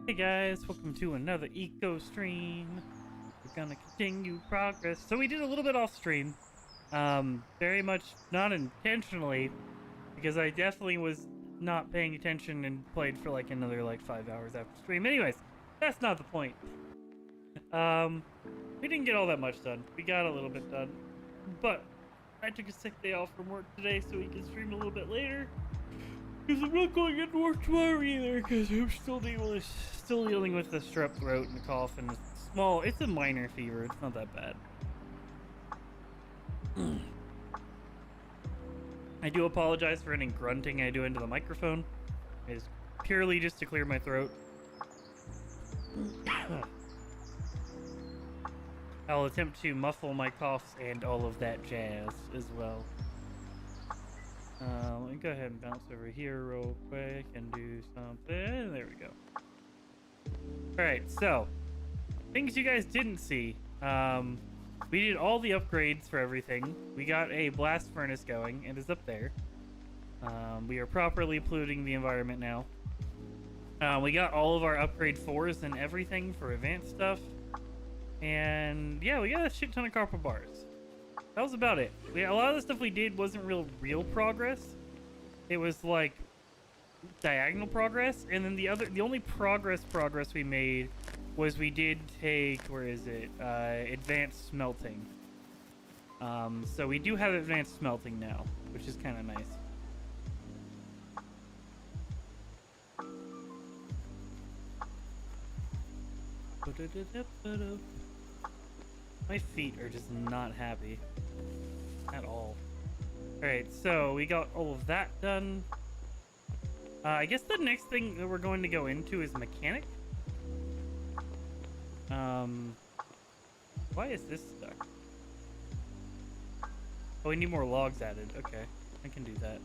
Hey guys, welcome to another eco stream. We're gonna continue progress. So we did a little bit off stream, very much not intentionally, because I definitely was not paying attention and played for like another 5 hours after stream. Anyways, that's not the point. We didn't get all that much done. We got a little bit done, but I took a sick day off from work today so we can stream a little bit later. Because I'm not going into work tomorrow either, because I'm still dealing with the strep throat and the cough, and it's a minor fever. It's not that bad. I do apologize for any grunting I do into the microphone. It's purely just to clear my throat. I'll attempt to muffle my coughs and all of that jazz as well. Let me go ahead and bounce over here real quick and do something. There we go. Alright, so things you guys didn't see. We did all the upgrades for everything. We got a blast furnace going. It is up there. We are properly polluting the environment now. We got all of our upgrade 4s and everything for advanced stuff. And yeah, we got a shit ton of copper bars. That was about it. A lot of the stuff we did wasn't real progress. It was like diagonal progress, and then the only progress we made was we did take, where is it? Advanced smelting. So we do have advanced smelting now, which is kind of nice. My feet are just not happy at all. Alright, so we got all of that done. I guess the next thing that we're going to go into is mechanic. Why is this stuck? Oh, we need more logs added. Okay, I can do that.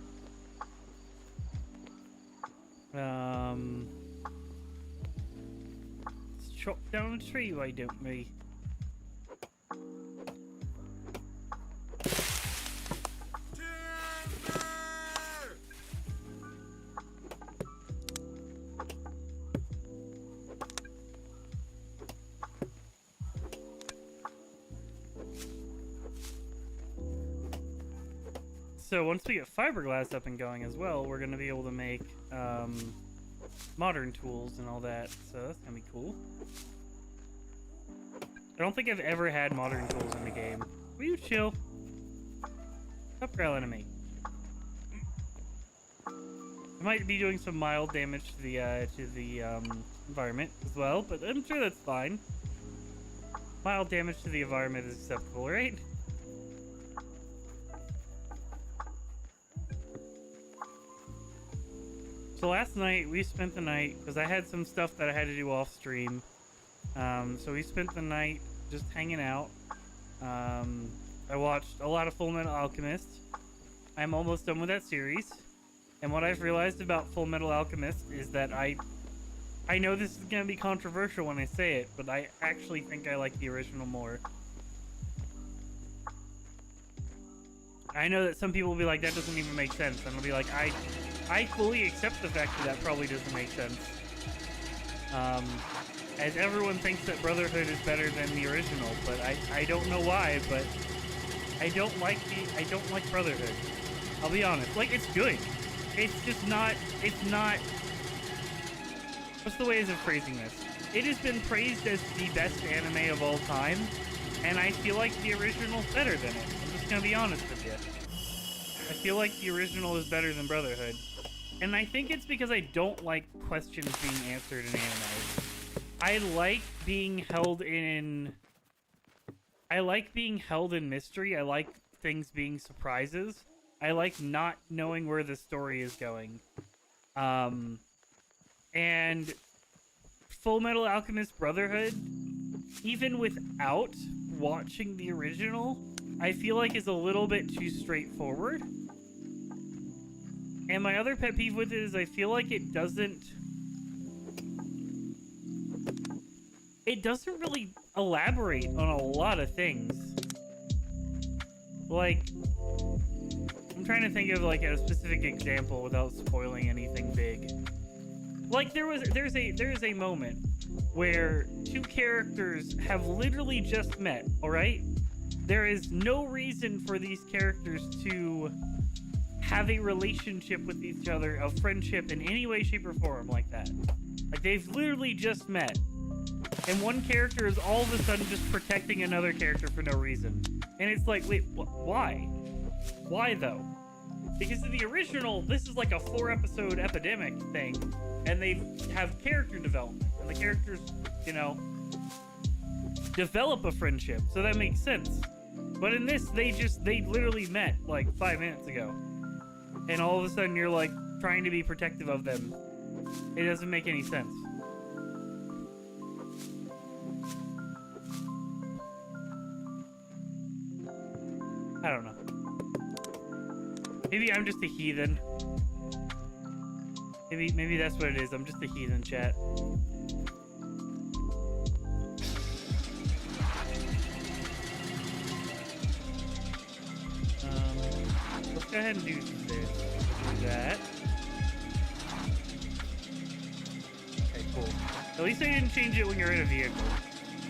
Let's chop down a tree, why don't we? So once we get fiberglass up and going as well, we're going to be able to make modern tools and all that. So that's going to be cool. I don't think I've ever had modern tools in the game. Will you chill? Stop growling at me. I might be doing some mild damage to the environment as well, but I'm sure that's fine. Mild damage to the environment is acceptable, right? So last night, we spent the night, because I had some stuff that I had to do off stream. So we spent the night just hanging out. I watched a lot of Full Metal Alchemist. I'm almost done with that series. And what I've realized about Full Metal Alchemist is that I know this is going to be controversial when I say it, but I actually think I like the original more. I know that some people will be like, that doesn't even make sense. And I'll be like, I fully accept the fact that probably doesn't make sense. As everyone thinks that Brotherhood is better than the original, but I don't know why, but I don't like Brotherhood. I'll be honest. Like, it's good. It's just not, what's the ways of phrasing this? It has been praised as the best anime of all time, and I feel like the original's better than it. I'm just gonna be honest with you. I feel like the original is better than Brotherhood. And I think it's because I don't like questions being answered in anime. I like being held in mystery. I like things being surprises. I like not knowing where the story is going. And Full Metal Alchemist Brotherhood, even without watching the original, I feel like is a little bit too straightforward. And my other pet peeve with it is I feel like it doesn't really elaborate on a lot of things. Like, I'm trying to think of like a specific example without spoiling anything big. Like there's a moment where two characters have literally just met, all right? There is no reason for these characters to have a relationship with each other, of friendship in any way, shape, or form like that. Like, they've literally just met. And one character is all of a sudden just protecting another character for no reason. And it's like, wait, why? Why, though? Because in the original, this is like a 4-episode epidemic thing, and they have character development. And the characters, you know, develop a friendship, so that makes sense. But in this, they literally met like 5 minutes ago. And all of a sudden you're like trying to be protective of them. It doesn't make any sense. I don't know. Maybe I'm just a heathen. Maybe that's what it is. I'm just a heathen, chat. Let's go ahead and do this. Do that. Okay, cool. At least I didn't change it when you're in a vehicle.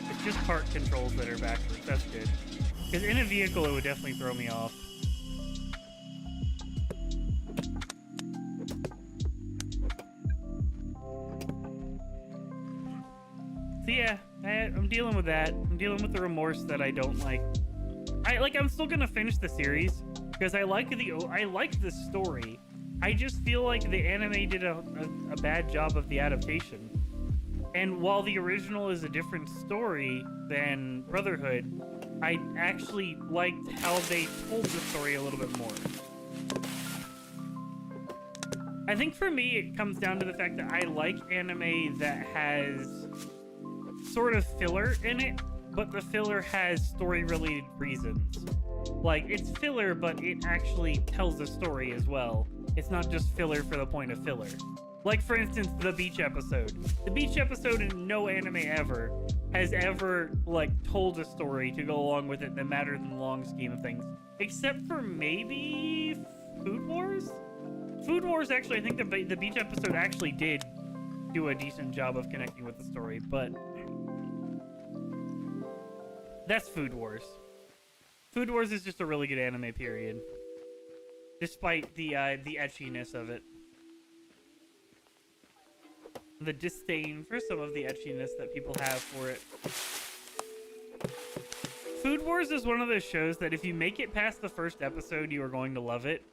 It's just part controls that are backwards. That's good. Because in a vehicle, it would definitely throw me off. So yeah, I'm dealing with that. I'm dealing with the remorse that I don't like. I'm still gonna finish the series because I like the story. I just feel like the anime did a bad job of the adaptation. And while the original is a different story than Brotherhood, I actually liked how they told the story a little bit more. I think for me, it comes down to the fact that I like anime that has sort of filler in it, but the filler has story-related reasons. Like, it's filler, but it actually tells a story as well. It's not just filler for the point of filler. Like, for instance, the beach episode. The beach episode in no anime ever has ever, like, told a story to go along with it that mattered in the long scheme of things. Except for maybe Food Wars? Food Wars, actually, I think the beach episode actually did do a decent job of connecting with the story, but that's Food Wars. Food Wars is just a really good anime, period. Despite the etchiness of it. The disdain for some of the etchiness that people have for it. Food Wars is one of those shows that if you make it past the first episode, you are going to love it.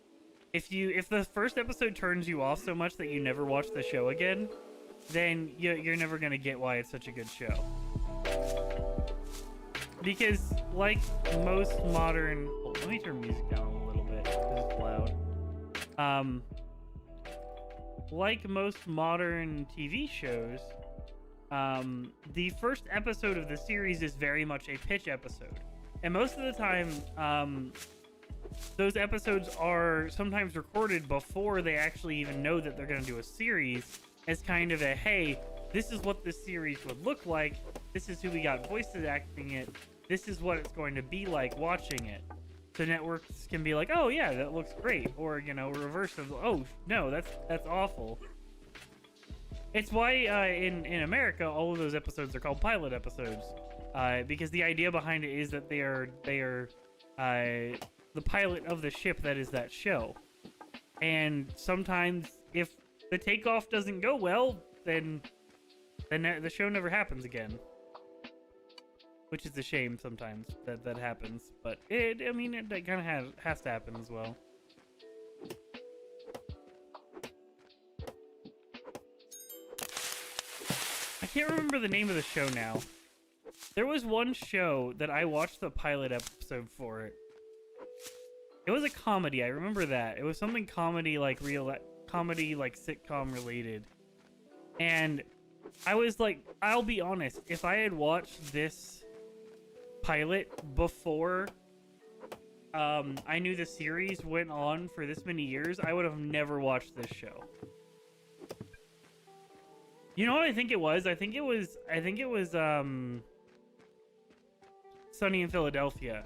If the first episode turns you off so much that you never watch the show again, then you're never going to get why it's such a good show. Because, like most modern... Oh, let me turn music down a little bit, because it's loud. Like most modern TV shows, the first episode of the series is very much a pitch episode. And most of the time, those episodes are sometimes recorded before they actually even know that they're going to do a series, as kind of a, hey, this is what this series would look like, this is who we got voices acting it, this is what it's going to be like watching it. So networks can be like, oh yeah, that looks great, or, you know, reverse of, oh no, that's awful. It's why in America all of those episodes are called pilot episodes, because the idea behind it is that they are the pilot of the ship that is that show. And sometimes if the takeoff doesn't go well, then the show never happens again. Which is a shame sometimes that happens, but it kind of has to happen as well. I can't remember the name of the show now. There was one show that I watched the pilot episode for it. It was a comedy, I remember that. It was something comedy, like sitcom related. And I was like, I'll be honest, if I had watched this pilot before I knew the series went on for this many years, I would have never watched this show. You know what I think it was? I think it was Sunny in Philadelphia.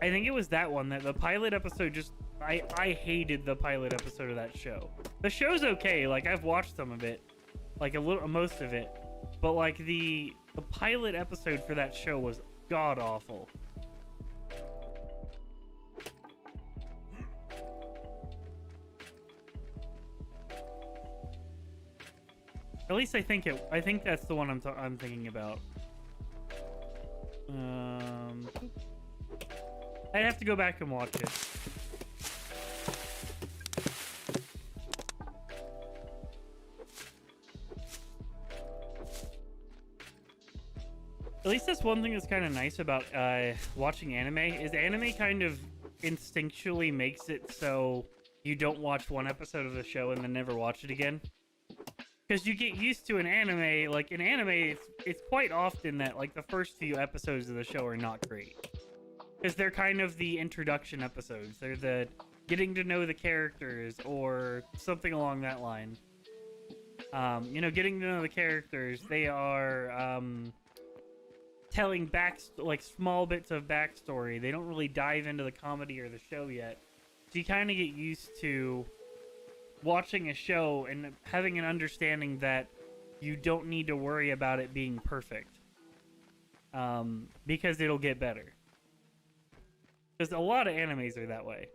I think it was that one, that the pilot episode just I hated the pilot episode of that show. The show's okay, like I've watched some of it, like a little, most of it, but like the pilot episode for that show was god awful. At least I think that's the one I'm thinking about. I'd have to go back and watch it. At least that's one thing that's kind of nice about watching anime, is anime kind of instinctually makes it so you don't watch one episode of the show and then never watch it again. Because you get used to an anime, like in anime, it's quite often that like the first few episodes of the show are not great. Because they're kind of the introduction episodes. They're the getting to know the characters or something along that line. You know, getting to know the characters, they are telling like small bits of backstory. They don't really dive into the comedy or the show yet. So you kind of get used to watching a show and having an understanding that you don't need to worry about it being perfect, because it'll get better. Because a lot of animes are that way.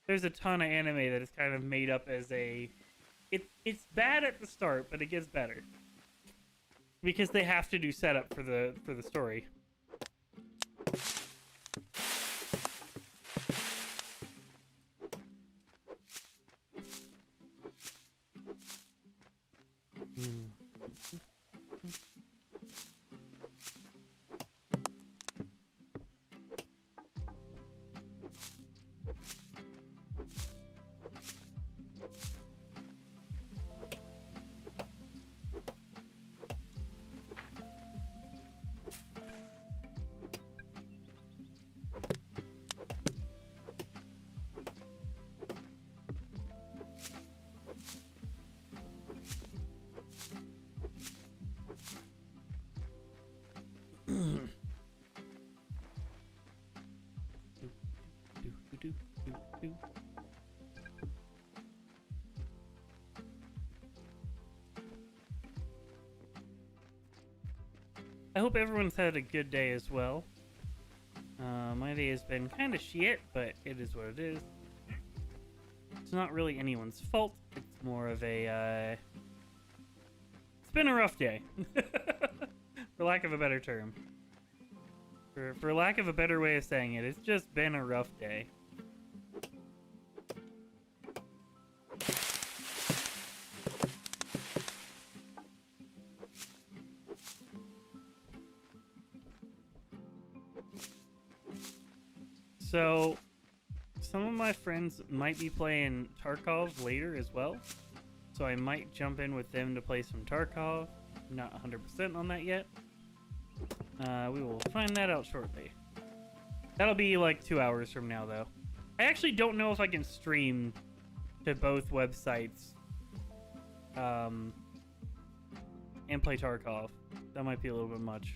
There's a ton of anime that is kind of made up as it's bad at the start, but it gets better because they have to do setup for the story. I hope everyone's had a good day as well. My day has been kind of shit, but it is what it is. It's not really anyone's fault. It's more of a, it's been a rough day. For lack of a better term. For lack of a better way of saying it, it's just been a rough day. So, some of my friends might be playing Tarkov later as well. So I might jump in with them to play some Tarkov. I'm not 100% on that yet. We will find that out shortly. That'll be like 2 hours from now, though. I actually don't know if I can stream to both websites and play Tarkov. That might be a little bit much.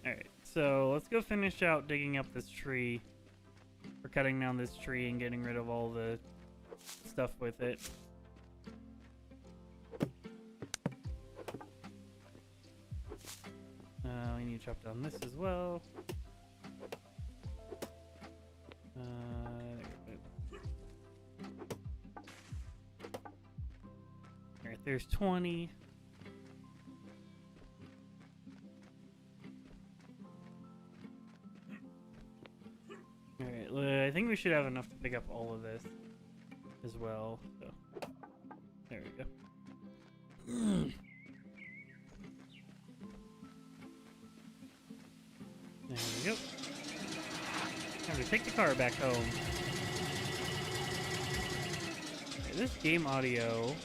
Alright, so let's go finish out digging up this tree. Or cutting down this tree and getting rid of all the stuff with it. We need to chop down this as well. Alright, there's 20. Alright, I think we should have enough to pick up all of this as well. So, there we go. There we go. Time to take the car back home. Okay, this game audio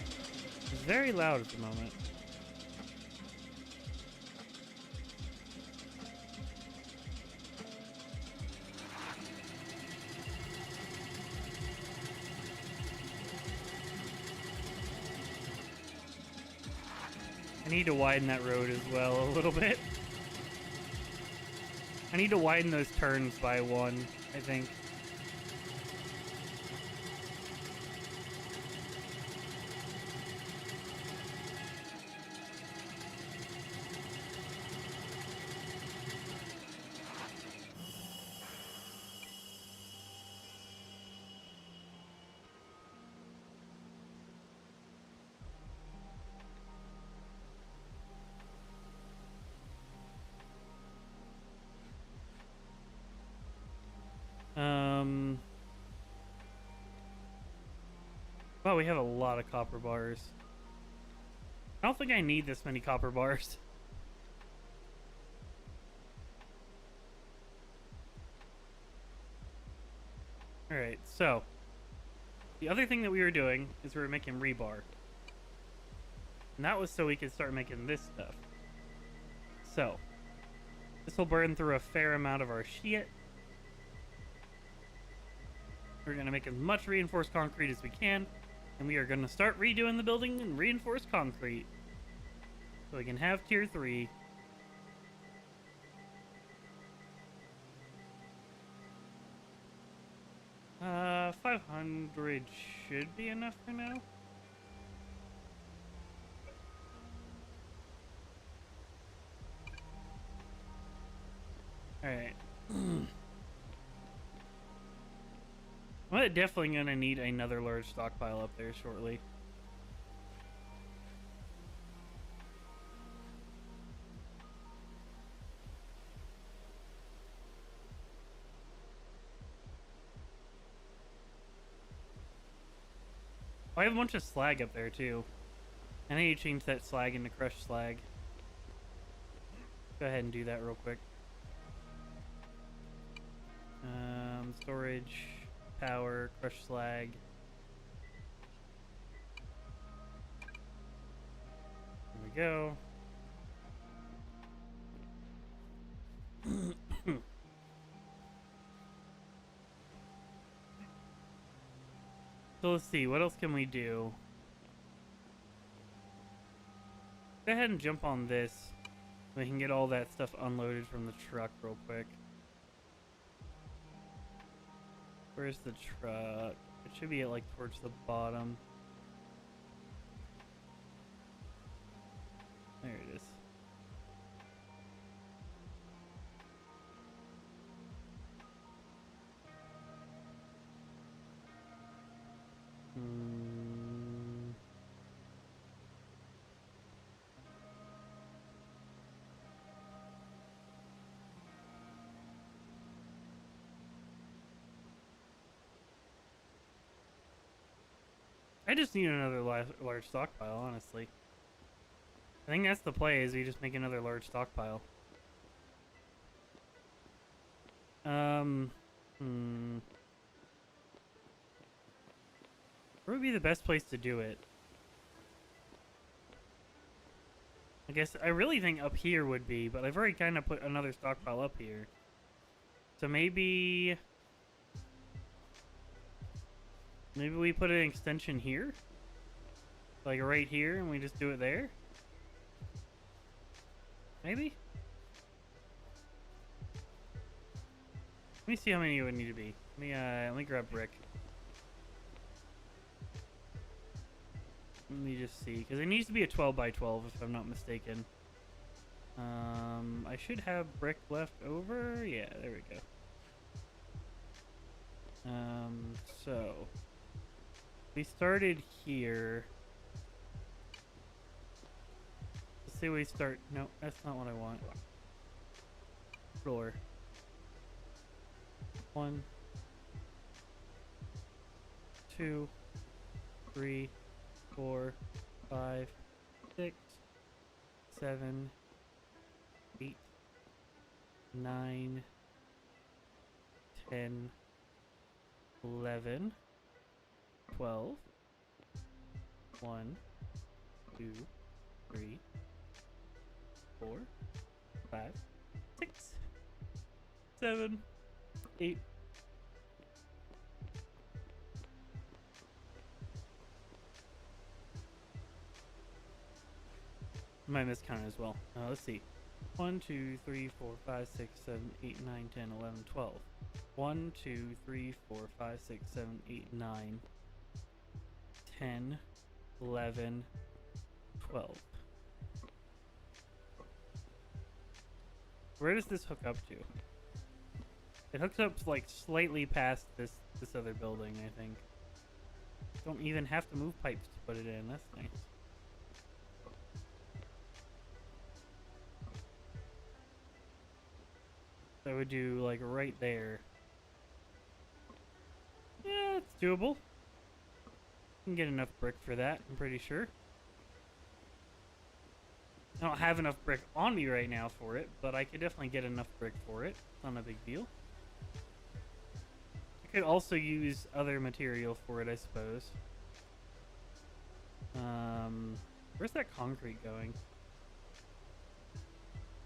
is very loud at the moment. I need to widen that road as well a little bit. I need to widen those turns by one, I think. Wow, we have a lot of copper bars. I don't think I need this many copper bars. Alright, so the other thing that we were doing is we were making rebar. And that was so we could start making this stuff. So, this will burn through a fair amount of our shit. We're going to make as much reinforced concrete as we can. And we are going to start redoing the building in reinforced concrete. So we can have tier 3. Uh, 500 should be enough for now. Alright. I'm definitely going to need another large stockpile up there shortly. I have a bunch of slag up there too. I need to change that slag into crushed slag. Go ahead and do that real quick. Storage, power, crushed slag. There we go. So let's see, what else can we do? Go ahead and jump on this. We can get all that stuff unloaded from the truck real quick. Where's the truck? It should be at, like, towards the bottom. There it is. I just need another large stockpile, honestly. I think that's the play, is we just make another large stockpile. Where would be the best place to do it? I guess I really think up here would be, but I've already kind of put another stockpile up here. So maybe we put an extension here? Like right here, and we just do it there? Maybe? Let me see how many it would need to be. Let me grab brick. Let me just see, because it needs to be a 12 by 12 if I'm not mistaken. I should have brick left over. Yeah, there we go. So we started here. Let's say we start. No, that's not what I want. Floor. 1, 2, 3, 4, 5, 6, 7, 8, 9, 10, 11, 12, 1, 2, 3, 4, 5, 6, 7, 8. Might miscount as well. Let's see. 1, 2, 3, 4, 5, 6, 7, 8, 9, 10, 11, 12. 1, 2, 3, 4, 5, 6, 7, 8, 9, 10, 11, 12. Where does this hook up to? It hooks up like slightly past this other building, I think. Don't even have to move pipes to put it in. That's nice. I would do like right there. Yeah, it's doable. Can get enough brick for that, I'm pretty sure. I don't have enough brick on me right now for it, but I could definitely get enough brick for it. It's not a big deal. I could also use other material for it, I suppose. Where's that concrete going?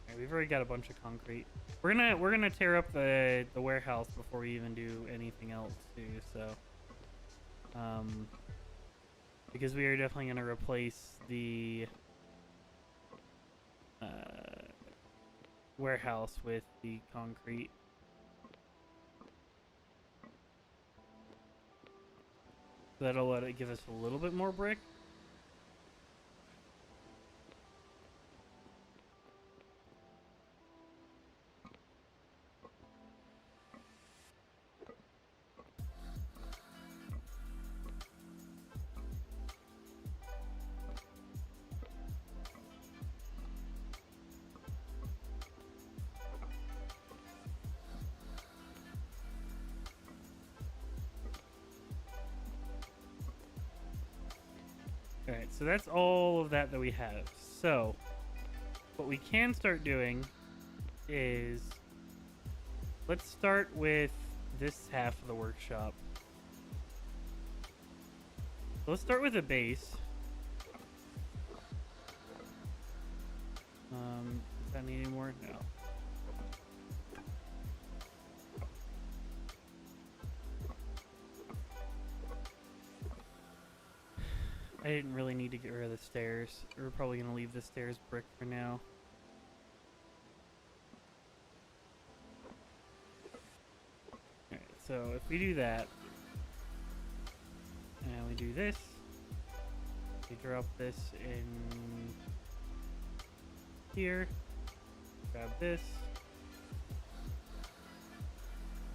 Alright, we've already got a bunch of concrete. We're gonna tear up the warehouse before we even do anything else too, so because we are definitely gonna replace the warehouse with the concrete. That'll let it give us a little bit more brick. Alright, so that's all of that we have. So, what we can start doing is, let's start with this half of the workshop. So let's start with a base. Does that need any more? No. I didn't really need to get rid of the stairs. We're probably going to leave the stairs brick for now. Alright, so if we do that, and we do this, we drop this in here, grab this.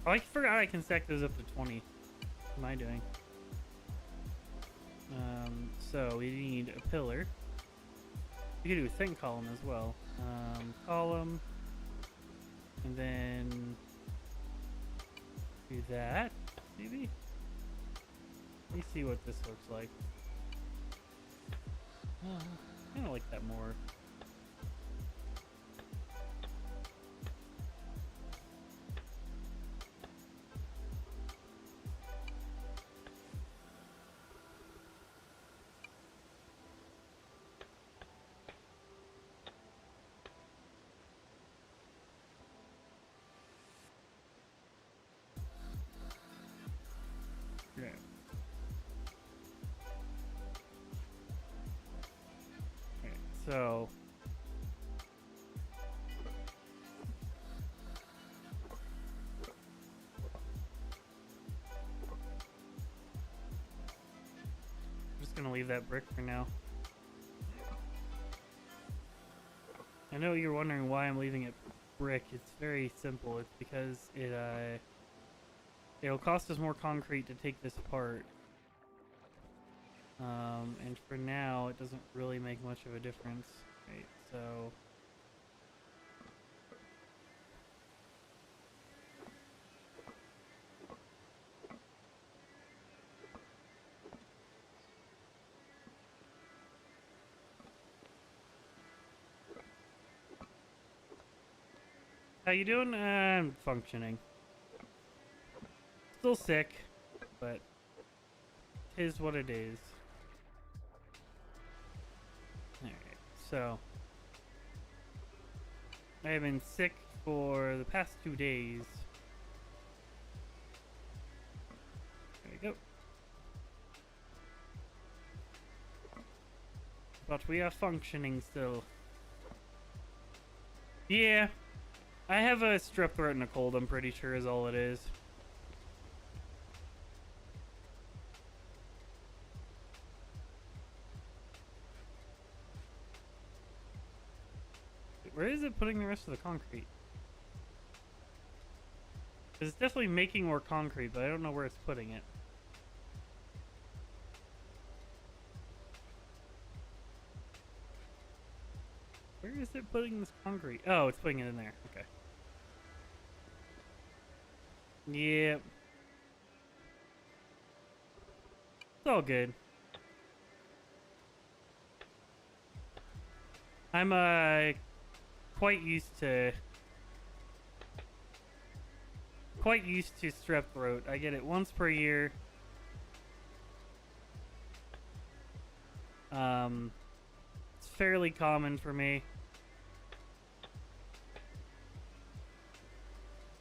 Oh, I forgot I can stack those up to 20. What am I doing? So we need a pillar. We could do a thin column as well. Column, and then do that, maybe? Let me see what this looks like. I kind of like that more. Yeah. Okay, so I'm just gonna leave that brick for now. I know you're wondering why I'm leaving it brick. It's very simple. It's because it'll cost us more concrete to take this apart. And for now, it doesn't really make much of a difference. Right, so how you doing? I'm functioning. Still sick, but it is what it is. Alright, so I have been sick for the past 2 days. There we go. But we are functioning still. Yeah. I have a strep throat and a cold, I'm pretty sure is all it is. Where is it putting the rest of the concrete? It's definitely making more concrete, but I don't know where it's putting it. Where is it putting this concrete? Oh, it's putting it in there. Okay. Yep. It's all good. I'm quite used to strep throat. I get it once per year. It's fairly common for me.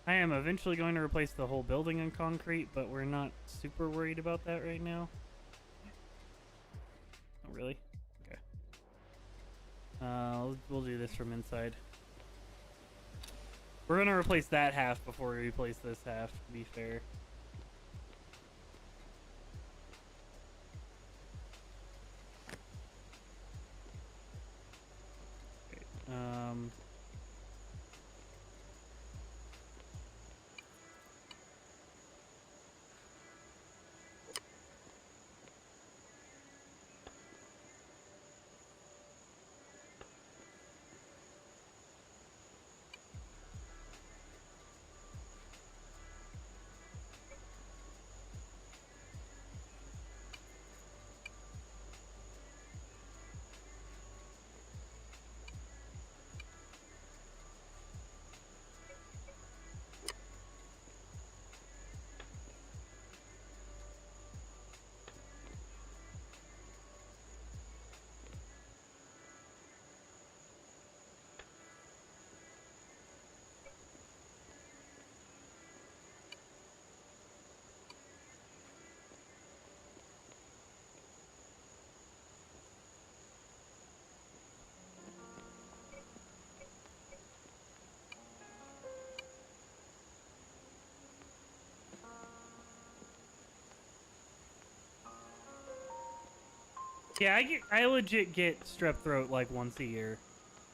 I am eventually going to replace the whole building in concrete, but we're not super worried about that right now. Oh, really? Okay. We'll do this from inside. We're gonna replace that half before we replace this half, to be fair. Okay. Yeah, I legit get strep throat like once a year,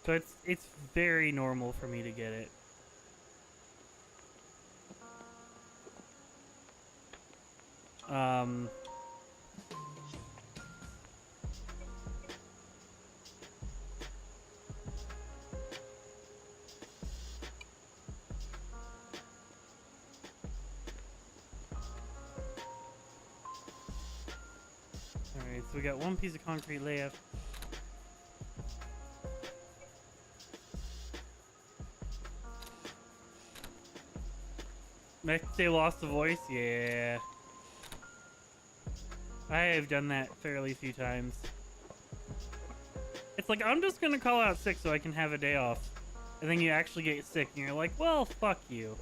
so it's very normal for me to get it. Um. Alright, so we got one piece of concrete left. Next day lost the voice? Yeah. I have done that fairly few times. It's like, I'm just gonna call out sick so I can have a day off. And then you actually get sick and you're like, well, fuck you.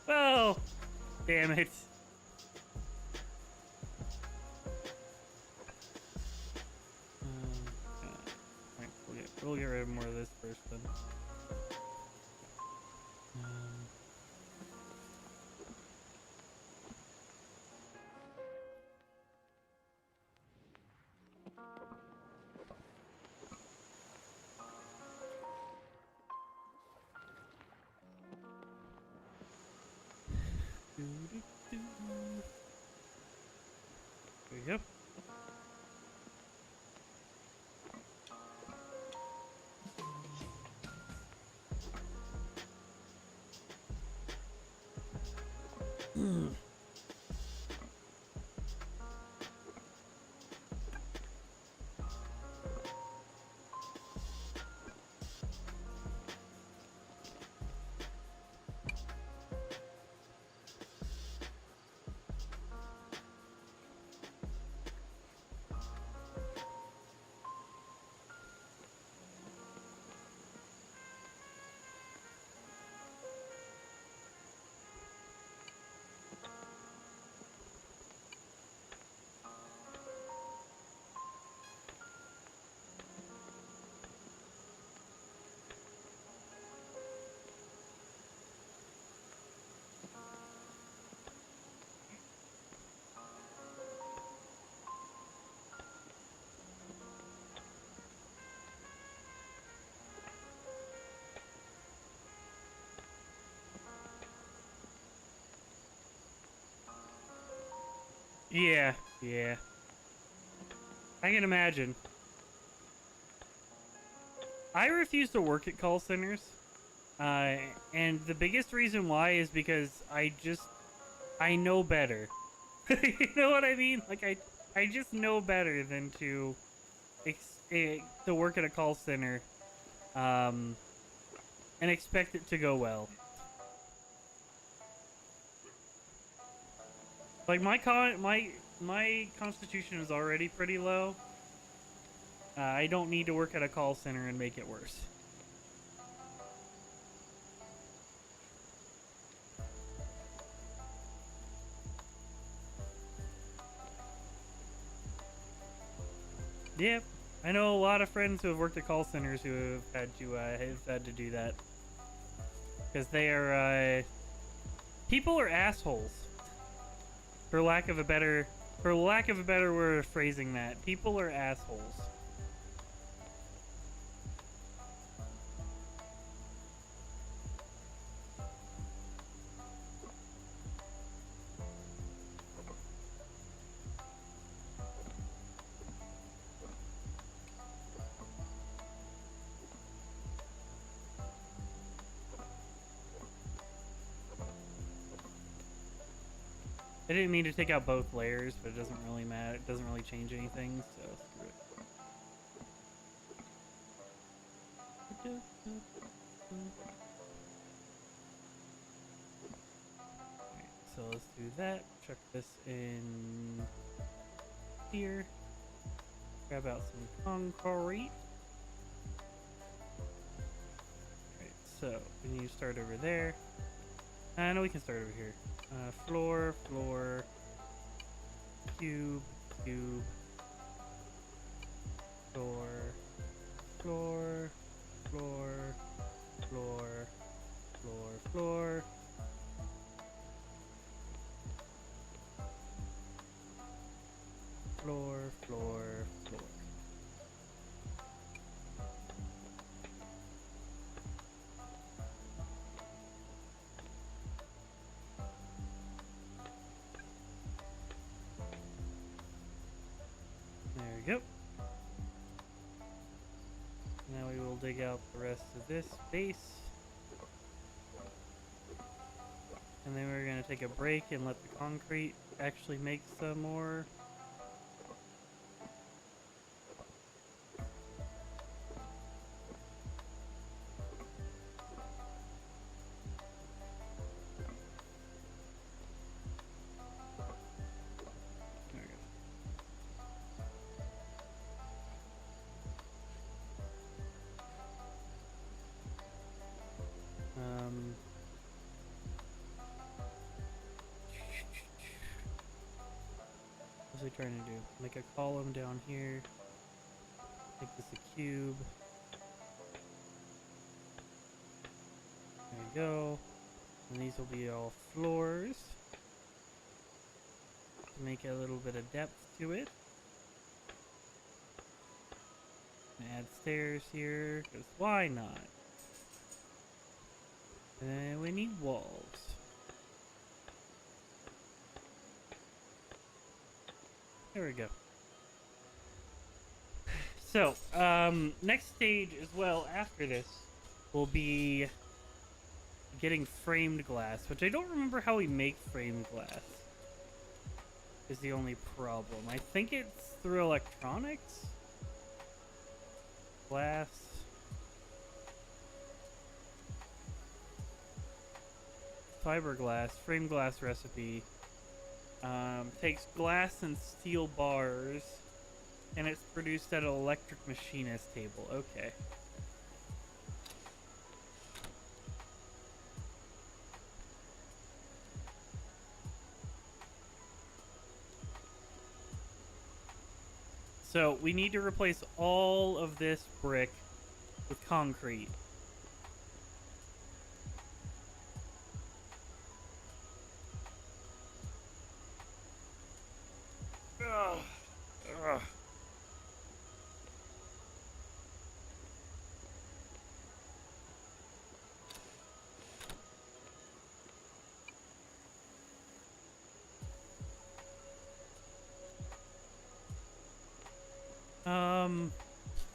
Well, damn it. Alright, we'll get rid of more of this first then. There you go. Yeah, yeah. I can imagine. I refuse to work at call centers. And the biggest reason why is because I know better. You know what I mean? Like, I just know better than to to work at a call center, and expect it to go well. Like my constitution is already pretty low. I don't need to work at a call center and make it worse. Yep, I know a lot of friends who have worked at call centers who have had to do that because they are people are assholes. For lack of a better word of phrasing that, people are assholes. I didn't mean to take out both layers, but it doesn't really matter. It doesn't really change anything, so screw it. Alright, so let's do that. Chuck this in here. Grab out some concrete. Alright, so we need to start over there. No, we can start over here. Floor, cube, floor, floor, floor, floor, floor, floor, floor. There we go. Now we will dig out the rest of this base. And then we're going to take a break and let the concrete actually make some more. There we go. What's he trying to do? Make a column down here. Make this a cube. There we go. And these will be all floors. Make a little bit of depth to it. And add stairs here, because why not? And we need walls. There we go. So, next stage as well after this will be getting framed glass, which I don't remember how we make framed glass. Is the only problem. I think it's through electronics? Glass. Fiberglass, frame glass recipe. Takes glass and steel bars, and it's produced at an electric machinist table. Okay. So we need to replace all of this brick with concrete. Ugh. Ugh.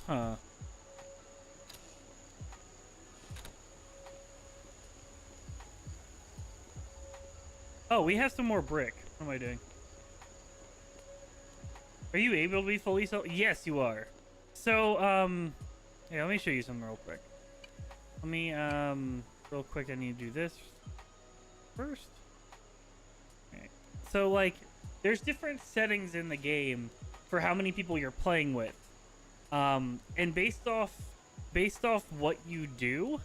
Huh. Oh, we have some more brick. What am I doing? Are you able to be fully so? Yes, you are. So, yeah, let me show you something real quick. Let me, real quick, I need to do this first. Okay. So, like, there's different settings in the game for how many people you're playing with. And based off what you do,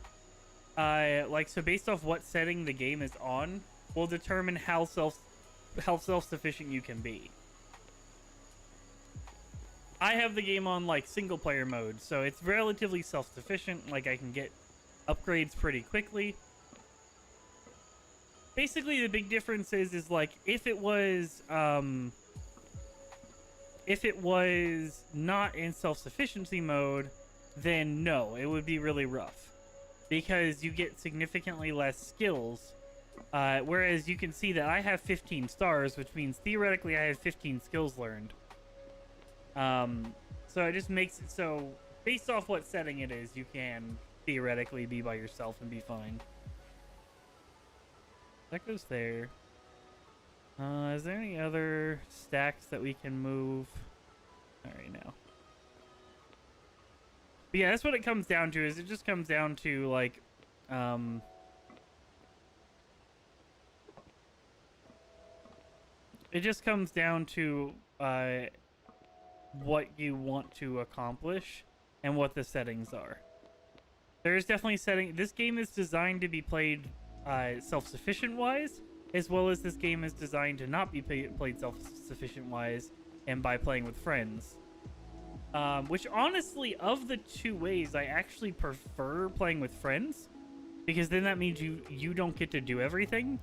so based off what setting the game is on, will determine how self-sufficient you can be. I have the game on like single player mode, so it's relatively self-sufficient. Like I can get upgrades pretty quickly. Basically, the big difference is like if it was not in self-sufficiency mode, then no, it would be really rough because you get significantly less skills. Whereas you can see that I have 15 stars, which means theoretically I have 15 skills learned. So it just makes it so based off what setting it is, you can theoretically be by yourself and be fine. That goes there. Is there any other stacks that we can move? All right, now. But yeah, that's what it comes down to. Is it just comes down to like, it just comes down to what you want to accomplish and what the settings are. There's definitely setting. This game is designed to be played self-sufficient wise, as well as this game is designed to not be played self-sufficient wise and by playing with friends. Which honestly, of the two ways, I actually prefer playing with friends, because then that means you don't get to do everything.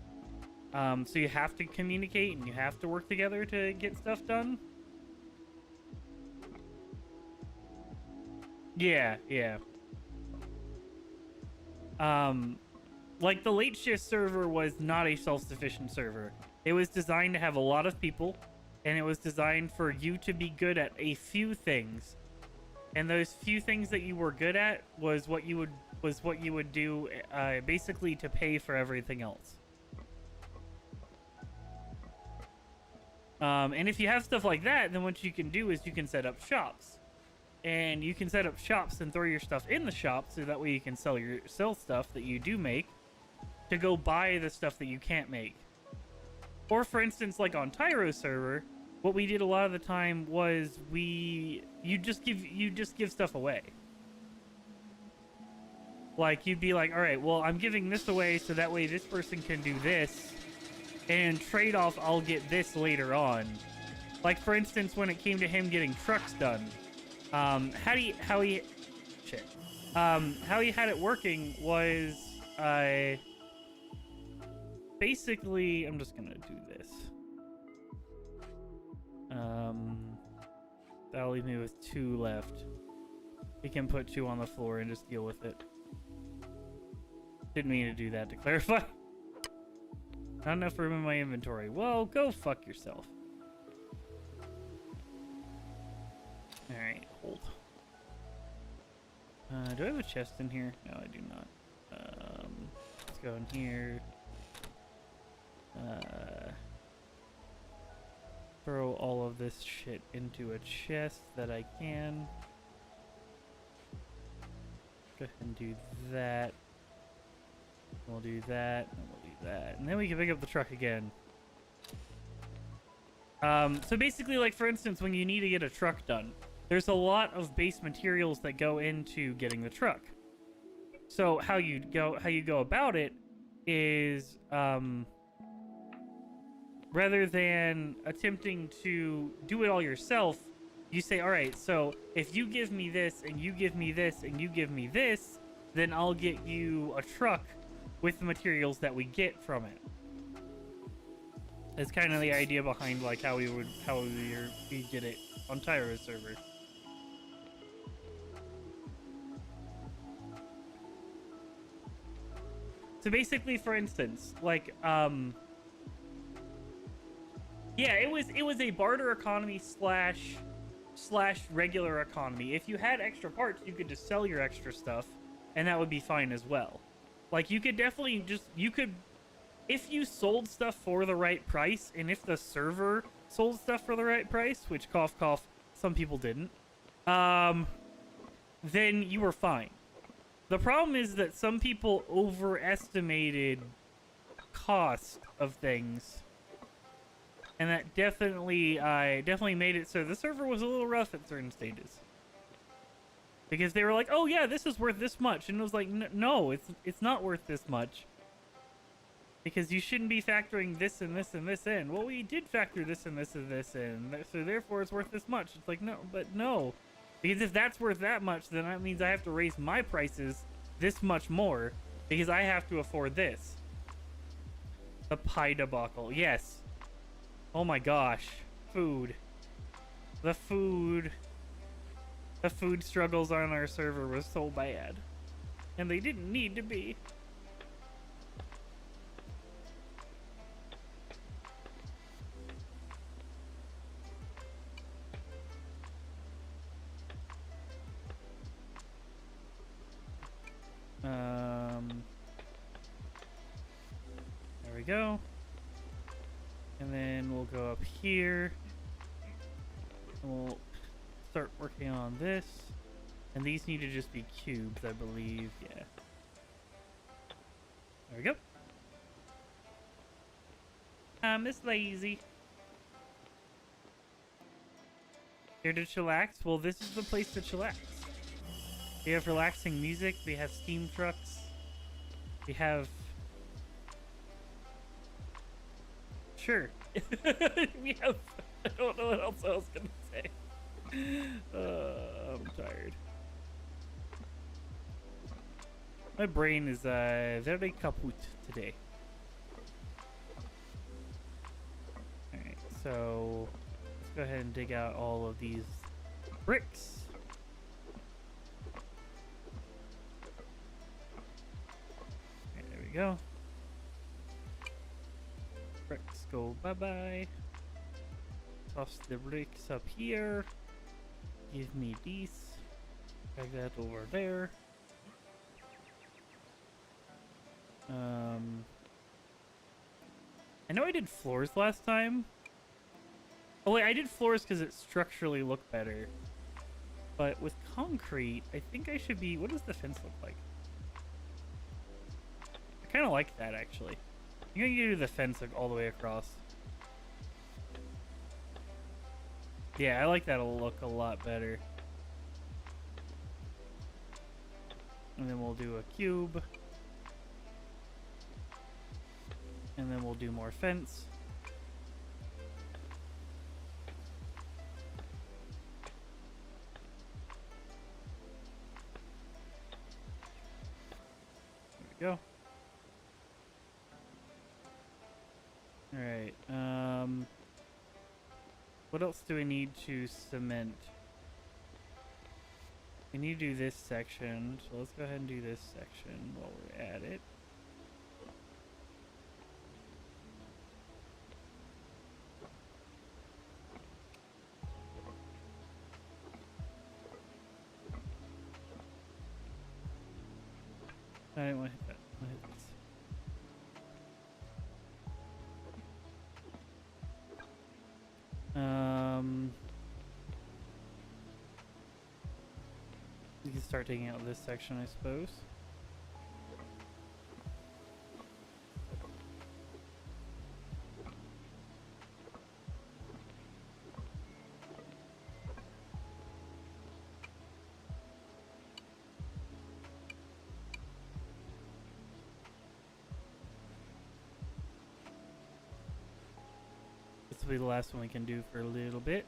So you have to communicate and you have to work together to get stuff done. Yeah. Like the late shift server was not a self-sufficient server. It was designed to have a lot of people, and it was designed for you to be good at a few things. And those few things that you were good at was what you would do basically to pay for everything else. And if you have stuff like that, then what you can do is you can set up shops. And you can set up shops and throw your stuff in the shop so that way you can sell stuff that you do make to go buy the stuff that you can't make. Or for instance, like on Tyro's server, what we did a lot of the time was you just give stuff away. Like you'd be like, all right, well, I'm giving this away so that way this person can do this, and trade off I'll get this later on. Like for instance, when it came to him getting trucks done, how he had it working was basically, I'm just gonna do this. That'll leave me with 2 left. He can put 2 on the floor and just deal with it. Didn't mean to do that, to clarify. Not enough room in my inventory. Well, go fuck yourself. Alright, hold. Do I have a chest in here? No, I do not. Let's go in here. Throw all of this shit into a chest that I can. Go ahead and do that. We'll do that, and we'll do that. And then we can pick up the truck again. So basically, like, for instance, when you need to get a truck done, there's a lot of base materials that go into getting the truck. So how you go about it is, rather than attempting to do it all yourself, you say, all right, so if you give me this, and you give me this, and you give me this, then I'll get you a truck with the materials that we get from it. That's kind of the idea behind like how we get it on Tyro's server. So basically, for instance, like yeah, it was a barter economy slash regular economy. If you had extra parts, you could just sell your extra stuff, and that would be fine as well. Like you could definitely if you sold stuff for the right price, and if the server sold stuff for the right price, which cough cough, some people didn't, then you were fine. The problem is that some people overestimated cost of things, and that definitely made it so the server was a little rough at certain stages. Because they were like, "Oh yeah, this is worth this much," and it was like, "No, it's not worth this much." Because you shouldn't be factoring this and this and this in. Well, we did factor this and this and this in, so therefore it's worth this much. It's like, no, but no. Because if that's worth that much, then that means I have to raise my prices this much more because I have to afford this. The pie debacle. Yes. Oh my gosh. Food. The food struggles on our server was so bad. And they didn't need to be. There we go. And then we'll go up here. And we'll start working on this. And these need to just be cubes, I believe. Yeah. There we go. Miss Lazy. Here to chillax? Well, this is the place to chillax. We have relaxing music. We have steam trucks. We have... Sure. We have... I don't know what else I was gonna say. I'm tired. My brain is very kaput today. Alright, so let's go ahead and dig out all of these bricks. Okay, there we go. Bricks go bye-bye. Toss the bricks up here. Give me these. Drag that over there. I know I did floors last time. Oh wait, I did floors because it structurally looked better. But with concrete, I think I should be... What does the fence look like? I kind of like that, actually. I'm going to do the fence all the way across. Yeah, I like that look a lot better. And then we'll do a cube. And then we'll do more fence. There we go. Alright, what else do we need to cement? We need to do this section, so let's go ahead and do this section while we're at it. I didn't want to hit that. I want to hit this. We can start taking out this section, I suppose. This will be the last one we can do for a little bit.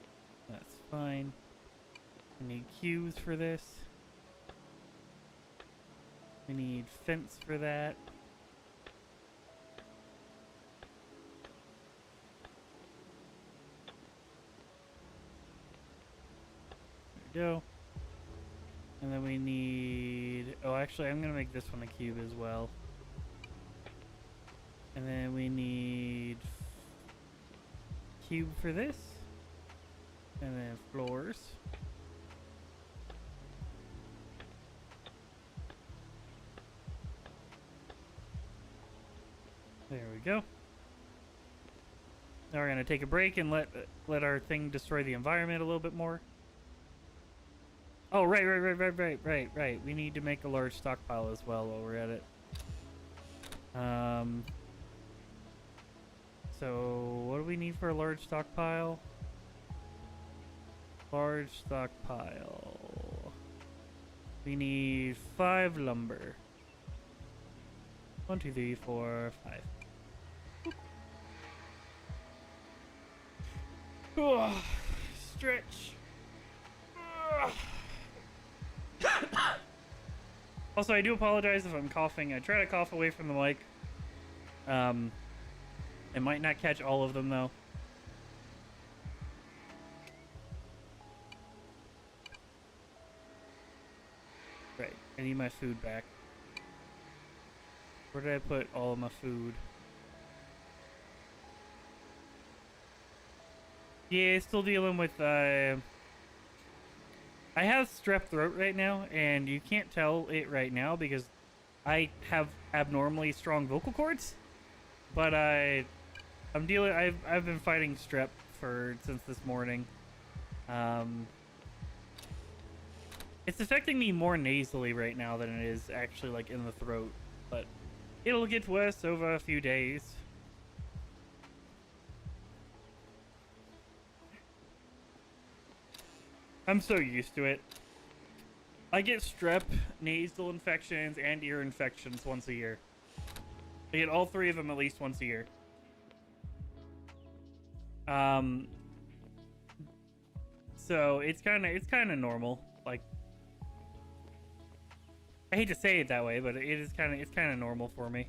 That's fine. We need cubes for this. We need fence for that. There we go. And then we need... Oh, actually, I'm going to make this one a cube as well. And then we need... cube for this. And then floors. There we go. Now we're gonna take a break and let our thing destroy the environment a little bit more. Oh, right. We need to make a large stockpile as well while we're at it. So what do we need for a large stockpile? Large stockpile. We need 5 lumber. 1, 2, 3, 4, 5. Oh, stretch. Also, I do apologize if I'm coughing. I try to cough away from the mic. I might not catch all of them though. Right, I need my food back. Where did I put all of my food? Yeah, still dealing with, I have strep throat right now, and you can't tell it right now because I have abnormally strong vocal cords. But I'm dealing, I've been fighting strep since this morning. It's affecting me more nasally right now than it is actually like in the throat, but it'll get worse over a few days. I'm so used to it. I get strep, nasal infections, and ear infections once a year. I get all 3 of them at least once a year. So it's kind of normal. Like, I hate to say it that way, but it's kind of normal for me.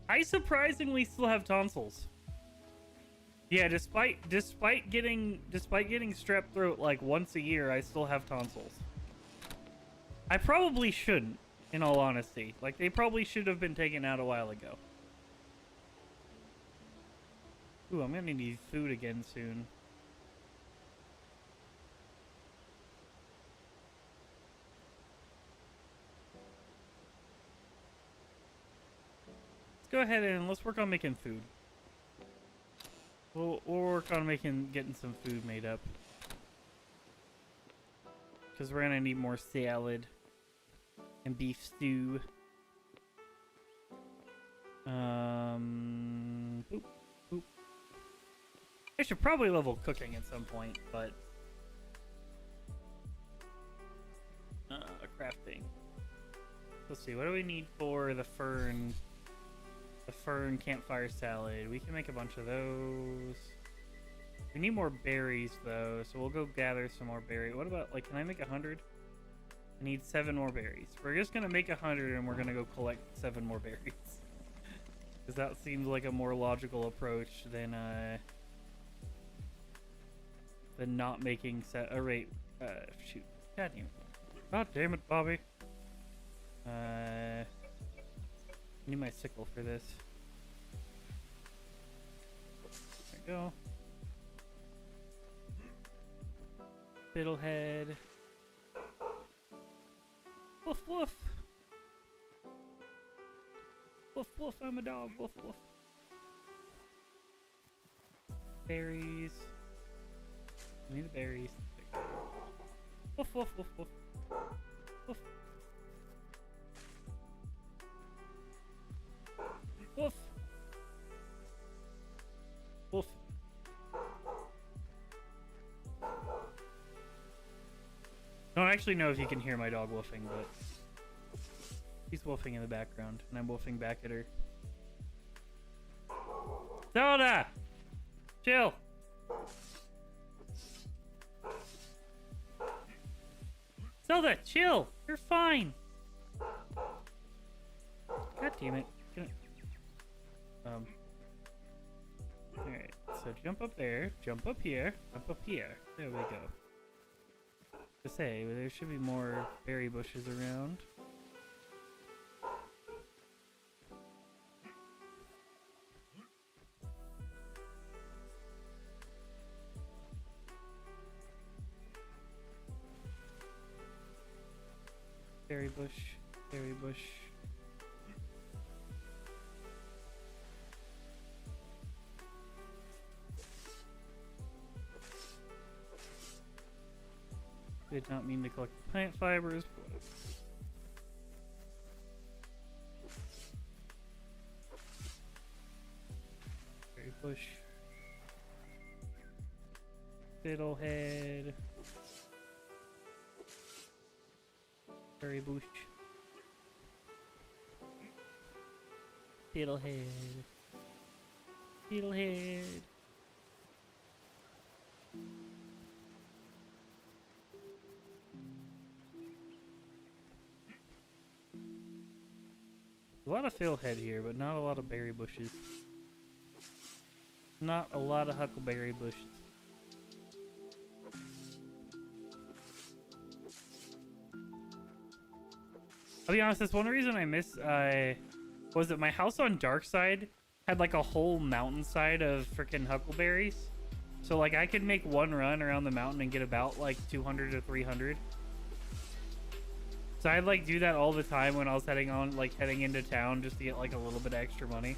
I surprisingly still have tonsils. Yeah, despite getting strep throat like once a year, I still have tonsils. I probably shouldn't, in all honesty. Like, they probably should have been taken out a while ago. Ooh, I'm gonna need food again soon. Let's go ahead and let's work on making food. We'll work on getting some food made up. Because we're gonna need more salad and beef stew. Boop, boop. I should probably level cooking at some point, but crafting. Let's see, what do we need for the fern? The fern campfire salad. We can make a bunch of those. We need more berries though, so we'll go gather some more berries. What about, like, can I make 100? I need 7 more berries. We're just gonna make 100 and we're gonna go collect 7 more berries. Because that seems like a more logical approach than not making shoot. God damn it, Bobby. I need my sickle for this. There we go. Fiddlehead. Woof woof. Woof woof, I'm a dog. Woof woof. Berries. I need the berries. Woof woof woof woof. Woof. Woof. Woof. I don't actually know if you can hear my dog woofing, but he's woofing in the background, and I'm woofing back at her. Zelda! Chill! Zelda, chill! You're fine! God damn it. Alright, so jump up there, jump up here, jump up here. There we go. To say, there should be more berry bushes around. bush, berry bush. Did not mean to collect plant fibers. Berry bush. Fiddlehead. Berry bush. Fiddlehead. Fiddlehead. A lot of fiddlehead here, but not a lot of berry bushes. Not a lot of huckleberry bushes. I'll be honest, that's one reason I miss, was that my house on Darkside had like a whole mountainside of freaking huckleberries. So like I could make one run around the mountain and get about like 200 to 300. So I'd like do that all the time when I was heading into town just to get like a little bit of extra money.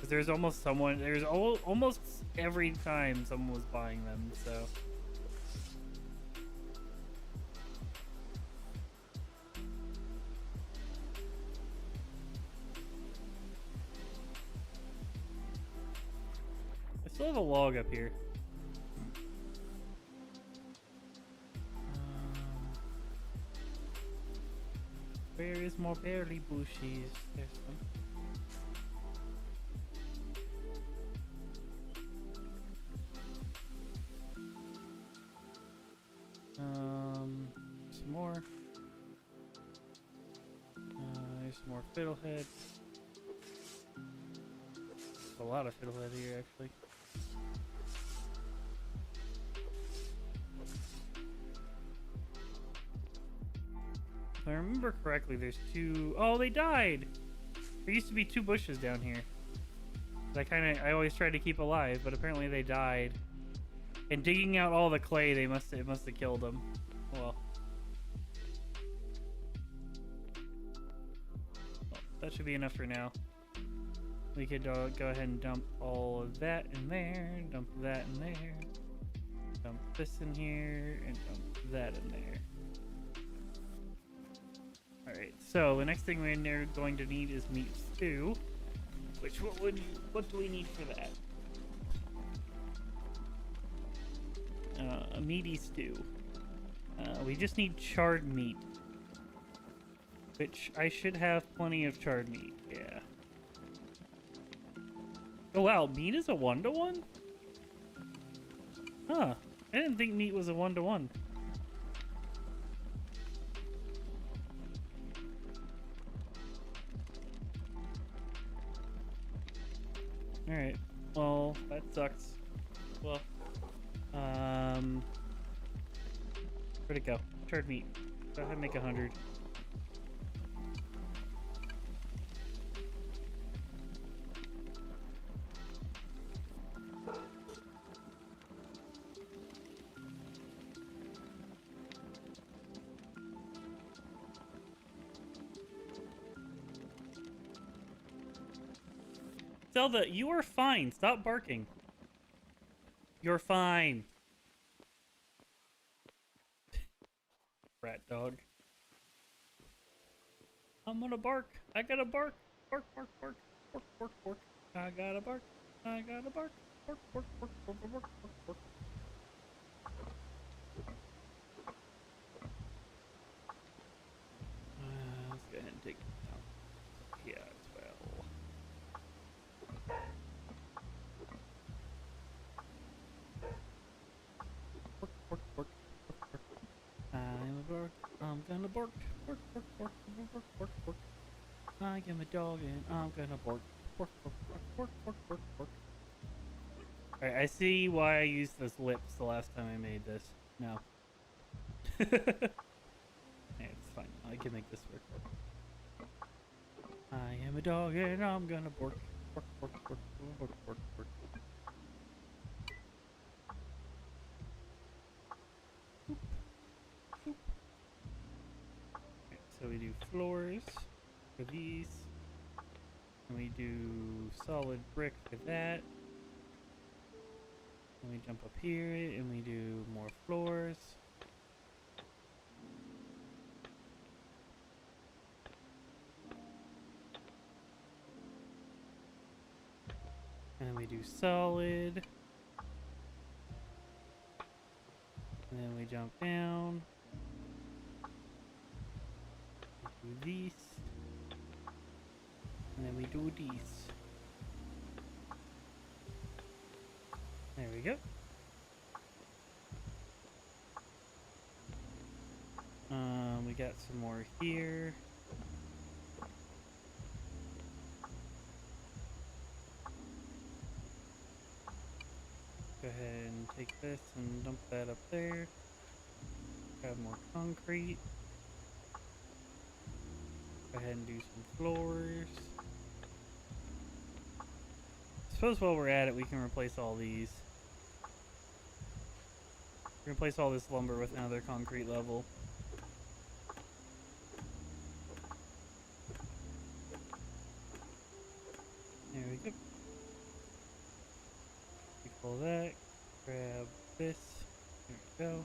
Cause there's almost almost every time someone was buying them, so. I still have a log up here. Where is more berry bushes? There's some. Some more. There's some more fiddlehead. A lot of fiddlehead here, actually. If I remember correctly, there's two. Oh, they died. There used to be two bushes down here. I always tried to keep alive, but apparently they died. And digging out all the clay, it must have killed them. Well, that should be enough for now. We could go ahead and dump all of that in there, dump that in there, dump this in here, and dump that in there. Alright, so the next thing we're going to need is meat stew. Which, what do we need for that? A meaty stew. We just need charred meat. Which I should have plenty of charred meat, yeah. Oh wow, meat is a 1-to-1? Huh, I didn't think meat was a 1-to-1. Alright, well, that sucks. Well, where'd it go? Charred meat. Go ahead and make 100. Zelda, you are fine. Stop barking. You're fine. Rat dog. I'm gonna bark. I gotta bark. Bark, bark, bark. Bark, bark, bark. I gotta bark. I gotta bark. Bark, bark, bark, bark, bark, bark, bark. Let's go ahead and take it out. Yeah, as well. Bark, bark, bark, bark, bark. I'm a bark. I'm gonna bark. Bark, bark, bark, bark, bark, bark, bark. I am a dog and I'm gonna bark. Bark, bark, bark, bark, bark, bark, bark. Alright, I see why I used those lips the last time I made this. No. Hey, it's fine. I can make this work. I am a dog and I'm gonna bark. Bark, bark, bark, bark, bark, bark. Boop. Boop. So we do floors for these. And we do solid brick for that. And we jump up here and we do more floors. And then we do solid. And then we jump down. We do these. And then we do these. There we go. We got some more here. Go ahead and take this and dump that up there. Grab more concrete. Go ahead and do some floors. Suppose while we're at it, we can replace all these. Replace all this lumber with another concrete level. There we go. Pull that. Grab this. There we go.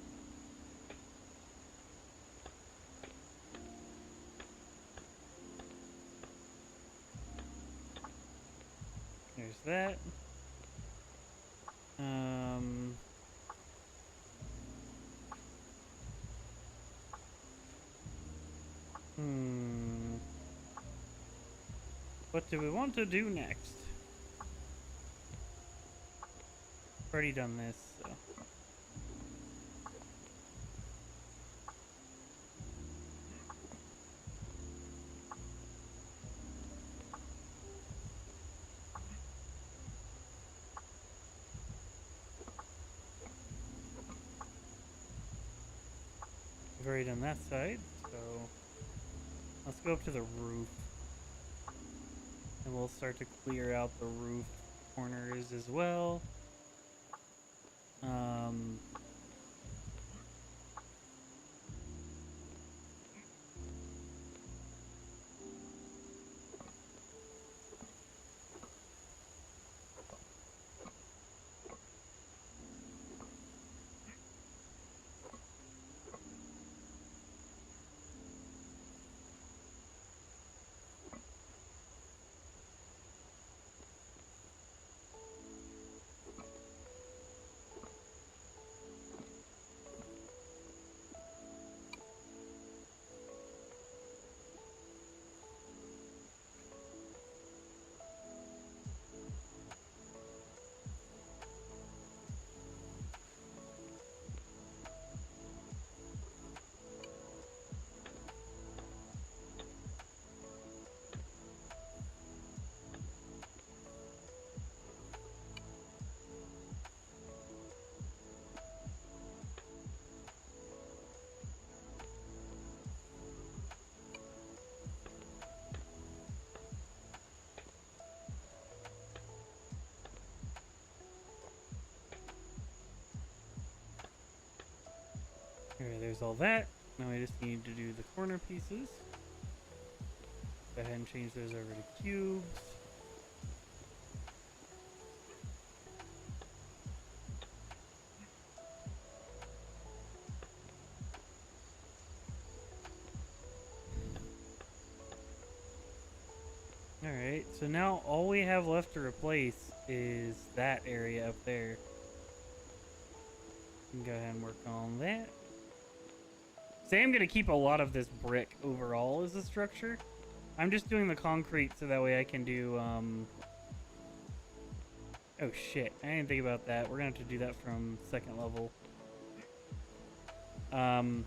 There's that. What do we want to do next? Already done this, so. We've already done that side, so let's go up to the roof. And we'll start to clear out the roof corners as well. Alright, there's all that. Now we just need to do the corner pieces. Go ahead and change those over to cubes. Alright, so now all we have left to replace is that area up there. Go ahead and work on that. So I'm going to keep a lot of this brick overall as a structure. I'm just doing the concrete so that way I can do, oh shit, I didn't think about that. We're going to have to do that from second level. A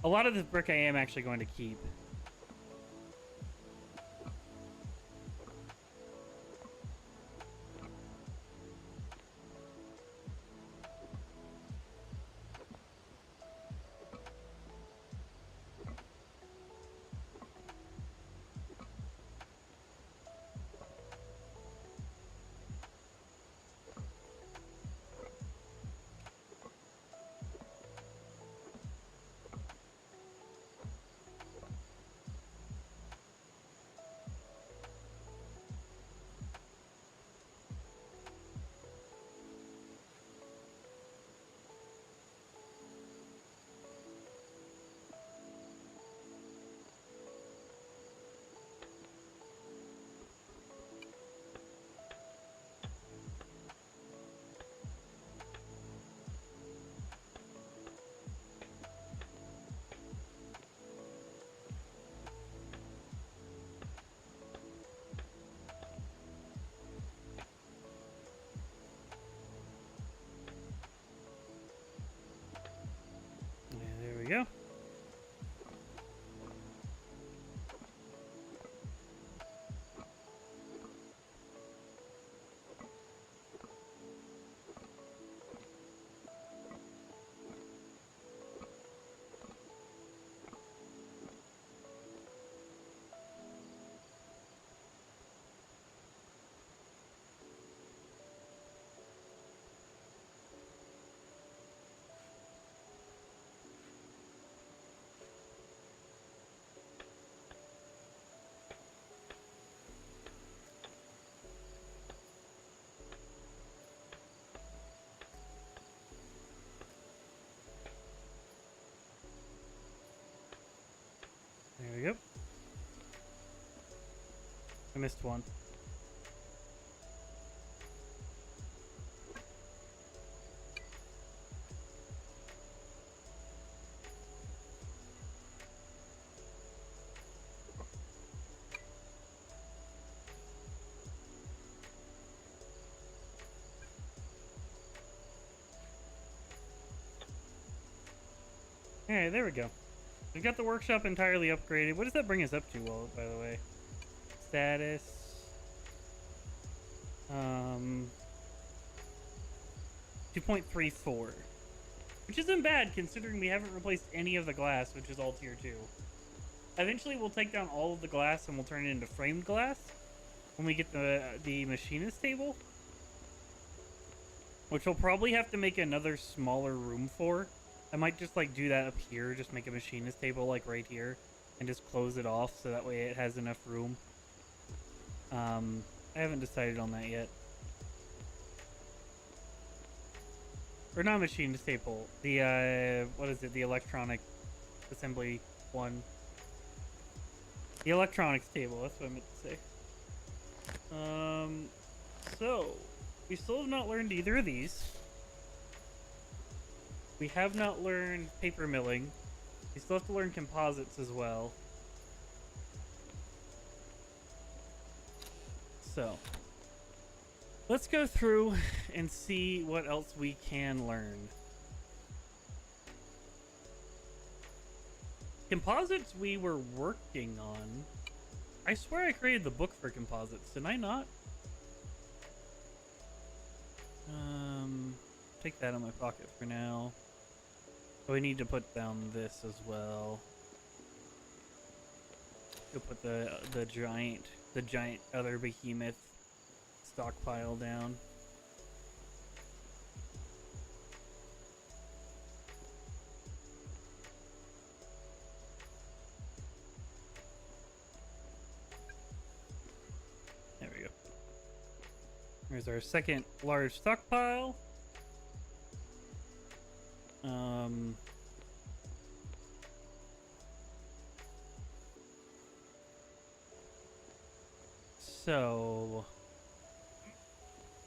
lot of this brick I am actually going to keep. I missed one. Alright, there we go. We've got the workshop entirely upgraded. What does that bring us up to, well, by the way? Status. 2.34. Which isn't bad, considering we haven't replaced any of the glass, which is all tier 2. Eventually, we'll take down all of the glass and we'll turn it into framed glass when we get the machinist table. Which we'll probably have to make another smaller room for. I might just like do that up here, just make a machinist table like right here, and just close it off so that way it has enough room. I haven't decided on that yet. Or not machinist table, the what is it, the electronic assembly one. The electronics table, that's what I meant to say. So we still have not learned either of these. We have not learned paper milling. We still have to learn composites as well. So, let's go through and see what else we can learn. Composites we were working on. I swear I created the book for composites. Did I not? Take that in my pocket for now. We need to put down this as well. Go put the giant other behemoth stockpile down. There we go. There's our second large stockpile. So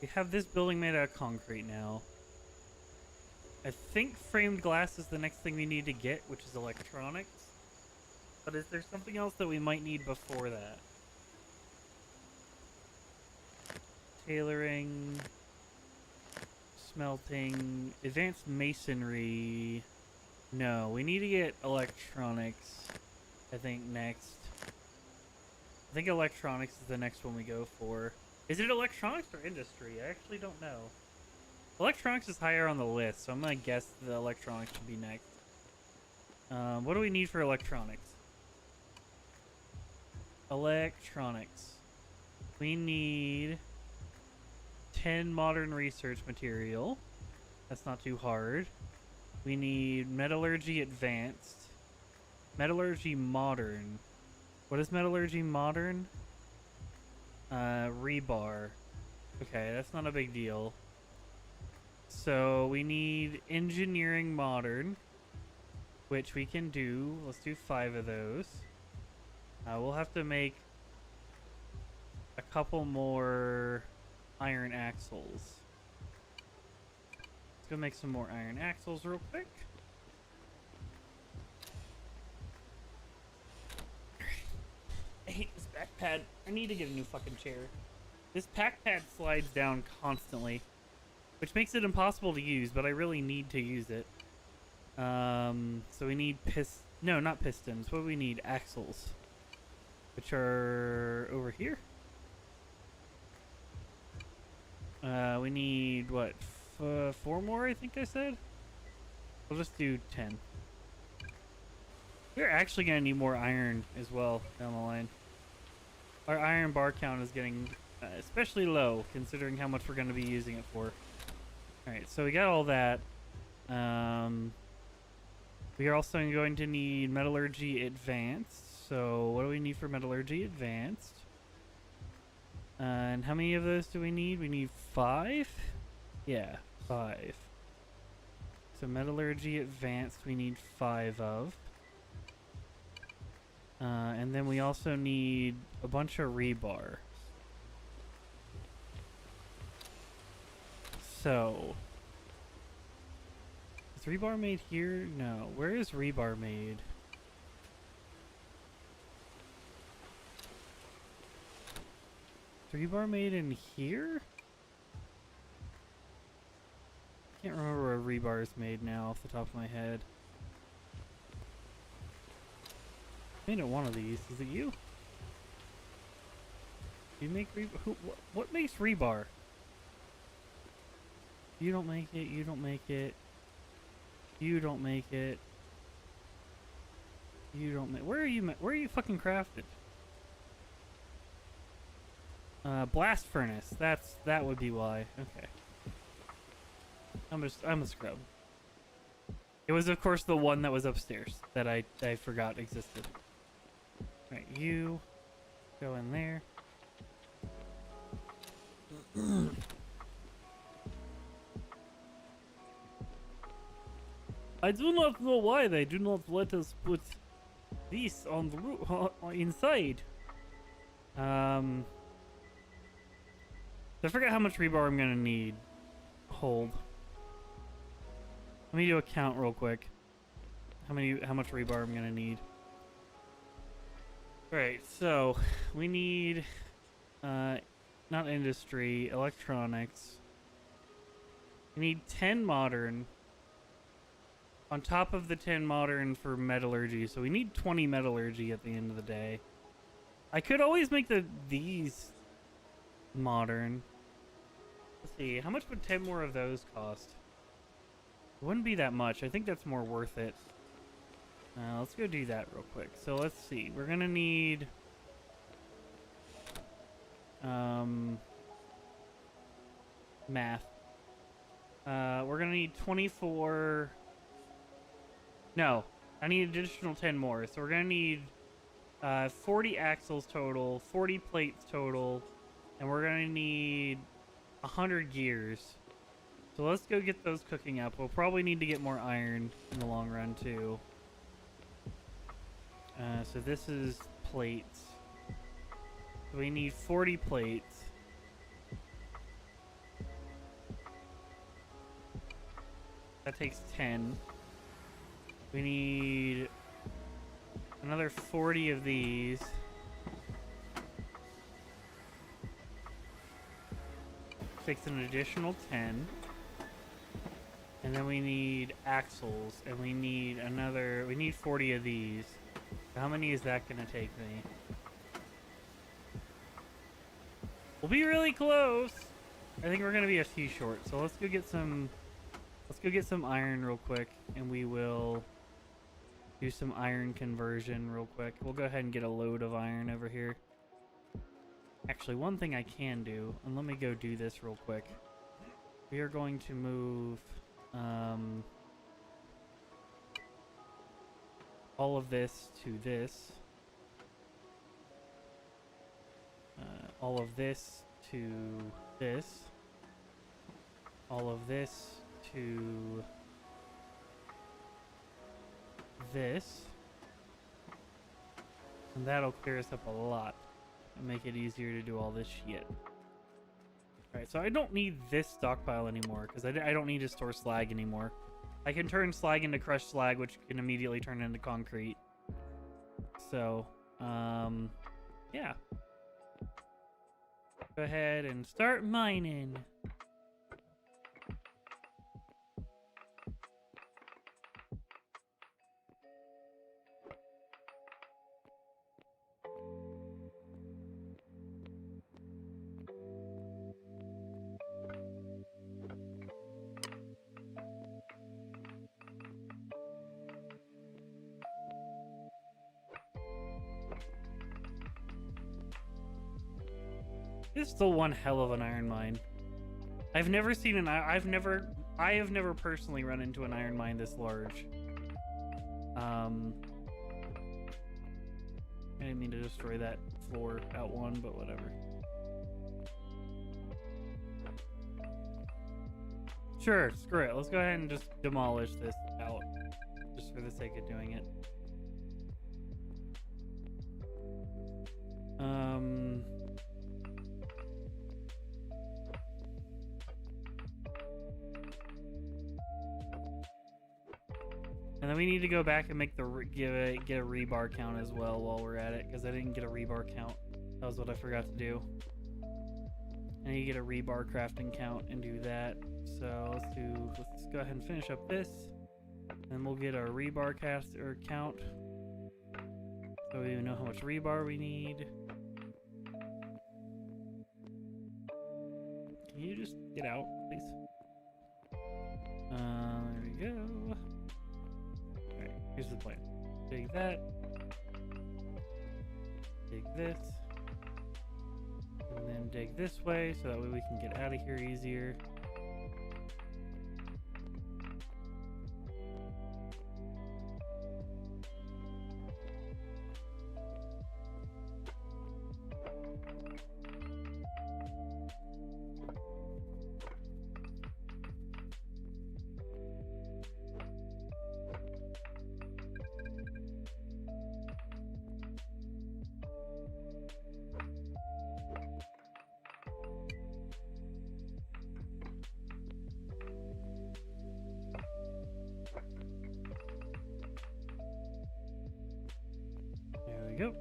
we have this building made out of concrete now. I think framed glass is the next thing we need to get, which is electronics. But is there something else that we might need before that? Tailoring, smelting, advanced masonry. No, we need to get electronics, I think, next. I think electronics is the next one we go for. Is it electronics or industry? I actually don't know. Electronics is higher on the list, so I'm gonna guess the electronics should be next. What do we need for electronics? Electronics. We need 10 modern research material. That's not too hard. We need metallurgy advanced. Metallurgy modern. What is metallurgy modern? Rebar. Okay, that's not a big deal. So we need engineering modern, which we can do. Let's do 5 of those. We'll have to make a couple more iron axles. Let's go make some more iron axles real quick. I hate this back pad. I need to get a new fucking chair. This pack pad slides down constantly, which makes it impossible to use, but I really need to use it. So we need no, not pistons. What do we need? Axles, which are over here. We need, what, 4 more, I think I said? We'll just do 10. We're actually going to need more iron as well down the line. Our iron bar count is getting especially low, considering how much we're going to be using it for. Alright, so we got all that. We are also going to need metallurgy advanced. So what do we need for metallurgy advanced? And how many of those do we need? We need 5? Yeah, 5. So metallurgy advanced we need 5 of. And then we also need a bunch of rebar. So, is rebar made here? No. Where is rebar made? Is rebar made in here? Can't remember where rebar is made now off the top of my head. Made it one of these. Is it you? Do you make rebar? What makes rebar? You don't make it. You don't make it. You don't make it. You don't make. Where are you? Where are you fucking crafted? Blast furnace. That would be why. Okay. I'm a scrub. It was of course the one that was upstairs that I forgot existed. Right, you go in there. I do not know why they do not let us put this on the roof inside. So I forget how much rebar I'm gonna need. Hold. Let me do a count real quick. How much rebar I'm gonna need. Alright, so we need not industry, electronics. We need 10 modern on top of the 10 modern for metallurgy, so we need 20 metallurgy at the end of the day. I could always make these modern. Let's see, how much would 10 more of those cost? It wouldn't be that much. I think that's more worth it. Let's go do that real quick. So let's see. We're gonna need math. We're gonna need 24. No, I need additional 10 more. So we're gonna need 40 axles total, 40 plates total, and we're gonna need 100 gears. So let's go get those cooking up. We'll probably need to get more iron in the long run too. So this is plates. So we need 40 plates. That takes 10. We need another 40 of these. Takes an additional 10. And then we need axles, and we need 40 of these. How many is that gonna take me? We'll be really close. I think we're gonna be a few short, so let's go get some iron real quick, and we will do some iron conversion real quick. We'll go ahead and get a load of iron over here. Actually, one thing I can do, and let me go do this real quick. We are going to move all of this to this. All of this to this. All of this to this. And that'll clear us up a lot and make it easier to do all this shit. Alright, so I don't need this stockpile anymore because I don't need to store slag anymore. I can turn slag into crushed slag, which can immediately turn into concrete. So, yeah. Go ahead and start mining. This is still one hell of an iron mine. I have never personally run into an iron mine this large. I didn't mean to destroy that floor out one, but whatever. Sure, screw it. Let's go ahead and just demolish this out, just for the sake of doing it. And then we need to go back and make the get a rebar count as well while we're at it, because I didn't get a rebar count. That was what I forgot to do. I need to get a rebar crafting count and do that. So let's go ahead and finish up this, and we'll get our rebar count. So we know how much rebar we need. Can you just get out, please? There we go. Alright, here's the plan. Dig that. Dig this. And then dig this way, so that way we can get out of here easier. There we go.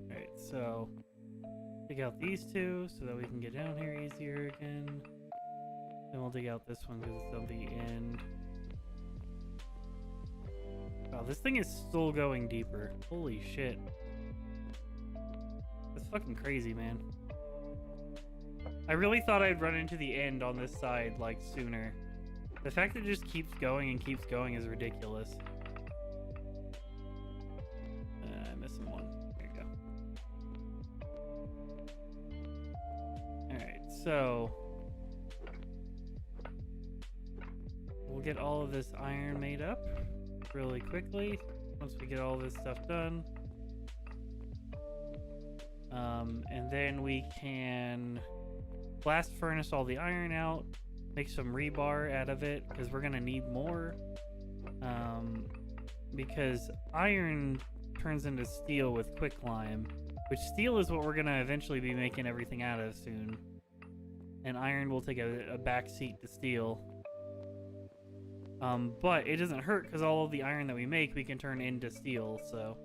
Alright, so dig out these two so that we can get down here easier again. Then we'll dig out this one because it's on the end. Wow, this thing is still going deeper. Holy shit. That's fucking crazy, man. I really thought I'd run into the end on this side, like, sooner. The fact that it just keeps going and keeps going is ridiculous. I'm missing one. There you go. Alright, so we'll get all of this iron made up really quickly once we get all this stuff done. And then we can blast furnace all the iron out, make some rebar out of it, because we're gonna need more. Because iron turns into steel with quicklime, which steel is what we're gonna eventually be making everything out of soon. And iron will take a back seat to steel. But it doesn't hurt because all of the iron that we make we can turn into steel, so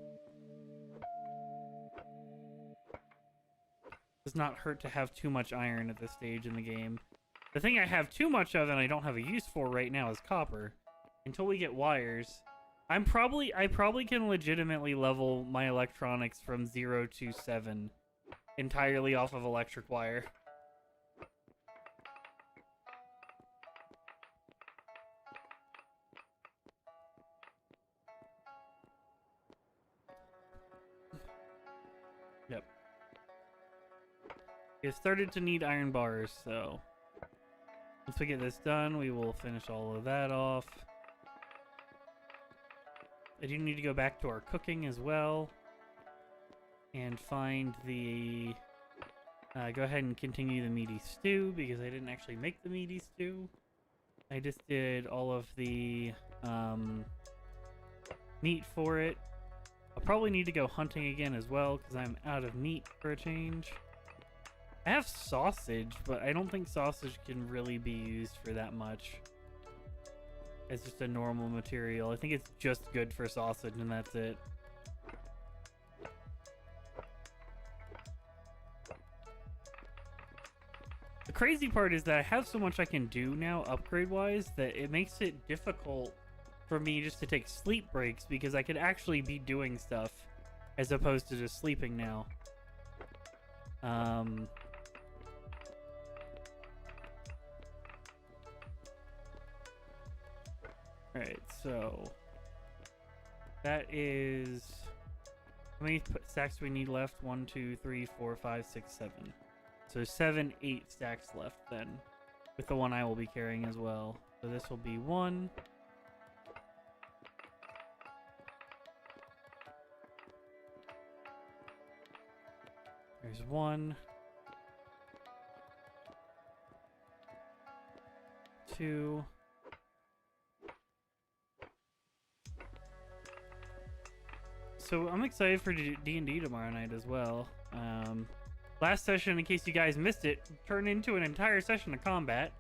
does not hurt to have too much iron at this stage in the game. The thing I have too much of and I don't have a use for right now is copper. Until we get wires, I probably can legitimately level my electronics from 0 to 7 entirely off of electric wire. Yep. It started to need iron bars, so once we get this done, we will finish all of that off. I do need to go back to our cooking as well and find the go ahead and continue the meaty stew, because I didn't actually make the meaty stew. I just did all of the meat for it. I'll probably need to go hunting again as well, because I'm out of meat for a change. I have sausage, but I don't think sausage can really be used for that much. It's just a normal material. I think it's just good for sausage, and that's it. The crazy part is that I have so much I can do now, upgrade-wise, that it makes it difficult for me just to take sleep breaks, because I could actually be doing stuff as opposed to just sleeping now. Alright, so that is, how many stacks do we need left? 1, 2, 3, 4, 5, 6, 7. So 7, 8 stacks left then, with the one I will be carrying as well. So this will be 1. There's 1. 2. So I'm excited for D&D tomorrow night as well. last session, in case you guys missed it, turned into an entire session of combat.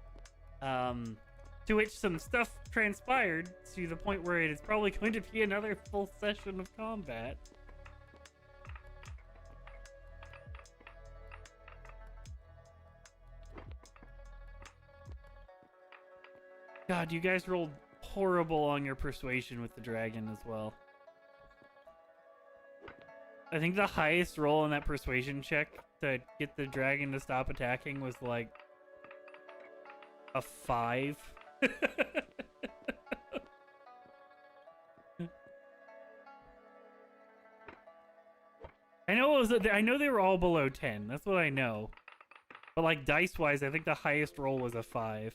To which some stuff transpired to the point where it is probably going to be another full session of combat. God, you guys rolled horrible on your persuasion with the dragon as well. I think the highest roll on that persuasion check to get the dragon to stop attacking was like a 5. I know it was. I know they were all below 10. That's what I know. But like dice wise, I think the highest roll was a 5.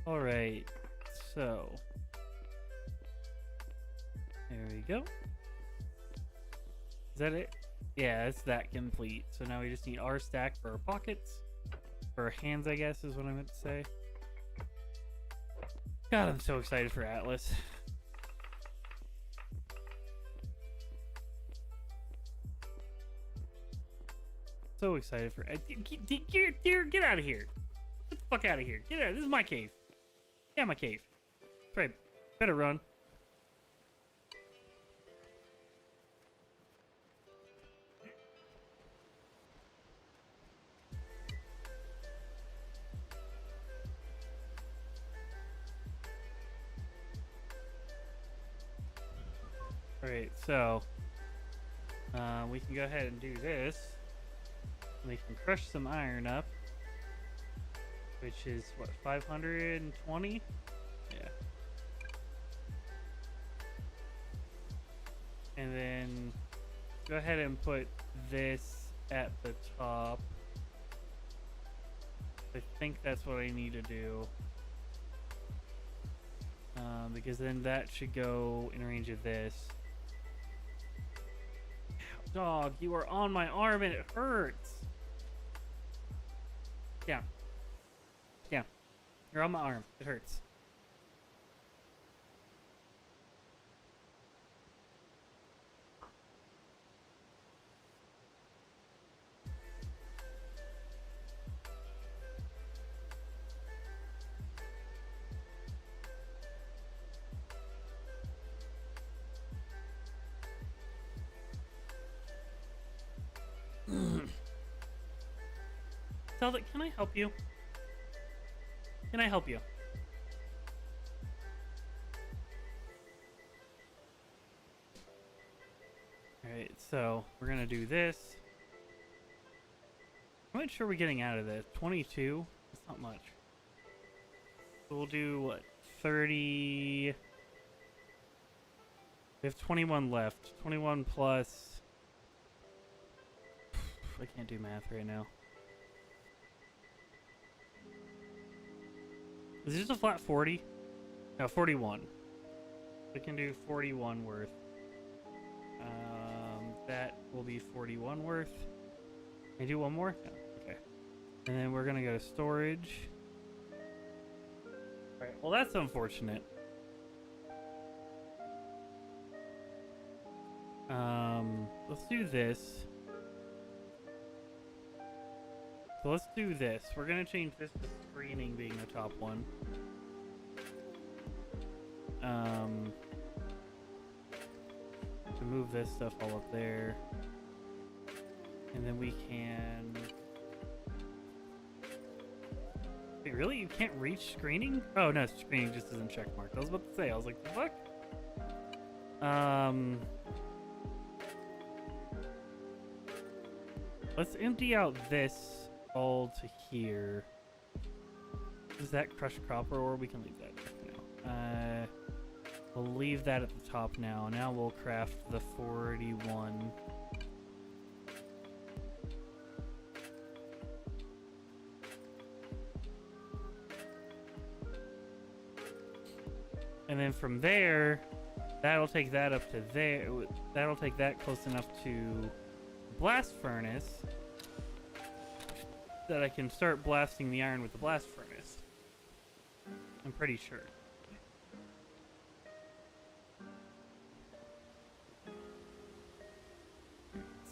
All right, so there we go. Is that it? Yeah, it's that complete. So now we just need our stack for our pockets, for our hands, I guess is what I meant to say. God, I'm so excited for Atlas. So excited for get out of here. Get the fuck out of here. Get out. This is my cave. Yeah, my cave. That's right. Better run. Alright, so we can go ahead and do this. We can crush some iron up, which is what, 520? Yeah. And then go ahead and put this at the top. I think that's what I need to do. Because then that should go in range of this. Dog, you are on my arm and it hurts. Yeah. Yeah. You're on my arm. It hurts. Zelda, can I help you? Can I help you? Alright, so we're gonna do this. How much are we getting out of this? 22? That's not much. So we'll do what? 30. We have 21 left. 21 plus. I can't do math right now. Is it just a flat 40? No, 41. We can do 41 worth. That will be 41 worth. Can I do one more? No. Okay. And then we're gonna go to storage. Alright, well that's unfortunate. Let's do this. So let's do this. We're gonna change this to screening being the top one. To move this stuff all up there. And then we can... Wait, really? You can't reach screening? Oh, no, screening just isn't checkmarked. I was about to say, I was like, the fuck? Let's empty out this all to here. Is that crushed copper ore? We can leave that. We'll leave that at the top now. Now we'll craft the 41. And then from there, that'll take that up to there. That'll take that close enough to blast furnace that I can start blasting the iron with the blast furnace. I'm pretty sure.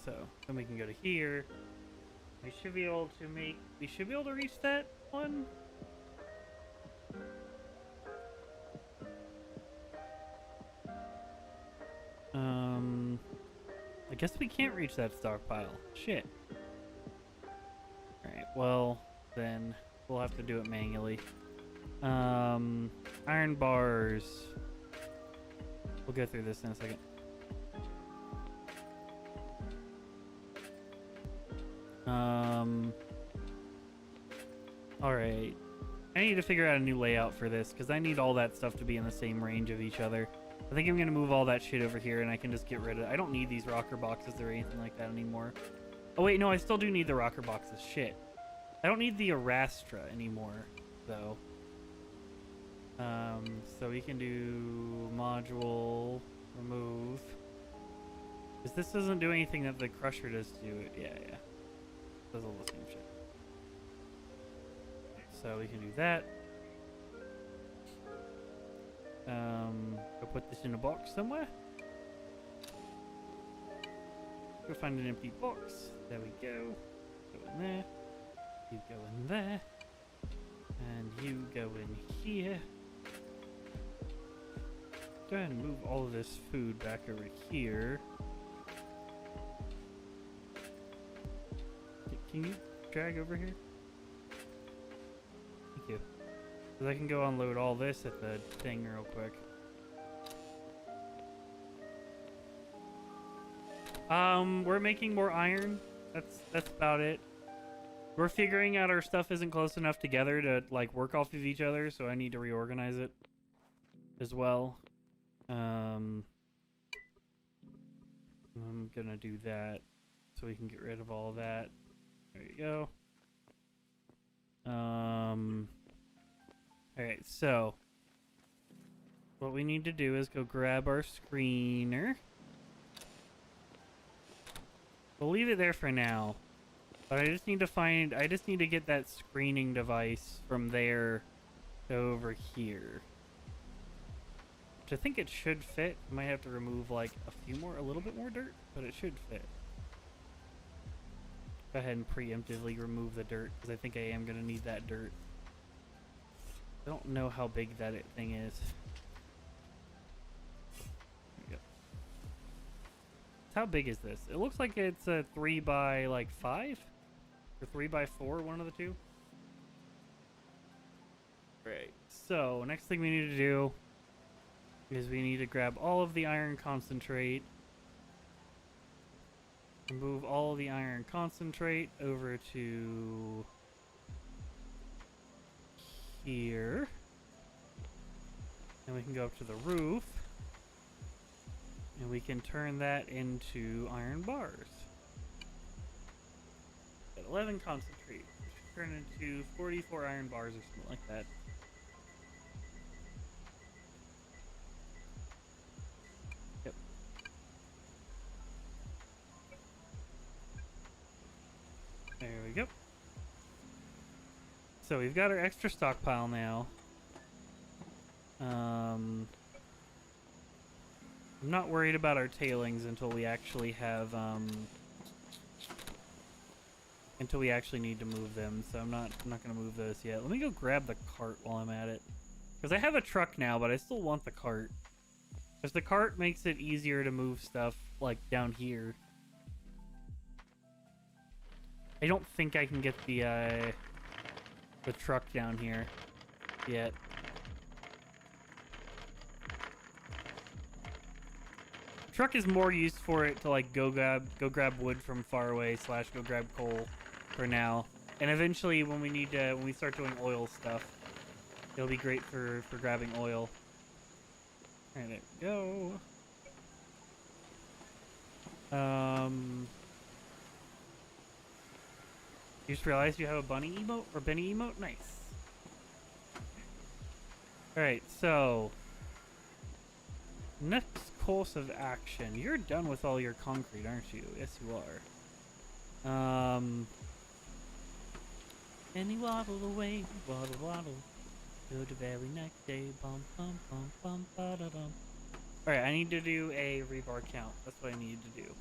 So then we can go to here. We should be able to reach that one. I guess we can't reach that stockpile. Shit. Alright, well, then we'll have to do it manually. Iron bars. We'll go through this in a second. Alright. I need to figure out a new layout for this, because I need all that stuff to be in the same range of each other. I think I'm going to move all that shit over here, and I can just get rid of it. I don't need these rocker boxes or anything like that anymore. Oh, wait, no, I still do need the rocker boxes. Shit. I don't need the Arastra anymore, though. So we can do module, remove. Because this doesn't do anything that the Crusher does do. Yeah. Does all the same shit. So we can do that. Go put this in a box somewhere. Go find an empty box. There we go. Go in there. You go in there. And you go in here. Go ahead and move all of this food back over here. Can you drag over here? Thank you. Because I can go unload all this at the thing real quick. We're making more iron. That's about it. We're figuring out our stuff isn't close enough together to like work off of each other, so I need to reorganize it as well. I'm gonna do that so we can get rid of all of that. There you go. Alright, so what we need to do is go grab our screener. We'll leave it there for now. But I just need to get that screening device from there to over here. Which I think it should fit. I might have to remove like a little bit more dirt, but it should fit. Go ahead and preemptively remove the dirt, because I think I am going to need that dirt. I don't know how big that thing is. There we go. How big is this? It looks like it's a 3 by like 5 or 3 by 4, one of the two. Right. So next thing we need to do is we need to grab all of the iron concentrate. Move all of the iron concentrate over to here. And we can go up to the roof. And we can turn that into iron bars. At 11 concentrate, which should turn into 44 iron bars or something like that. Yep. There we go. So we've got our extra stockpile now. I'm not worried about our tailings until we actually have, until we actually need to move them. So I'm not gonna move those yet. Let me go grab the cart while I'm at it, because I have a truck now, but I still want the cart. Because the cart makes it easier to move stuff like down here. I don't think I can get the truck down here yet. Truck is more used for it to like go grab wood from far away / go grab coal for now, and eventually when we start doing oil stuff, It'll be great for grabbing oil. Alright, there we go. You just realized you have a bunny emote or Benny emote? Nice. Alright, so next course of action. You're done with all your concrete, aren't you? Yes, you are. And he waddled away, waddle, waddle, to the very next day. Bum, bum, bum, bum, ba-da-dum. Alright, I need to do a rebar count. That's what I need to do.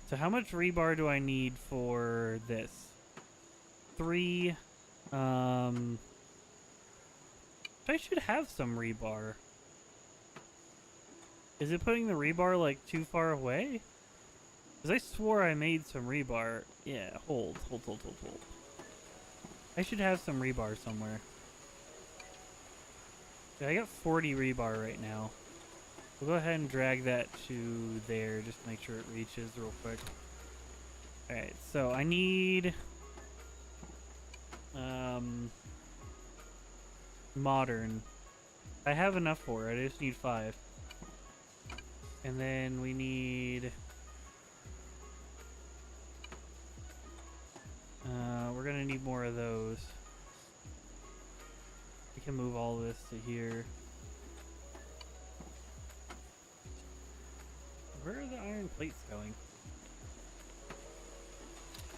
So how much rebar do I need for this? 3. I should have some rebar. Is it putting the rebar, like, too far away? Because I swore I made some rebar. Yeah, hold. I should have some rebar somewhere. Yeah, I got 40 rebar right now. We'll go ahead and drag that to there, just to make sure it reaches real quick. Alright, so I need... modern. I have enough for it, I just need 5. And then we need... we're gonna need more of those. We can move all this to here. Where are the iron plates going?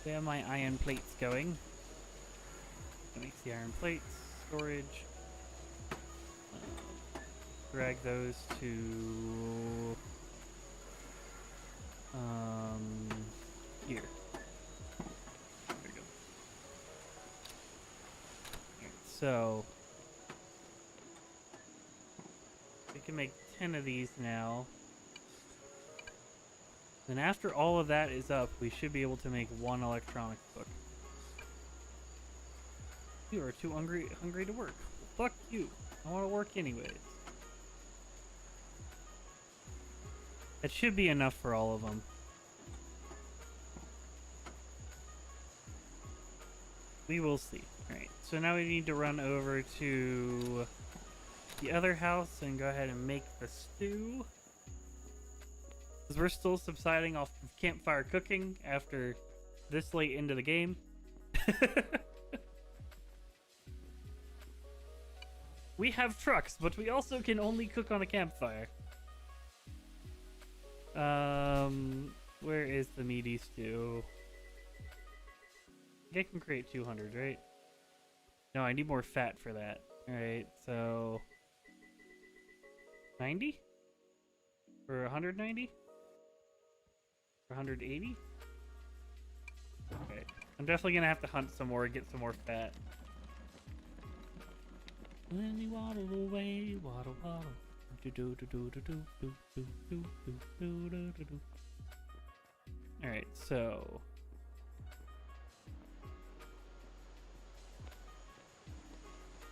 Where are my iron plates going? That makes the iron plates. Storage. Drag those to... here. There we go. Alright, so... we can make 10 of these now. Then after all of that is up, we should be able to make 1 electronics book. You are too hungry to work. Well, fuck you. I want to work anyways. That should be enough for all of them. We will see. Alright, so now we need to run over to the other house and go ahead and make the stew. Because we're still subsiding off of campfire cooking after this late into the game. We have trucks, but we also can only cook on a campfire. Where is the meaty stew? I can create 200, right? No, I need more fat for that. Alright, so... 90? Or 190? Or 180? Okay. I'm definitely gonna have to hunt some more, get some more fat. When you waddle away, waddle, waddle. Alright, so...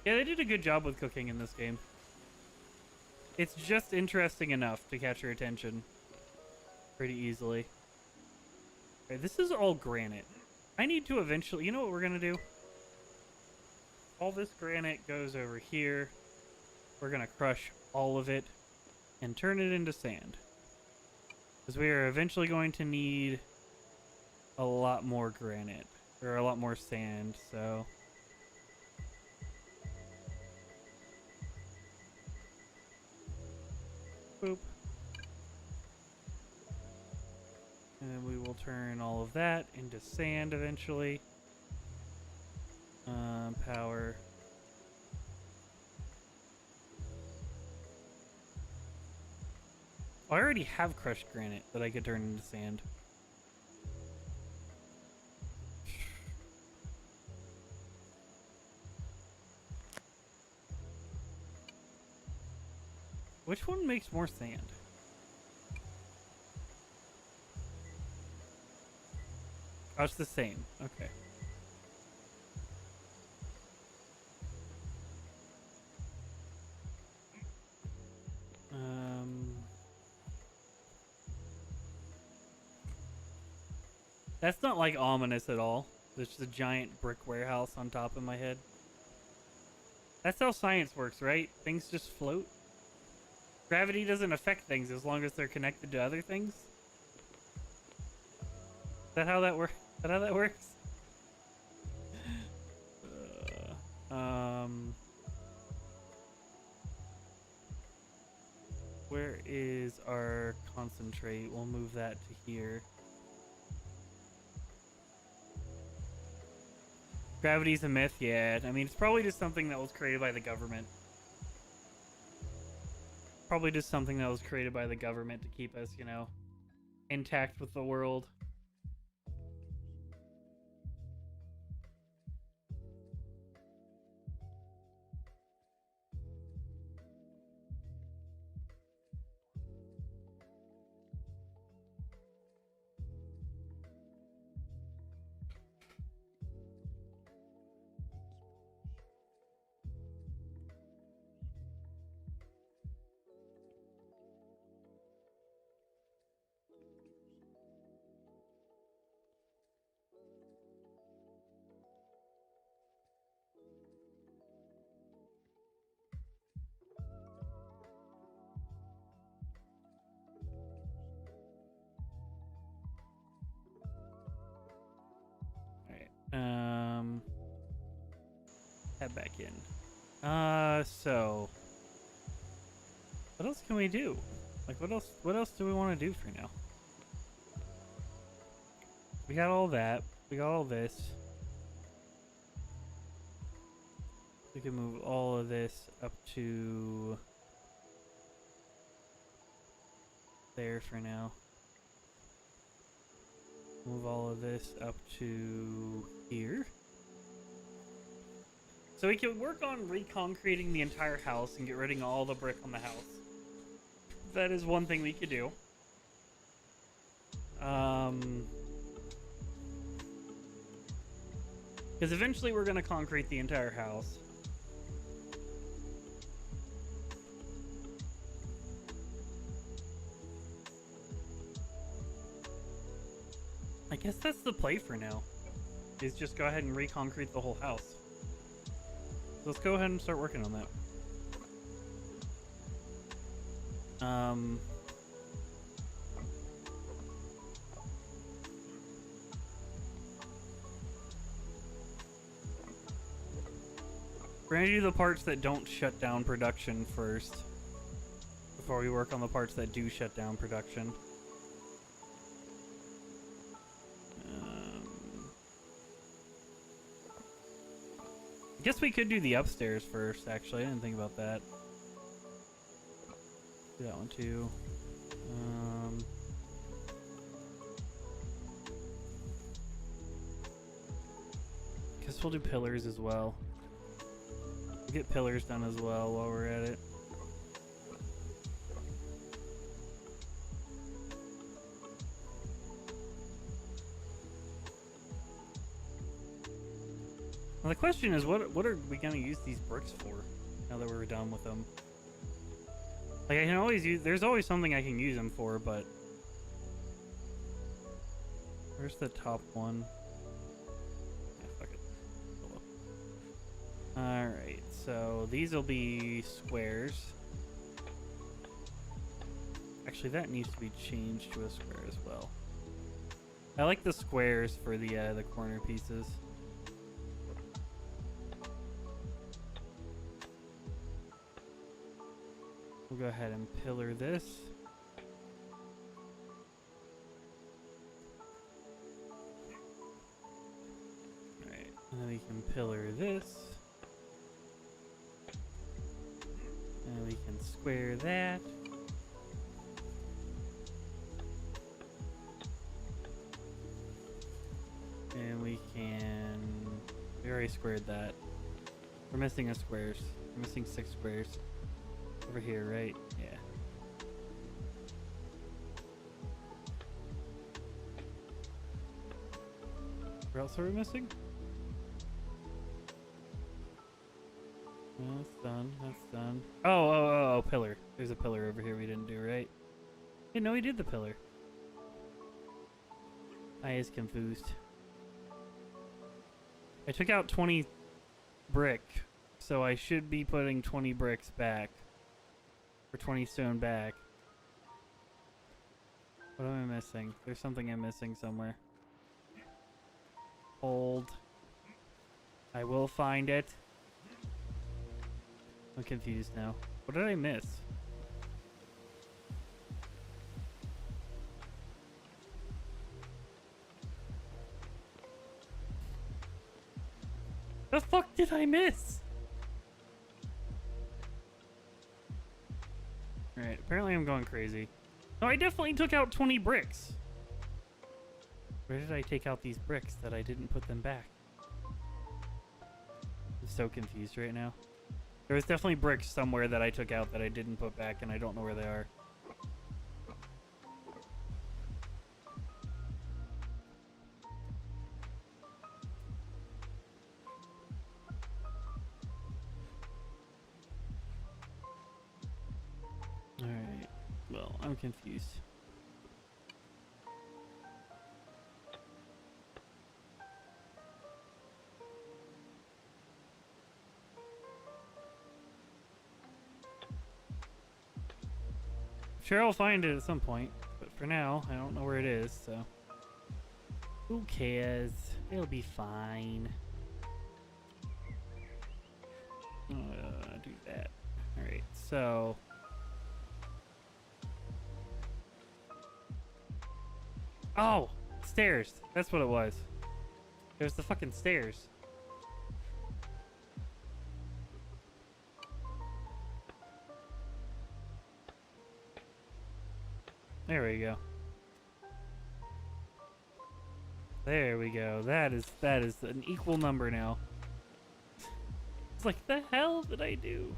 yeah, they did a good job with cooking in this game. It's just interesting enough to catch your attention pretty easily. Alright, this is all granite. I need to eventually... you know what we're gonna do? All this granite goes over here. We're gonna crush all of it and turn it into sand. Because we are eventually going to need a lot more granite. Or a lot more sand, so... boop. And then we will turn all of that into sand eventually. Power. Oh, I already have crushed granite that I could turn into sand. Which one makes more sand? Oh, it's the same. Okay. That's not like ominous at all. There's just a giant brick warehouse on top of my head. That's how science works, right? Things just float. Gravity doesn't affect things as long as they're connected to other things. Is that how that works? Is that how that works? Where is our concentrate? We'll move that to here. Gravity's a myth, yeah. I mean, it's probably just something that was created by the government. Probably just something that was created by the government to keep us, you know, intact with the world. Head back in. So what else can we do? Like, what else do we want to do for now? We got all that. We got all this. We can move all of this up to there for now. Move all of this up to here. So we can work on reconcreting the entire house and get rid of all the brick on the house. That is one thing we could do. Because eventually we're going to concrete the entire house. I guess that's the play for now. Is just go ahead and reconcrete the whole house. Let's go ahead and start working on that. We're gonna do the parts that don't shut down production first, before we work on the parts that do shut down production. I guess we could do the upstairs first, actually. I didn't think about that. Do that one too. Guess we'll do pillars as well. We'll get pillars done as well while we're at it. Now the question is, what are we gonna use these bricks for? Now that we're done with them, like I can always use. There's always something I can use them for, but where's the top one? Yeah, fuck it. All right, so these will be squares. Actually, that needs to be changed to a square as well. I like the squares for the corner pieces. We'll go ahead and pillar this. Alright, and then we can pillar this. And we can square that. And we can... We already squared that. We're missing a squares. We're missing 6 squares. Over here, right? Yeah. Where else are we missing? No, that's done. That's done. Oh, pillar. There's a pillar over here we didn't do, right? Hey, no, we did the pillar. I is confused. I took out 20 brick So I should be putting 20 bricks back. Or 20 stone back. What am I missing? There's something I'm missing somewhere. Hold. I will find it. I'm confused now. What did I miss? The fuck did I miss? Alright, apparently I'm going crazy. No, I definitely took out 20 bricks. Where did I take out these bricks that I didn't put them back? I'm so confused right now. There was definitely bricks somewhere that I took out that I didn't put back, and I don't know where they are. Alright. Well, I'm confused. Sure, I'll find it at some point, but for now, I don't know where it is, so... Who cares? It'll be fine. Do that. Alright, so... Oh! Stairs! That's what it was. There's the fucking stairs. There we go. There we go. That is an equal number now. It's like, the hell did I do?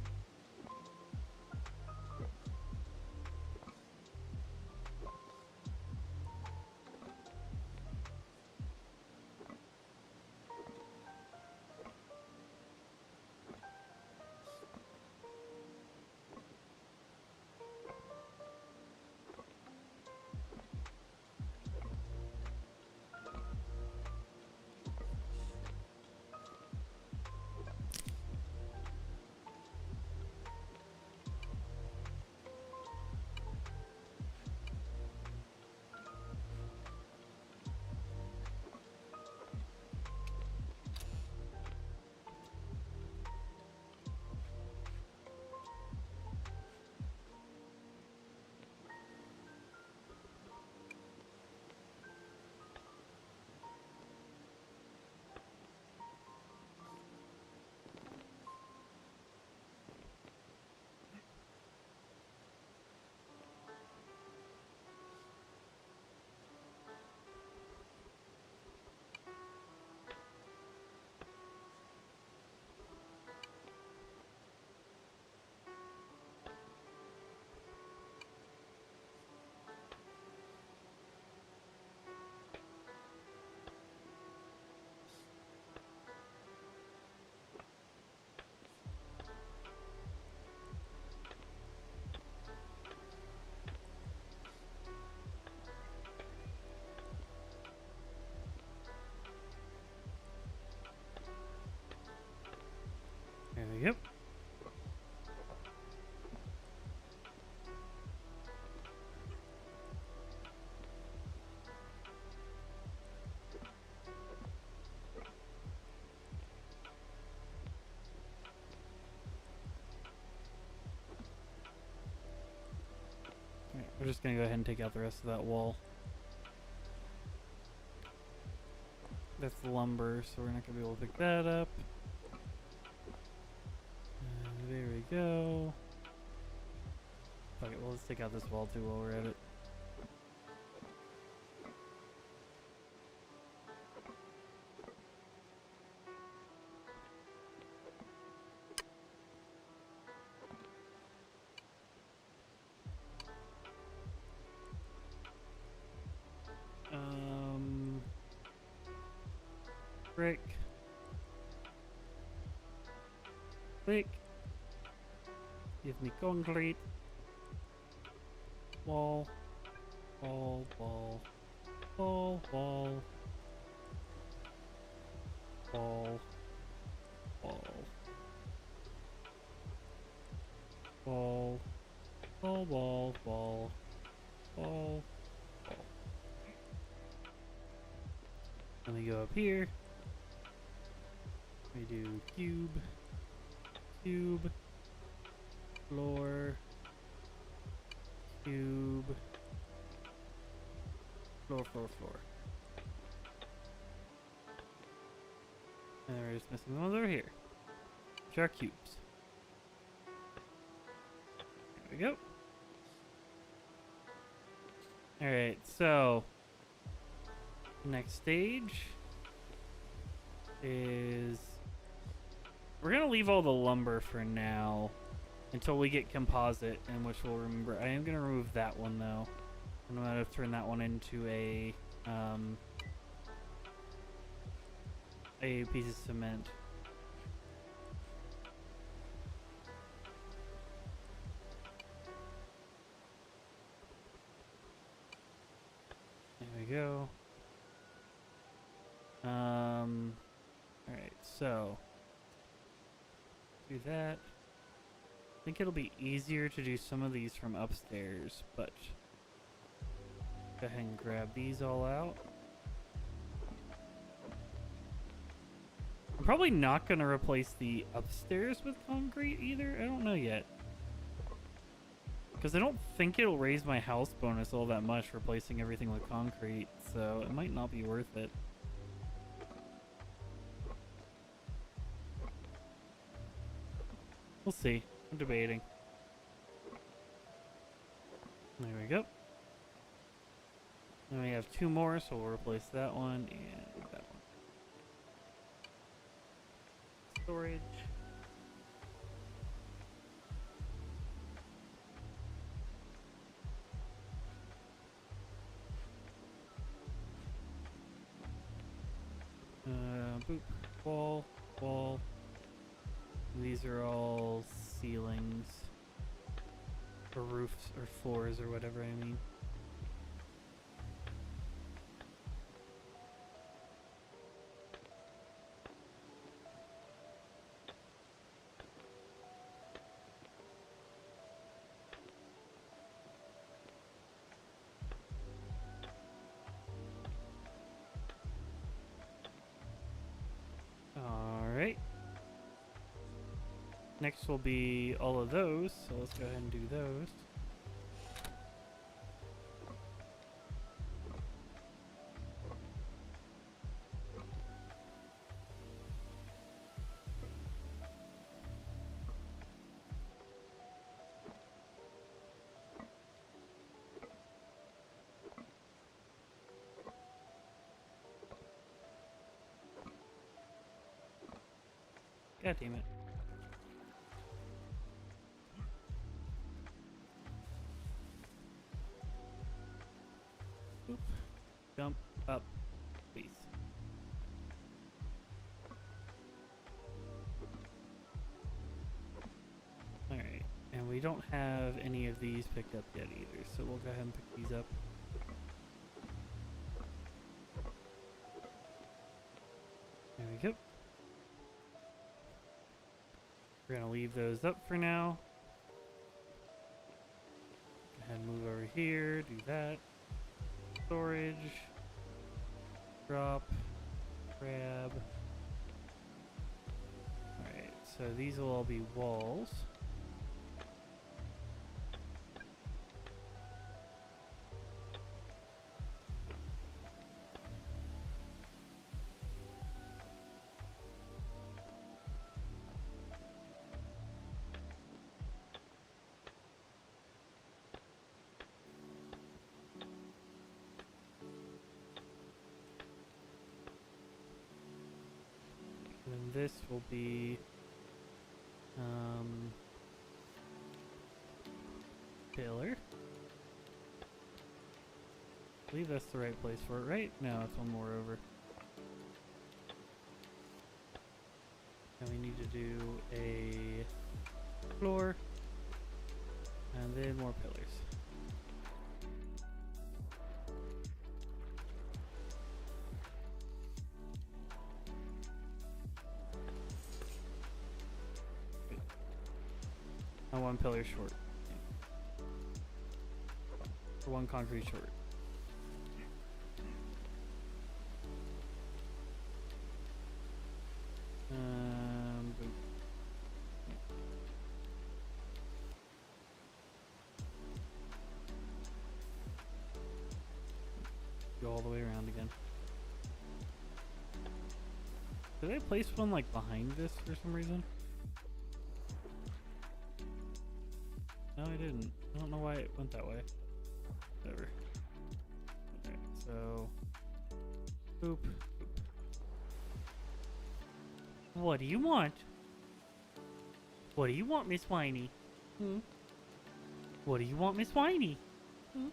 There we go. Alright, we're just gonna go ahead and take out the rest of that wall. That's the lumber, so we're not gonna be able to pick that up. There we go. Okay, well, let's take out this wall too while we're at it. Brick. Brick. Give me concrete. Wall. Wall. Wall. Wall. Wall. Wall. Wall. Ball. Ball, ball, ball. Ball. Ball. Then we go up here. We do cube. Cube. Floor. Cube. Floor, floor, floor. And we're just missing the ones over here, which are cubes. There we go. Alright, so next stage is we're gonna leave all the lumber for now until we get composite, in which we'll remember. I am gonna remove that one though. I'm gonna turn that one into a piece of cement. There we go. Alright, so do that. I think it'll be easier to do some of these from upstairs, but go ahead and grab these all out. I'm probably not going to replace the upstairs with concrete either. I don't know yet. Because I don't think it'll raise my house bonus all that much replacing everything with concrete, so it might not be worth it. We'll see. I'm debating. There we go. Then we have two more, so we'll replace that one and that one. Storage. Boop. Wall. Wall. These are all ceilings. Or roofs, or floors, or whatever I mean. Alright. Next will be all of those, so let's go ahead and do those. God damn it. Oop. Jump up, please. Alright, and we don't have any of these picked up yet either, so we'll go ahead and pick these up. There we go. We're gonna leave those up for now. Go ahead and move over here, do that. Storage. Drop. Grab. Alright, so these will all be walls. And this will be pillar. I believe that's the right place for it, right? No, it's one more over. And we need to do a floor and then more pillars. 1 pillar short. Or 1 concrete short. Boom. Go all the way around again. Did I place one like behind this for some reason? No, I didn't. I don't know why it went that way. Whatever. Okay, so boop. What do you want? What do you want, Miss Whiny? Hmm? What do you want, Miss Whiny? Hmm?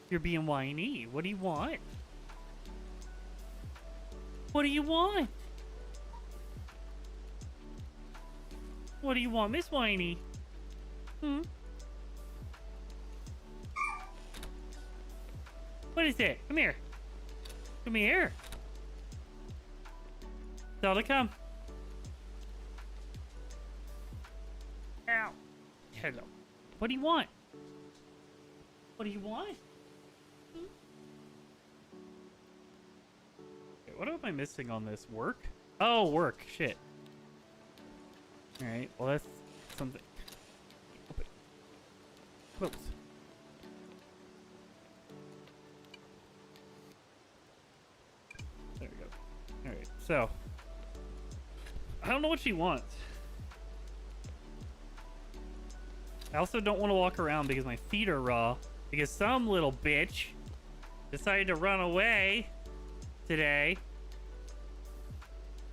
You're being whiny. What do you want? What do you want? What do you want, Miss Whiny? Hmm? What is it? Come here. Come here. Zelda, come. Ow. Hello. What do you want? What do you want? Hmm? Okay, what am I missing on this? Work? Oh, work. Shit. Alright, well that's something. Open. Close. There we go. Alright, so. I don't know what she wants. I also don't want to walk around because my feet are raw. Because some little bitch decided to run away today.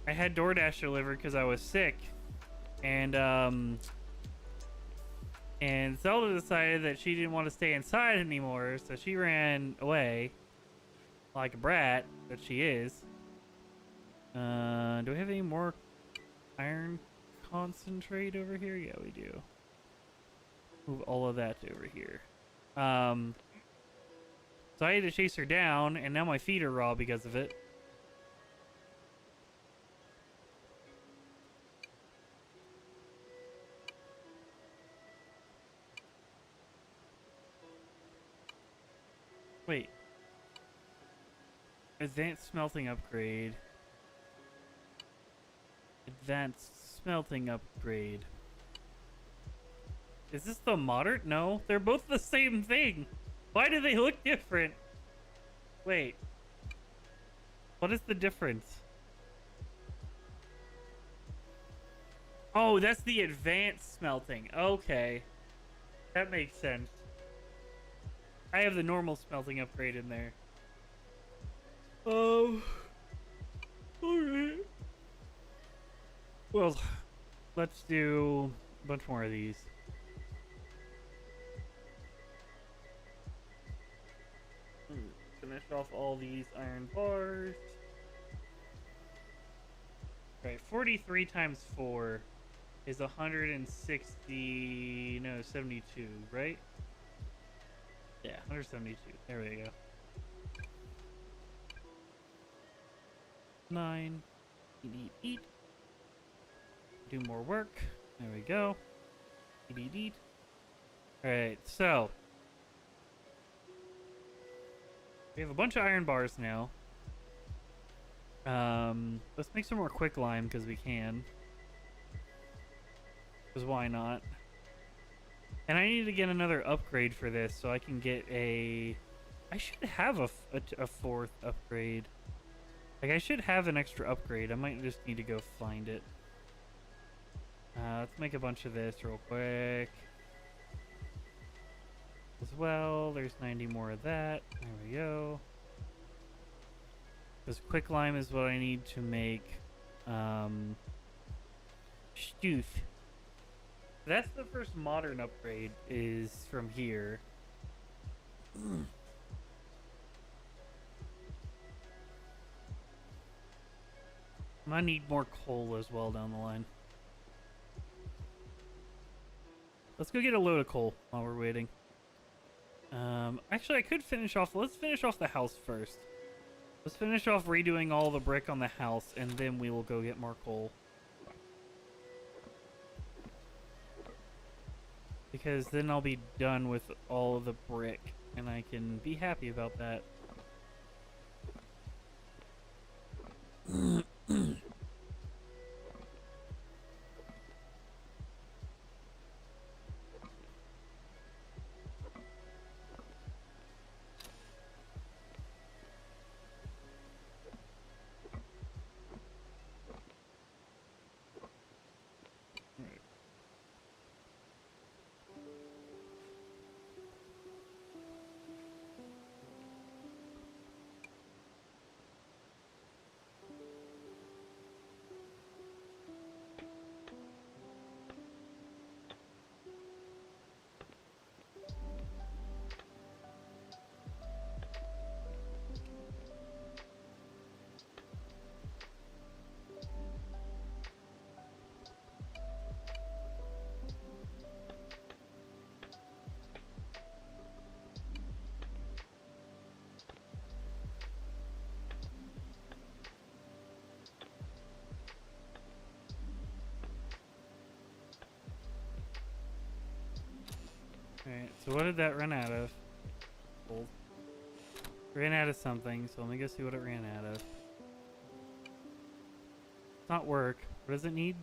I had DoorDash delivered because I was sick. And Zelda decided that she didn't want to stay inside anymore, so she ran away like a brat that she is. Do we have any more iron concentrate over here? Yeah, we do. Move all of that over here. So I had to chase her down, and now my feet are raw because of it. Wait. Advanced smelting upgrade. Advanced smelting upgrade. Is this the modern? No, they're both the same thing. Why do they look different? Wait. What is the difference? Oh, that's the advanced smelting. Okay. That makes sense. I have the normal smelting upgrade in there. Oh. Alright. Well, let's do a bunch more of these. Finish off all these iron bars. Right, 43 times 4 is 160, no, 72, right? Yeah, 172. There we go. 9. Eat. Do more work. There we go. Eat. Alright, so. We have a bunch of iron bars now. Let's make some more quicklime because we can. Because why not? And I need to get another upgrade for this so I can get a... I should have a fourth upgrade. Like, I should have an extra upgrade. I might just need to go find it. Let's make a bunch of this real quick. As well, there's 90 more of that. There we go. Because quicklime is what I need to make Stooth. That's the first modern upgrade, is from here. I'm gonna need more coal as well down the line. Let's go get a load of coal while we're waiting. Actually, I could finish off... Let's finish off the house first. Let's finish off redoing all the brick on the house, and then we will go get more coal. because then I'll be done with all of the brick, and I can be happy about that. Alright, so what did that run out of? Gold. Ran out of something, so let me go see what it ran out of. It's not work. What does it need?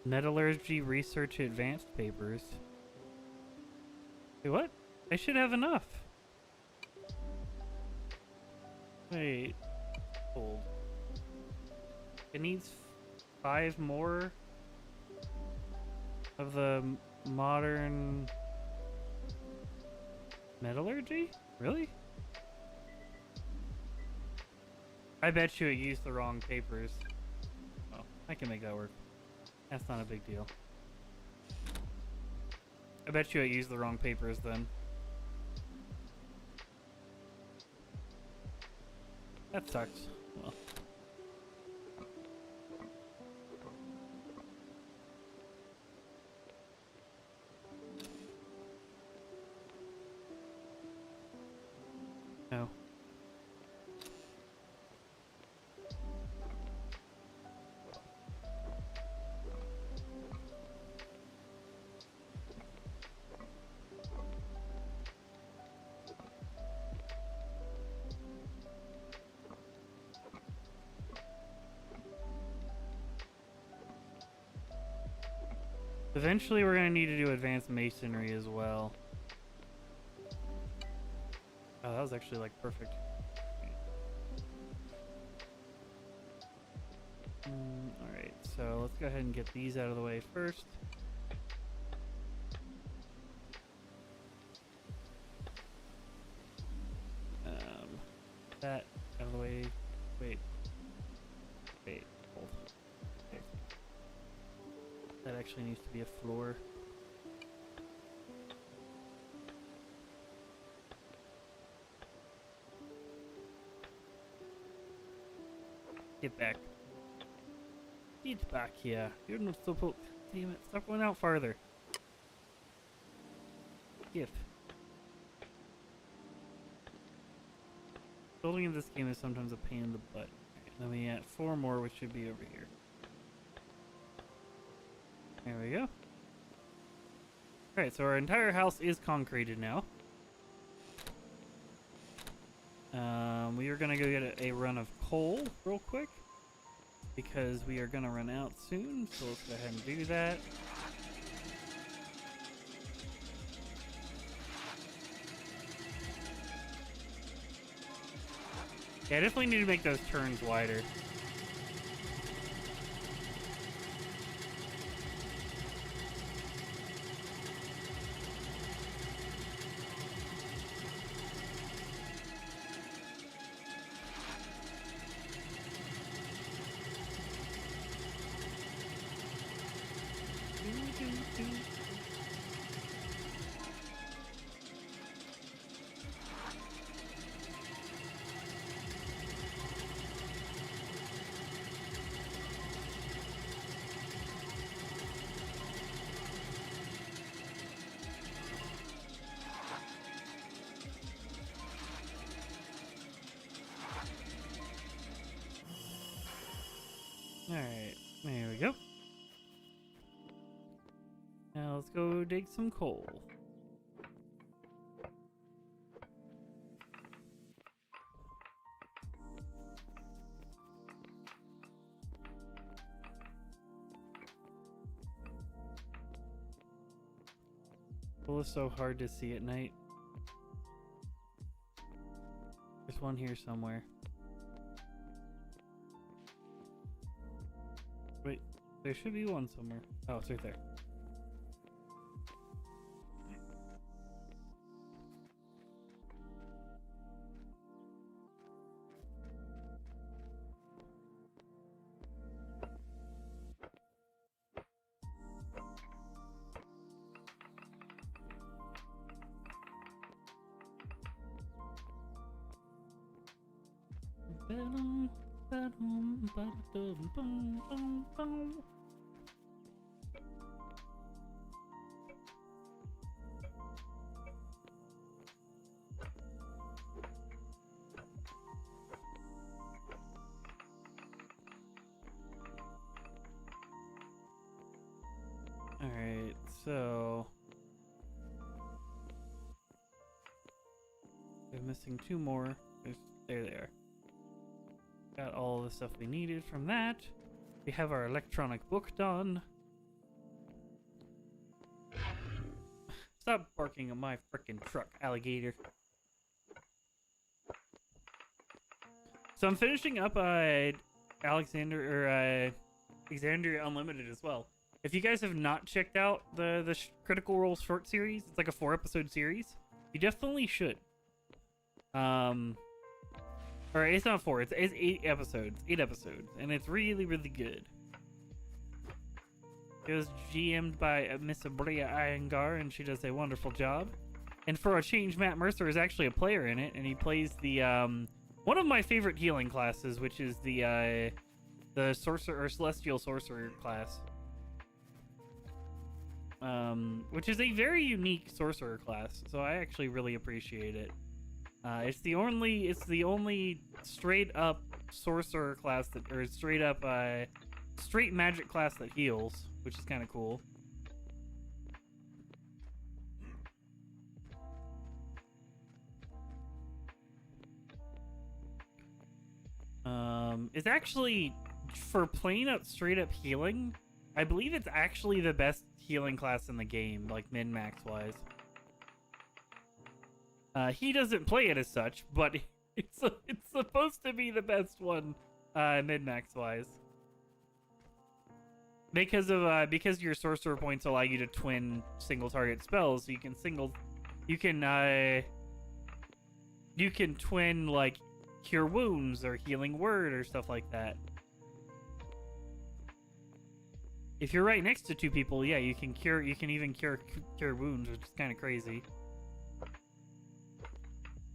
Metallurgy Research Advanced Papers. Wait, what? I should have enough. Wait. Hold. It needs 5 more of the modern metallurgy? Really? I bet you it used the wrong papers. Oh, I can make that work. That's not a big deal. I bet you it used the wrong papers then. That sucks. Well. No. Eventually we're going to need to do advanced masonry as well. Oh, that was actually like perfect. Alright, so let's go ahead and get these out of the way first. That out of the way. Wait. Hold. Okay. That actually needs to be a floor. Get back. Get back here. You're not supposed. Damn it. Stop going out farther. Get. Building in this game is sometimes a pain in the butt. Let me add 4 more, which should be over here. There we go. Alright, so our entire house is concreted now. We are gonna go get a run of coal real quick, because we are gonna run out soon, so let's go ahead and do that. Yeah, I definitely need to make those turns wider. dig some coal. Coal is so hard to see at night. There's one here somewhere. Wait, there should be one somewhere. Oh, it's right there. Alright, so we're missing two more. There they are. Got all the stuff we needed from that. We have our electronic book done. Stop barking on my frickin' truck, alligator. So I'm finishing up Alexandria Unlimited as well. If you guys have not checked out the Critical Role short series, it's like a 4-episode series. You definitely should. Or it's not 4, it's 8 episodes. 8 episodes. And it's really, really good. It was GM'd by Miss Abria Iyengar, and she does a wonderful job. And for a change, Matt Mercer is actually a player in it, and he plays the, one of my favorite healing classes, which is the Sorcerer, or Celestial Sorcerer class. Which is a very unique Sorcerer class, so I actually really appreciate it. It's the only straight up sorcerer class that, or straight up straight magic class that heals, which is kind of cool. It's actually, for playing up straight up healing, I believe it's actually the best healing class in the game, like min-max wise. He doesn't play it as such, but it's supposed to be the best one, min-max wise. Because your sorcerer points allow you to twin single target spells, so you can twin like Cure Wounds or Healing Word or stuff like that. If you're right next to two people, yeah, you can even cure wounds, which is kind of crazy.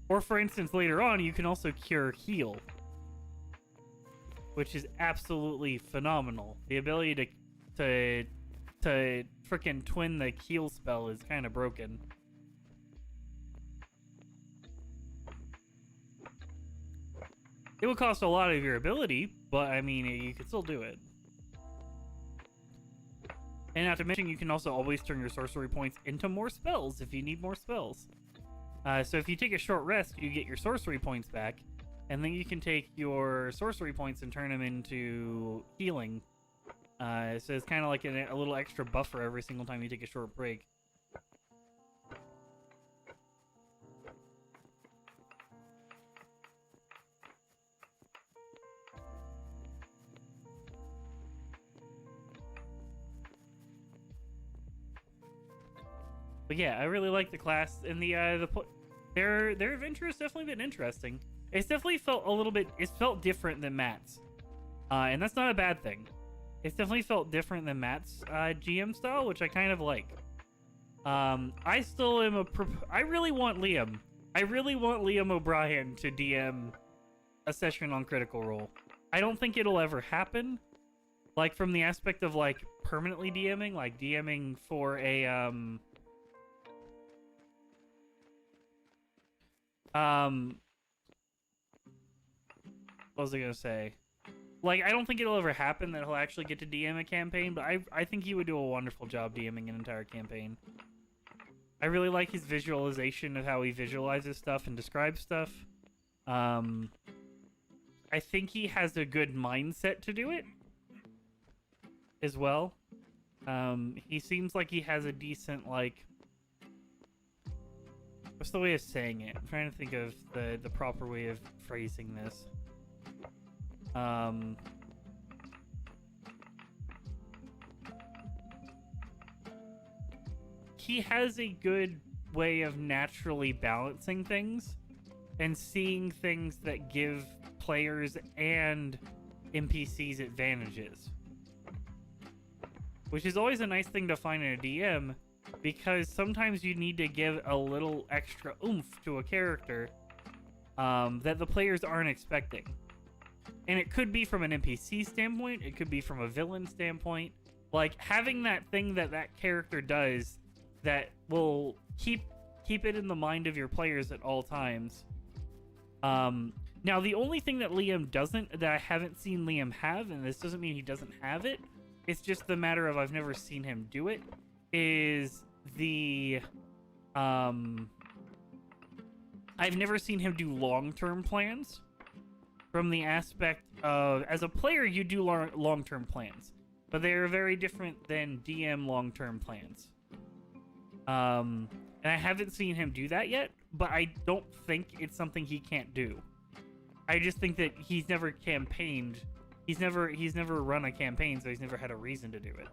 Or for instance, later on, you can also cure heal, which is absolutely phenomenal. The ability to frickin' twin the heal spell is kind of broken. It would cost a lot of your ability, but I mean, you can still do it. And not to mention, you can also always turn your sorcery points into more spells if you need more spells. So if you take a short rest, you get your sorcery points back, and then you can take your sorcery points and turn them into healing. So it's kind of like a little extra buffer every single time you take a short break. But yeah, I really like the class, and their adventure has definitely been interesting. It's definitely felt it's felt different than Matt's, and that's not a bad thing. It's definitely felt different than Matt's GM style, which I kind of like. I still am I really want Liam. I really want Liam O'Brien to DM a session on Critical Role. I don't think it'll ever happen, like from the aspect of like permanently DMing, like DMing for a what was I gonna say? Like, I don't think it'll ever happen that he'll actually get to DM a campaign, but I think he would do a wonderful job DMing an entire campaign. I really like his visualization of how he visualizes stuff and describes stuff. I think he has a good mindset to do it as well. He seems like he has a decent, like, what's the way of saying it? I'm trying to think of the proper way of phrasing this. He has a good way of naturally balancing things and seeing things that give players and NPCs advantages. Which is always a nice thing to find in a DM, because sometimes you need to give a little extra oomph to a character that the players aren't expecting. And it could be from an NPC standpoint, it could be from a villain standpoint. Like, having that thing that that character does that will keep it in the mind of your players at all times. Now, the only thing that Liam doesn't, that I haven't seen Liam have, and this doesn't mean he doesn't have it, it's just the matter of I've never seen him do it, is the, I've never seen him do long-term plans. From the aspect of, as a player, you do long-term plans, but they are very different than DM long-term plans. And I haven't seen him do that yet, but I don't think it's something he can't do. I just think that he's never campaigned. He's never run a campaign, so he's never had a reason to do it.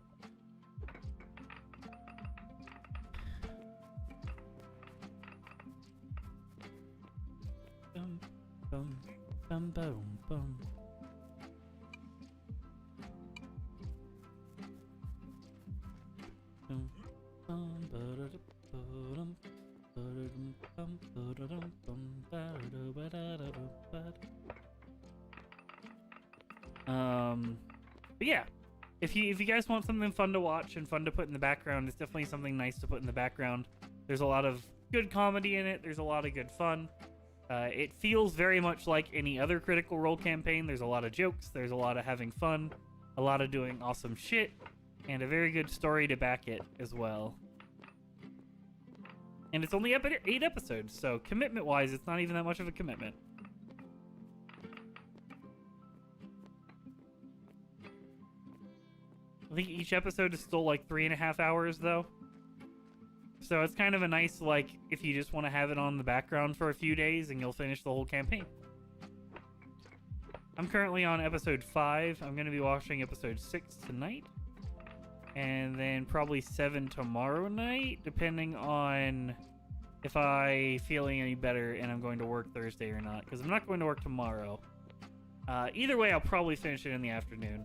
Bum, bum, bum, bum, bum. But yeah, if you guys want something fun to watch and fun to put in the background, it's definitely something nice to put in the background. There's a lot of good comedy in it. There's a lot of good fun. It feels very much like any other Critical Role campaign. There's a lot of jokes. There's a lot of having fun, a lot of doing awesome shit, and a very good story to back it as well. And it's only 8 episodes, so commitment-wise, it's not even that much of a commitment. I think each episode is still like 3.5 hours, though. So it's kind of a nice, like, if you just want to have it on the background for a few days and you'll finish the whole campaign. I'm currently on episode 5. I'm going to be watching episode 6 tonight. And then probably 7 tomorrow night, depending on if I'm feeling any better and I'm going to work Thursday or not. Because I'm not going to work tomorrow. Either way, I'll probably finish it in the afternoon.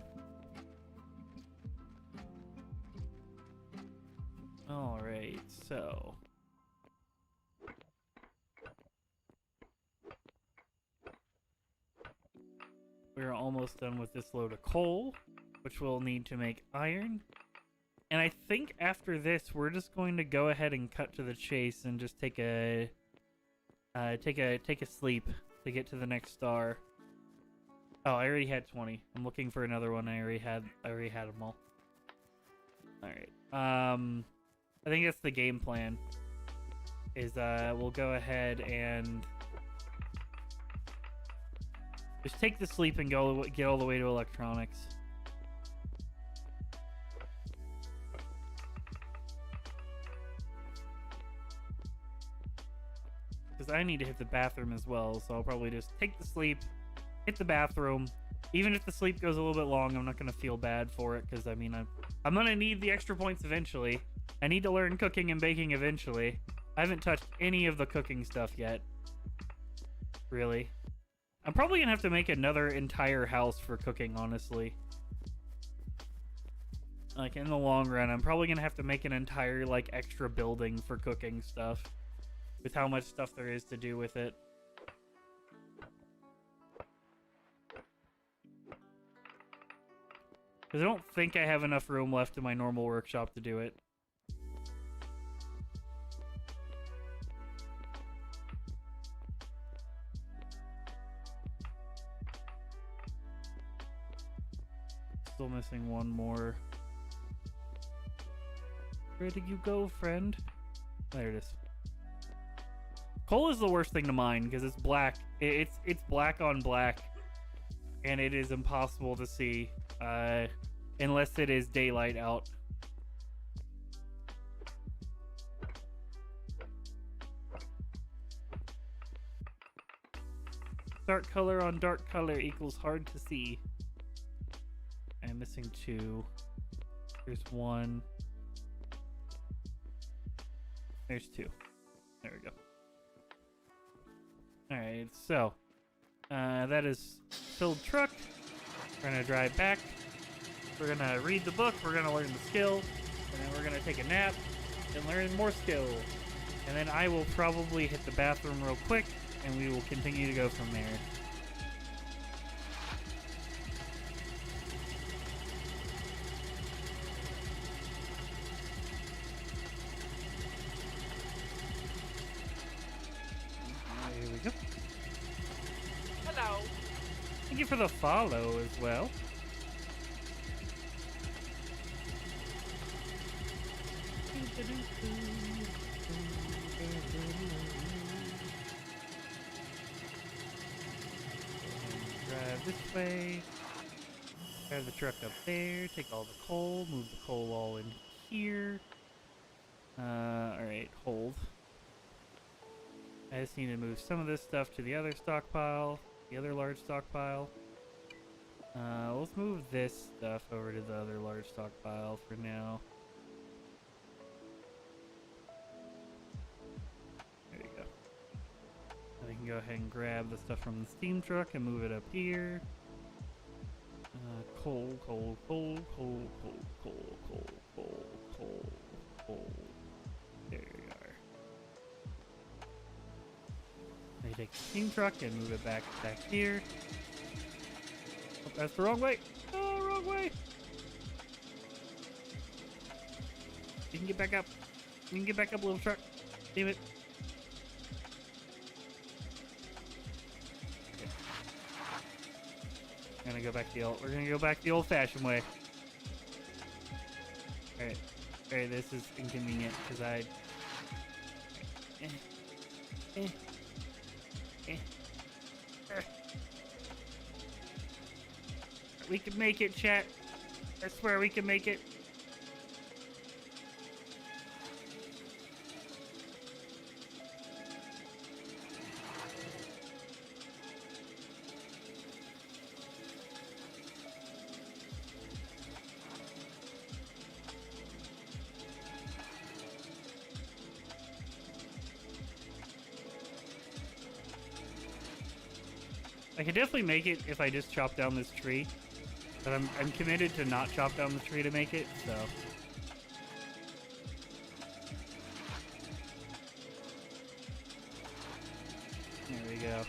Alright, so... we're almost done with this load of coal, which we'll need to make iron. And I think after this, we're just going to go ahead and cut to the chase and just take a sleep to get to the next star. Oh, I already had 20. I'm looking for another one. I already had them all. All right. I think that's the game plan. Is we'll go ahead and just take the sleep and go get all the way to electronics. Because I need to hit the bathroom as well, so I'll probably just take the sleep, hit the bathroom. Even if the sleep goes a little bit long, I'm not going to feel bad for it, because, I mean, I'm going to need the extra points eventually. I need to learn cooking and baking eventually. I haven't touched any of the cooking stuff yet. Really. I'm probably going to have to make another entire house for cooking, honestly. Like, in the long run, I'm probably going to have to make an entire, like, extra building for cooking stuff. With how much stuff there is to do with it. Because I don't think I have enough room left in my normal workshop to do it. Still missing one more. Where did you go, friend? There it is. Coal is the worst thing to mine because it's black. It's black on black, and it is impossible to see unless it is daylight out. Dark color on dark color equals hard to see. I'm missing 2. There's 1. There's 2. There we go. Alright, so that is filled truck. We're gonna drive back. We're gonna read the book. We're gonna learn the skill. And then we're gonna take a nap and learn more skill. And then I will probably hit the bathroom real quick, and we will continue to go from there. Here we go. Hello. Thank you for the follow as well. Drive this way. Drive the truck up there. Take all the coal. Move the coal all in here. Alright, hold. I just need to move some of this stuff to the other stockpile. The other large stockpile. Let's move this stuff over to the other large stockpile for now. There you go. I can go ahead and grab the stuff from the steam truck and move it up here. Coal, coal, coal, coal, coal, coal, coal, coal, coal, coal. There you are. I take the steam truck and move it back here. Oh, that's the wrong way. Oh, wrong way. You can get back up. You can get back up, little truck. Damn it. Okay. We're gonna go back the old-fashioned way. All right. All right. This is inconvenient because I. We can make it, chat. I swear we can make it. I could definitely make it if I just chop down this tree. But I'm committed to not chop down the tree to make it, so. There we go.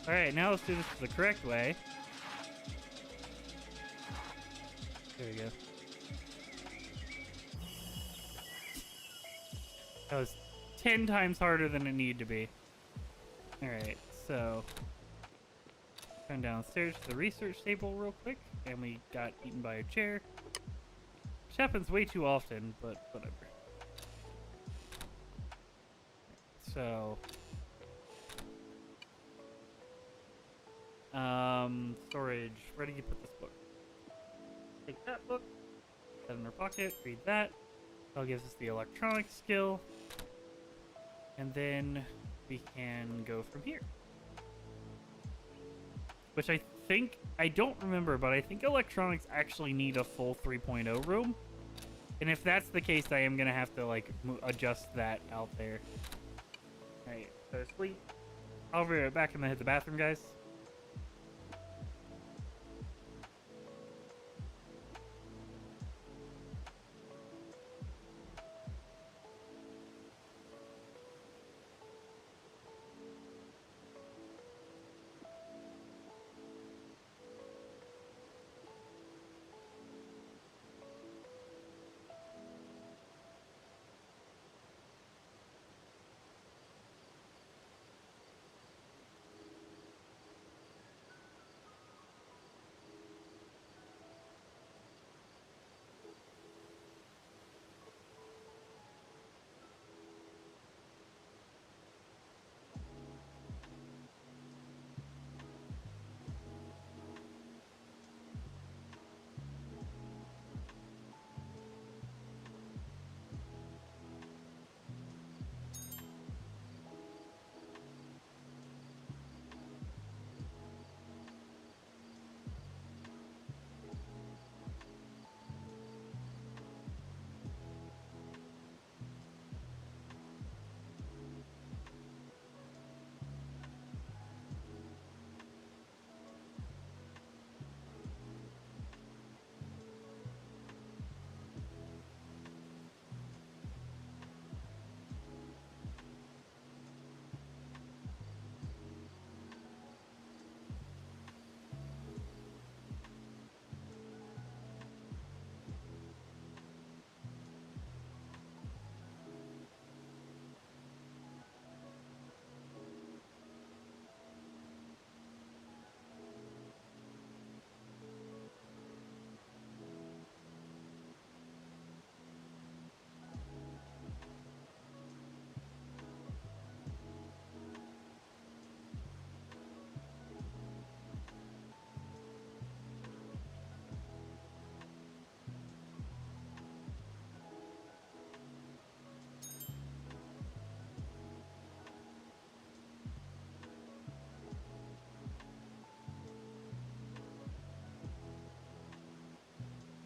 Alright, now let's do this the correct way. There we go. That was 10 times harder than it needed to be. Alright, so come downstairs to the research table real quick, and we got eaten by a chair. Which happens way too often, but whatever. So storage. Where did you put this book? Take that book, put that in our pocket, read that. That gives us the electronic skill. And then we can go from here. Which I think, I don't remember, but I think electronics actually need a full 3.0 room. And if that's the case, I am going to have to, like, adjust that out there. Alright, so sleep. I'll be right back and then hit the bathroom, guys.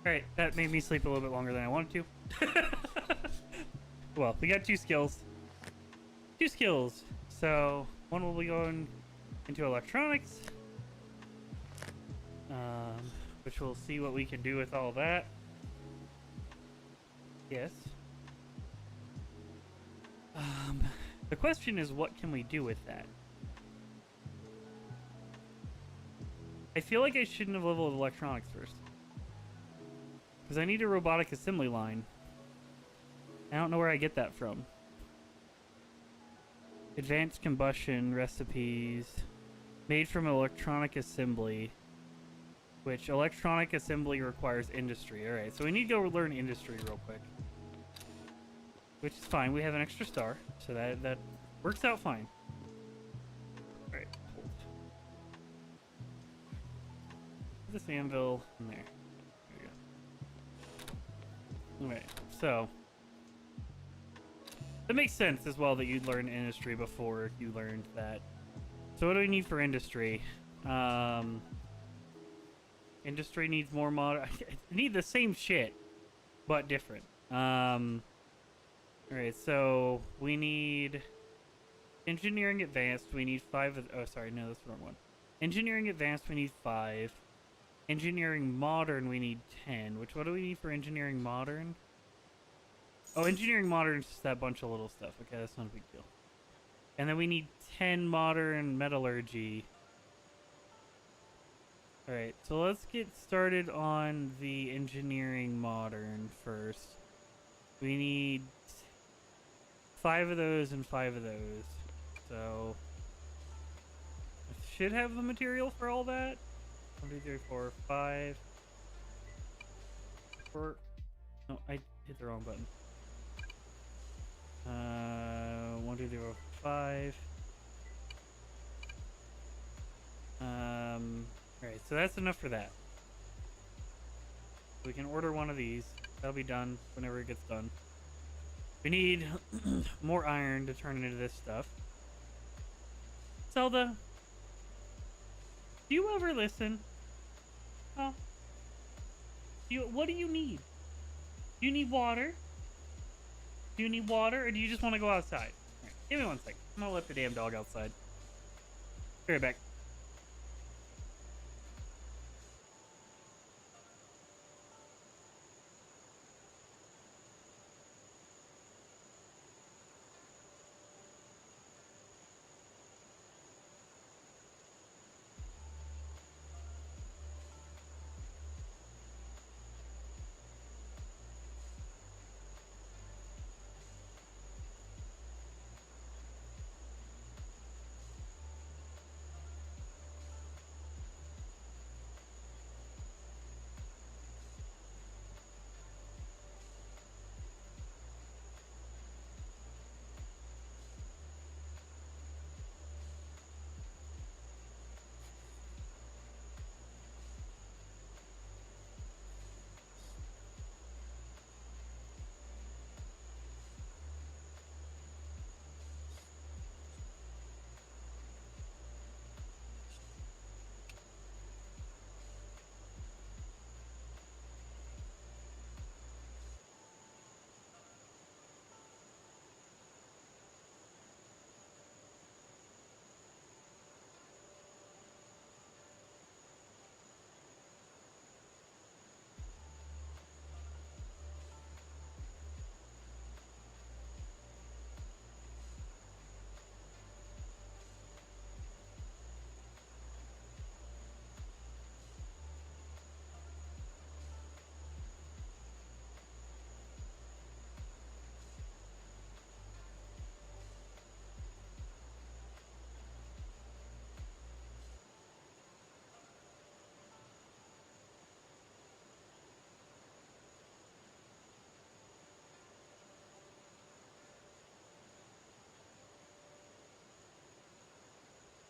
Alright, that made me sleep a little bit longer than I wanted to. Well, we got 2 skills. 2 skills. So, one will be going into electronics. Which we'll see what we can do with all that. Yes. The question is, what can we do with that? I feel like I shouldn't have leveled electronics first. Because I need a robotic assembly line. I don't know where I get that from. Advanced combustion recipes. Made from electronic assembly. Which electronic assembly requires industry. Alright, so we need to go learn industry real quick. Which is fine. We have an extra star. So that works out fine. Alright, hold. Put this anvil in there. There we go. Alright, so that makes sense as well that you'd learn industry before you learned that. So what do we need for industry? Industry needs more mod. I need the same shit, but different. Alright, so we need engineering advanced. We need 5 of. Oh, sorry, no, that's the wrong one. Engineering advanced, we need 5. Engineering modern, we need 10. What do we need for engineering modern? Oh, engineering modern is just that bunch of little stuff. Okay, that's not a big deal. And then we need 10 modern metallurgy. Alright, so let's get started on the engineering modern first. We need 5 of those and 5 of those. So I should have the material for all that. 1, 2, 3, 4, 5. 4. No, I hit the wrong button. 1, 2, 3, 4, 5. Alright, so that's enough for that. We can order one of these. That'll be done whenever it gets done. We need more iron to turn into this stuff. Zelda, do you ever listen? Huh? What do you need? Do you need water? Do you need water, or do you just want to go outside? Right, give me 1 second. I'm gonna let the damn dog outside. Be right back.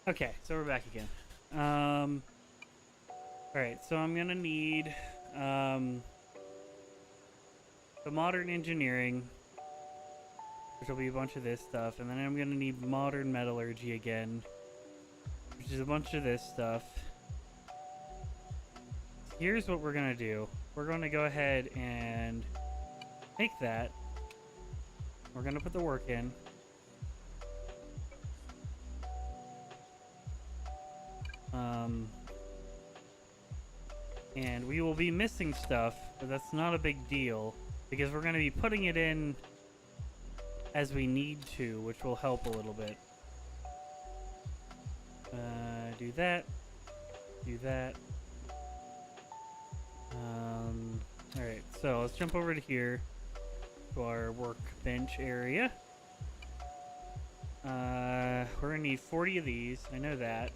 Okay, so we're back again. Alright, so I'm gonna need the modern engineering, which will be a bunch of this stuff, and then I'm gonna need modern metallurgy again, which is a bunch of this stuff. Here's what we're gonna do. we're going to go ahead and make that. We're going to put the work in. And we will be missing stuff, but that's not a big deal because we're going to be putting it in as we need to, which will help a little bit. Do that. Do that. Alright, so let's jump over to here to our workbench area. We're gonna need 40 of these. I know that.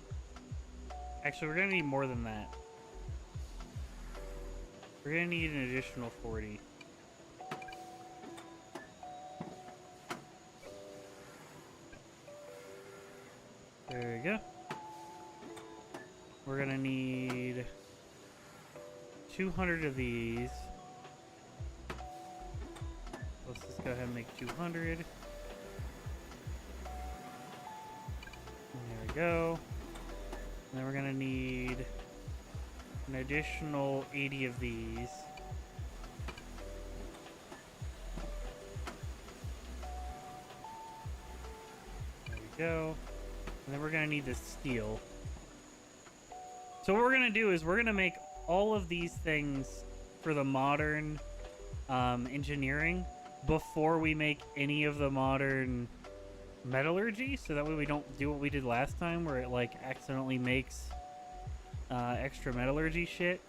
Actually, we're gonna need more than that. We're gonna need an additional 40. There we go. We're gonna need 200 of these. Let's just go ahead and make 200. And there we go. And then we're gonna need an additional 80 of these. There we go. And then we're gonna need the steel. So what we're gonna do is we're gonna make all of these things for the modern engineering before we make any of the modern metallurgy, so that way we don't do what we did last time where it like accidentally makes extra metallurgy shit.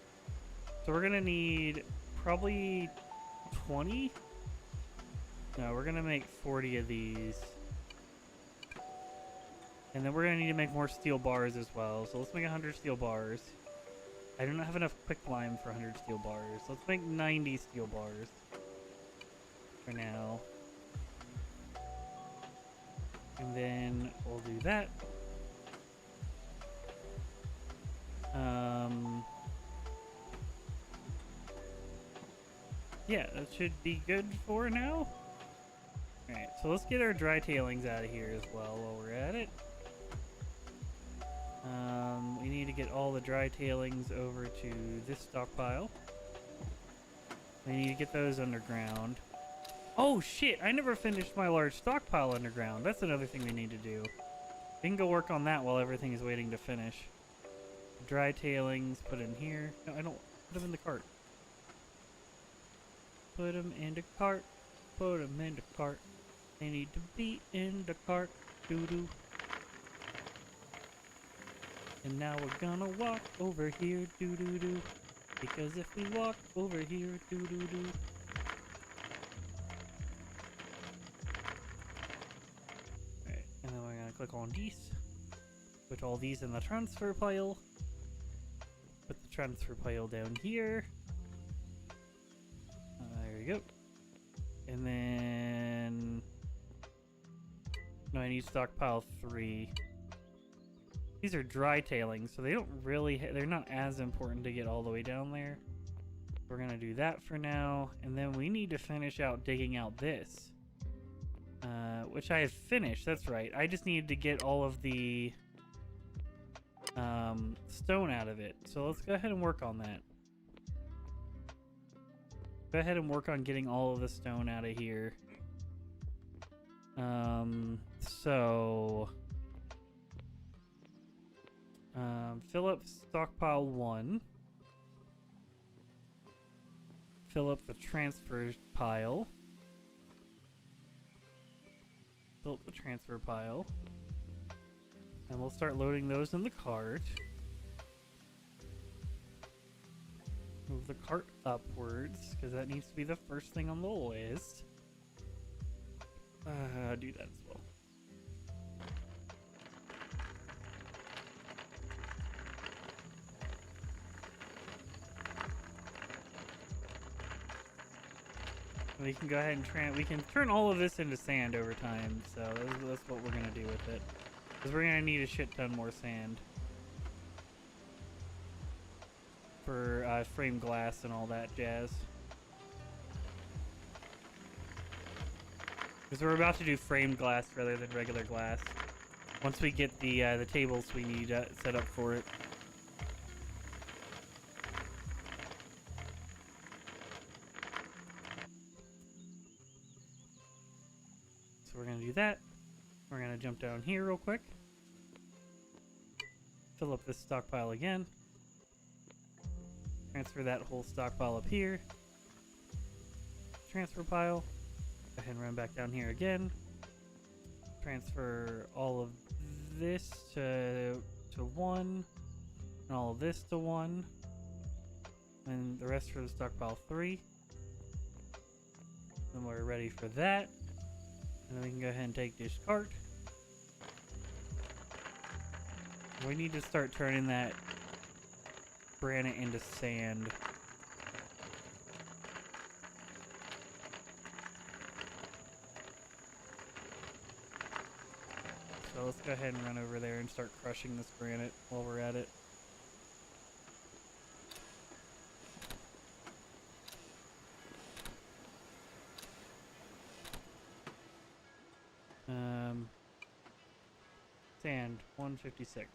So we're gonna need probably 20. No, we're gonna make 40 of these. And then we're going to need to make more steel bars as well. So let's make 100 steel bars. I do not have enough quicklime for 100 steel bars. Let's make 90 steel bars for now. And then we'll do that. Yeah, that should be good for now. Alright, so let's get our dry tailings out of here as well while we're at it. We need to get all the dry tailings over to this stockpile. We need to get those underground. Oh shit, I never finished my large stockpile underground. That's another thing we need to do. We can go work on that while everything is waiting to finish. Dry tailings, put in here. No, I don't. Put them in the cart. Put them in the cart. Put them in the cart. They need to be in the cart. Doo-doo. And now we're gonna walk over here, doo-doo-doo. Because if we walk over here, doo-doo-doo. Alright, and then we're gonna click on these. Put all these in the transfer pile. Put the transfer pile down here. There we go. And then... No, I need stockpile 3. These are dry tailings, so they don't really, they're not as important to get all the way down there. We're gonna do that for now, and then we need to finish out digging out this. Which I have finished, that's right. I just needed to get all of the stone out of it. So let's go ahead and work on that. Go ahead and work on getting all of the stone out of here. Fill up stockpile 1. Fill up the transfer pile. Fill up the transfer pile. And we'll start loading those in the cart. Move the cart upwards, because that needs to be the first thing on the list. Do that as well. We can go ahead and we can turn all of this into sand over time, so that's what we're gonna do with it. Because we're gonna need a shit ton more sand for frame glass and all that jazz. Because we're about to do framed glass rather than regular glass. Once we get the tables we need set up for it. We're gonna jump down here real quick. Fill up this stockpile again. Transfer that whole stockpile up here. Transfer pile. Go ahead and run back down here again. Transfer all of this to 1. And all of this to 1. And the rest for the stockpile 3. Then we're ready for that. And then we can go ahead and take this cart. We need to start turning that granite into sand. So let's go ahead and run over there and start crushing this granite while we're at it. Sand, 156.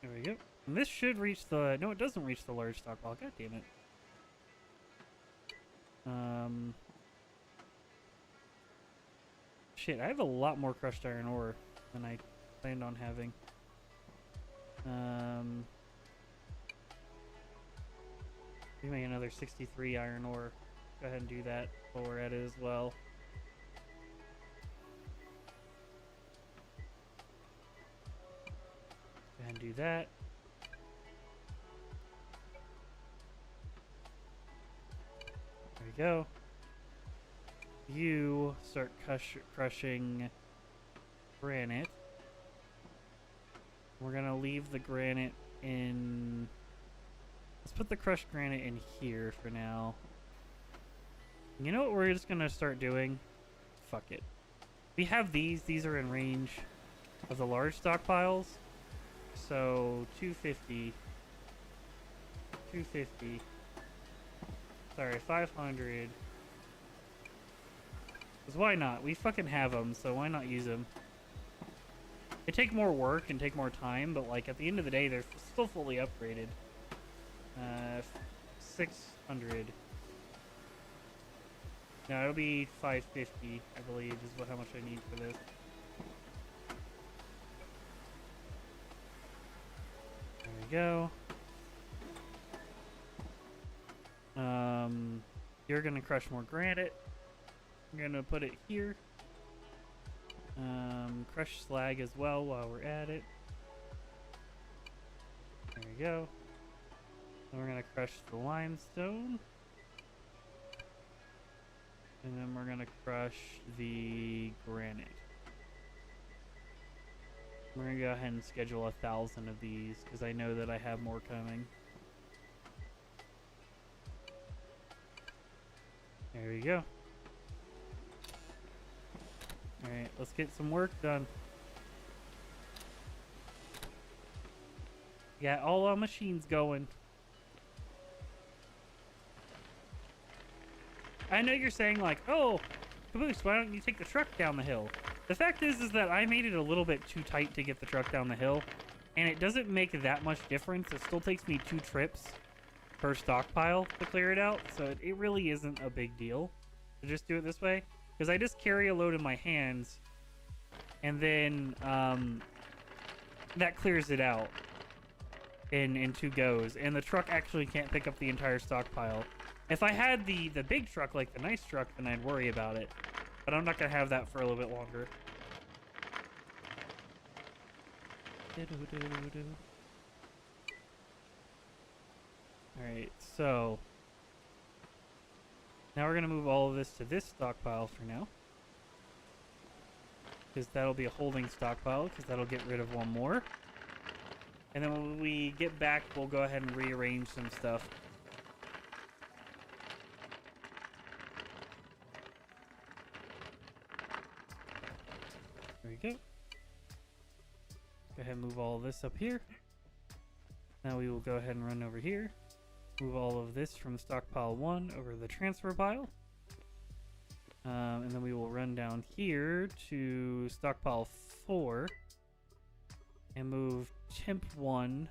There we go. And this should reach the... No, it doesn't reach the large stockpile. God damn it. Shit, I have a lot more crushed iron ore than I planned on having. We make another 63 iron ore. Go ahead and do that while we're at it as well. Go ahead and do that. There we go. You start crushing granite. We're gonna leave the granite in... Let's put the crushed granite in here for now. You know what we're just gonna start doing? Fuck it. We have these. These are in range of the large stockpiles. So 250. 250. Sorry, 500. Because why not? We fucking have them, so why not use them? They take more work and take more time, but like at the end of the day, they're still fully upgraded. 600. No, it'll be 550, I believe, is how much I need for this. There we go. You're gonna crush more granite. I'm gonna put it here. Crush slag as well while we're at it. There we go. Then we're gonna crush the limestone. And then we're gonna crush the granite. We're gonna go ahead and schedule 1,000 of these because I know that I have more coming. There we go. Alright, let's get some work done. Got all our machines going. I know you're saying like, oh, Caboose, why don't you take the truck down the hill? The fact is that I made it a little bit too tight to get the truck down the hill, and it doesn't make that much difference. It still takes me 2 trips per stockpile to clear it out, so it really isn't a big deal to just do it this way. Because I just carry a load in my hands, and then that clears it out in 2 goes, and the truck actually can't pick up the entire stockpile. If I had the big truck, like the nice truck, then I'd worry about it. But I'm not going to have that for a little bit longer. Alright, so... Now we're going to move all of this to this stockpile for now. Because that'll be a holding stockpile, because that'll get rid of 1 more. And then when we get back, we'll go ahead and rearrange some stuff. There we go. Go ahead and move all of this up here. Now we will go ahead and run over here. Move all of this from stockpile 1 over the transfer pile. And then we will run down here to stockpile 4 and move temp 1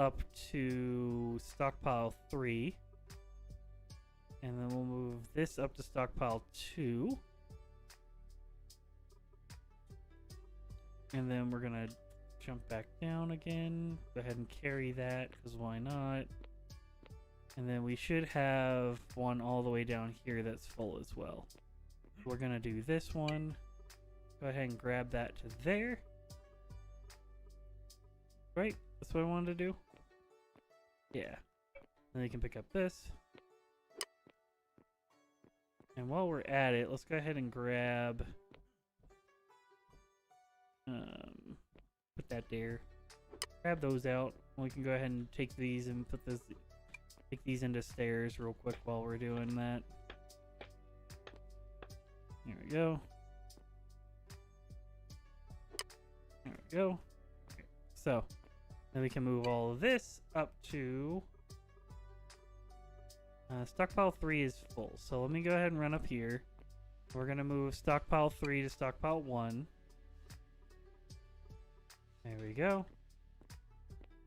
up to stockpile 3. And then we'll move this up to stockpile 2. And then we're gonna jump back down again. Go ahead and carry that, because why not? And then we should have one all the way down here that's full as well. We're gonna do this one. Go ahead and grab that to there. Right? That's what I wanted to do? Yeah. Then you can pick up this. And while we're at it, let's go ahead and grab... put that there. Grab those out. We can go ahead and take these and take these into stairs real quick while we're doing that. There we go. There we go. Okay. So, then we can move all of this up to... stockpile 3 is full. So let me go ahead and run up here. We're going to move stockpile 3 to stockpile 1. There we go.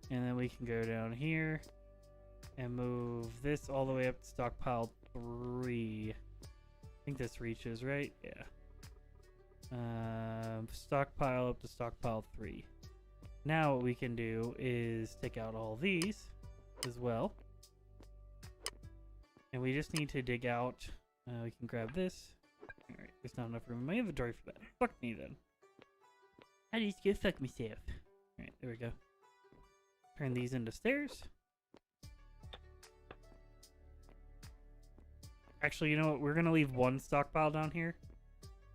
And then we can go down here and move this all the way up to stockpile 3. I think this reaches, right? Yeah. Stockpile up to stockpile 3. Now what we can do is take out all these as well. And we just need to dig out. We can grab this. Alright, there's not enough room in my inventory for that. Fuck me then. I need to go fuck myself. Alright, there we go. Turn these into stairs. Actually, you know what? We're gonna leave one stockpile down here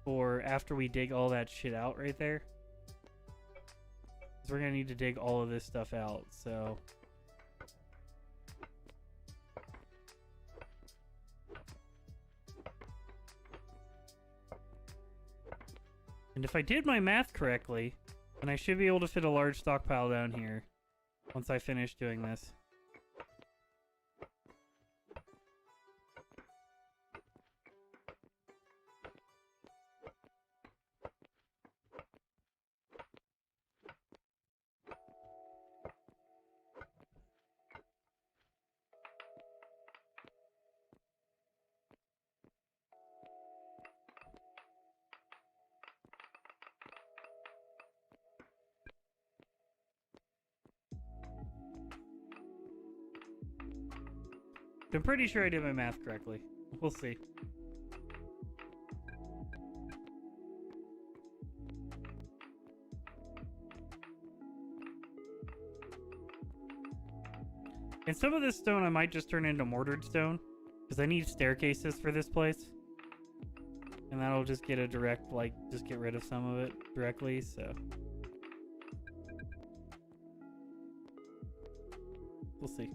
for after we dig all that shit out right there. Because we're gonna need to dig all of this stuff out, so... And if I did my math correctly, then I should be able to fit a large stockpile down here once I finish doing this. I'm pretty sure I did my math correctly. We'll see. And some of this stone I might just turn into mortared stone, because I need staircases for this place. And that'll just get a direct, like, just get rid of some of it directly, so. We'll see.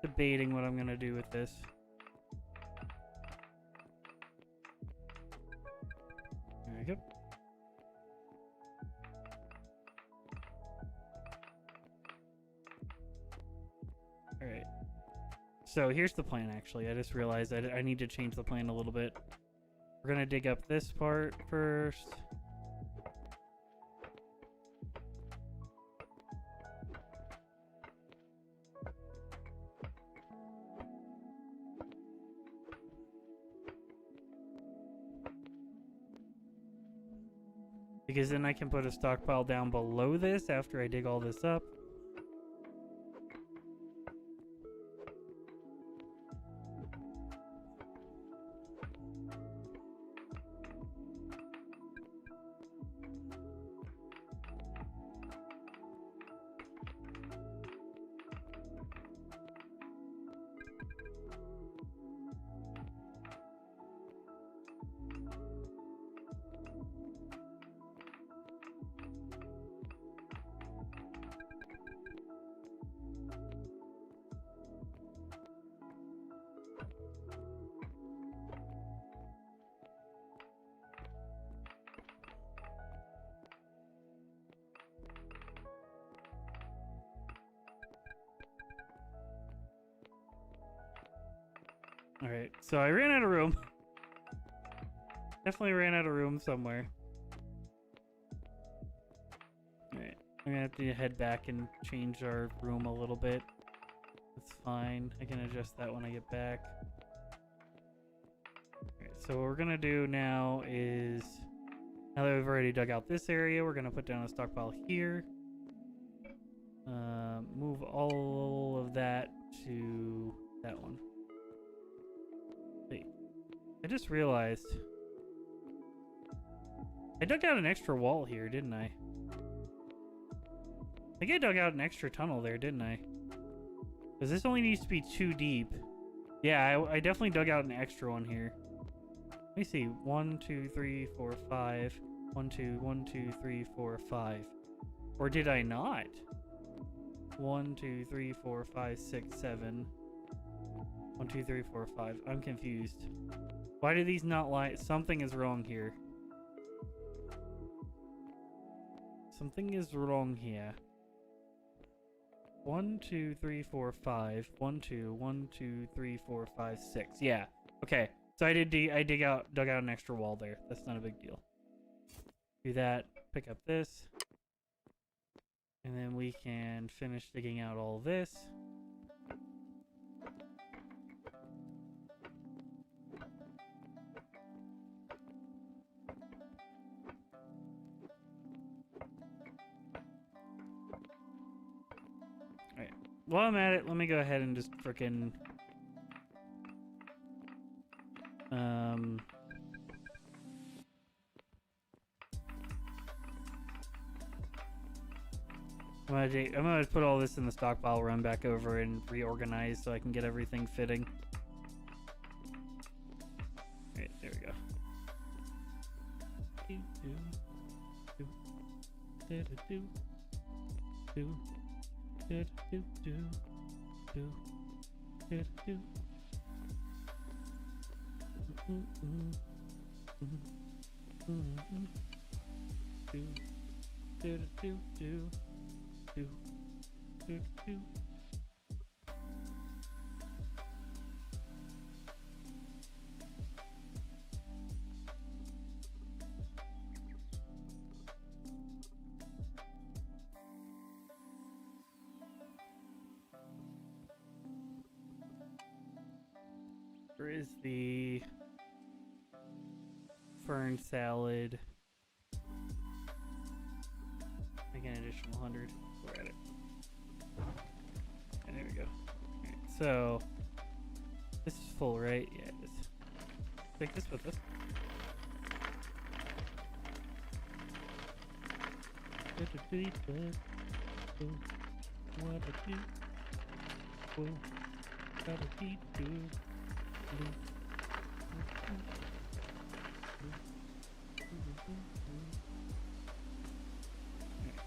Debating what I'm gonna do with this. There we go. Alright. So here's the plan, actually. I just realized I need to change the plan a little bit. We're gonna dig up this part first. Because then I can put a stockpile down below this after I dig all this up. Alright, so I ran out of room. Definitely ran out of room somewhere. Alright, I'm gonna have to head back and change our room a little bit. That's fine. I can adjust that when I get back. Alright, so what we're gonna do now is, now that we've already dug out this area, we're gonna put down a stockpile here. Move all of that to that one. Wait, I just realized I dug out an extra wall here, didn't I? I think I dug out an extra tunnel there, didn't I? Because this only needs to be 2 deep. Yeah, I definitely dug out an extra one here. Let me see. 1, 2, 3, 4, 5. 1, 2, 1, 2, 3, 4, 5. Or did I not? 1, 2, 3, 4, 5, 6, 7. 1, 2, 3, 4, 5. I'm confused. Why do these not line? Something is wrong here. Something is wrong here. 1, 2, 3, 4, 5. 1, 2, 1, 2, 3, 4, 5, 6. Yeah. Okay. So I dug out an extra wall there. That's not a big deal. Do that. Pick up this. And then we can finish digging out all this. Alright. While I'm at it, let me go ahead and just frickin' I'm gonna put all this in the stockpile, run back over and reorganize so I can get everything fitting. Alright, there we go. Where is the fern salad? Make an additional 100. We're at it. And there we go. Alright, so this is full, right? Yeah, it is. Take this with us.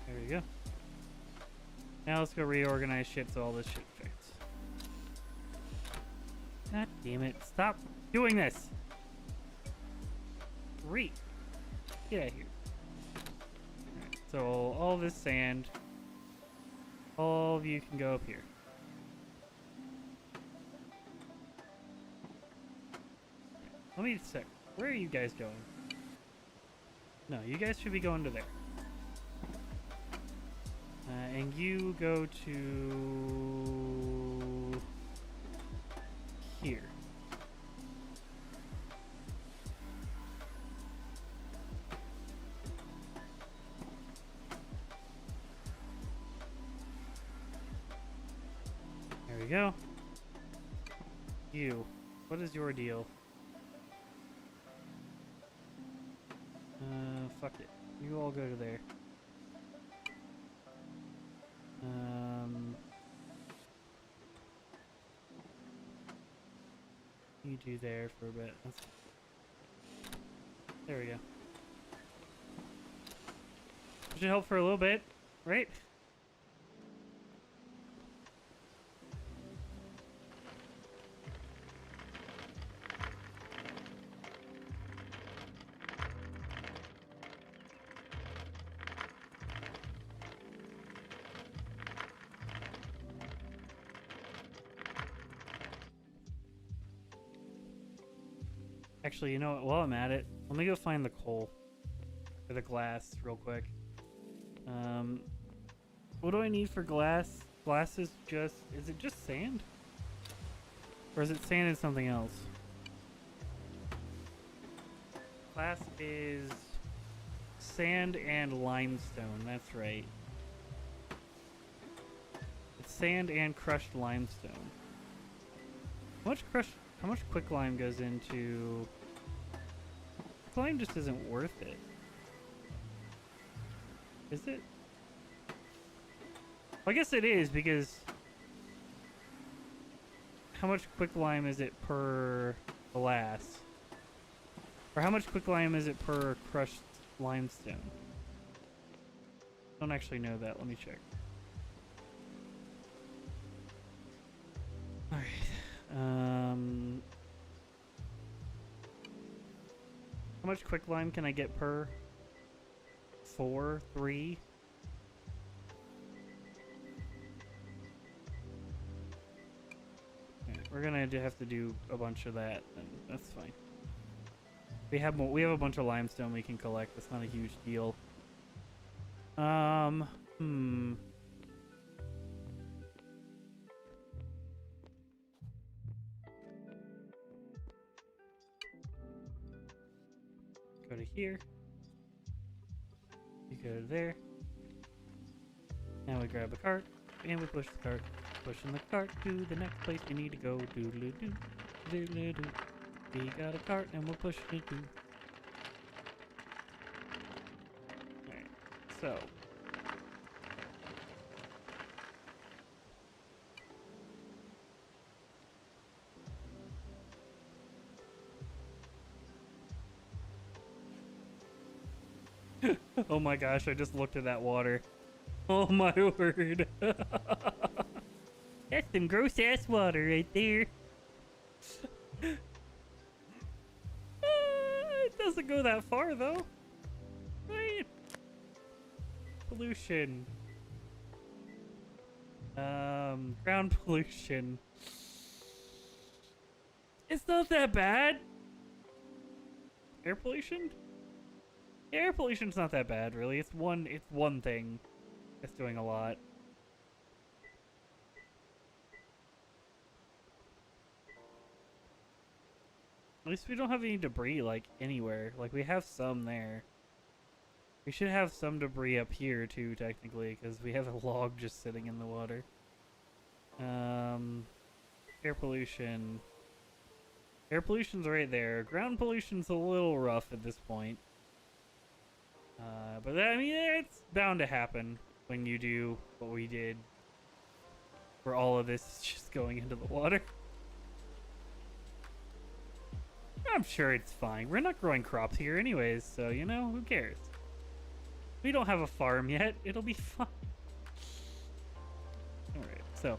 There we go. Now let's go reorganize shit so all this shit fits. God damn it. Stop doing this. Great. Get out of here. Alright, so all this sand, all of you can go up here. Let me check. Where are you guys going? No, you guys should be going to there. And you go to here. There we go. You. What is your deal? Fuck it. You all go to there. You do there for a bit. There we go. Should help for a little bit, right? Actually, you know what? While I'm at it, let me go find the coal. Or the glass real quick. What do I need for glass? glass is it just sand? Or is it sand and something else? Glass is sand and limestone, that's right. It's sand and crushed limestone. How much quicklime goes into... Quicklime just isn't worth it. Is it? Well, I guess it is, because how much quicklime is it per glass? Or how much quicklime is it per crushed limestone? Don't actually know that. Let me check. Alright. How much quicklime can I get per? 4, 3? Okay, we're gonna have to do a bunch of that, and that's fine. We have a bunch of limestone we can collect. That's not a huge deal. Go to here. You go to there. Now we grab a cart, and we push the cart. Pushing the cart to the next place we need to go. Doodle-doo, doodle-doo. We got a cart, and we're pushing it too. Alright, so. Oh my gosh, I just looked at that water. Oh my word. That's some gross ass water right there. It doesn't go that far though. Right? Pollution. Ground pollution. It's not that bad. Air pollution? Air pollution's not that bad, really. It's one thing that's doing a lot. At least we don't have any debris, like, anywhere. Like, we have some there. We should have some debris up here, too, technically, because we have a log just sitting in the water. Air pollution. Air pollution's right there. Ground pollution's a little rough at this point. But I mean, it's bound to happen when you do what we did, where all of this is just going into the water. I'm sure it's fine. We're not growing crops here anyways, so, you know, who cares? We don't have a farm yet. It'll be fine. Alright, so.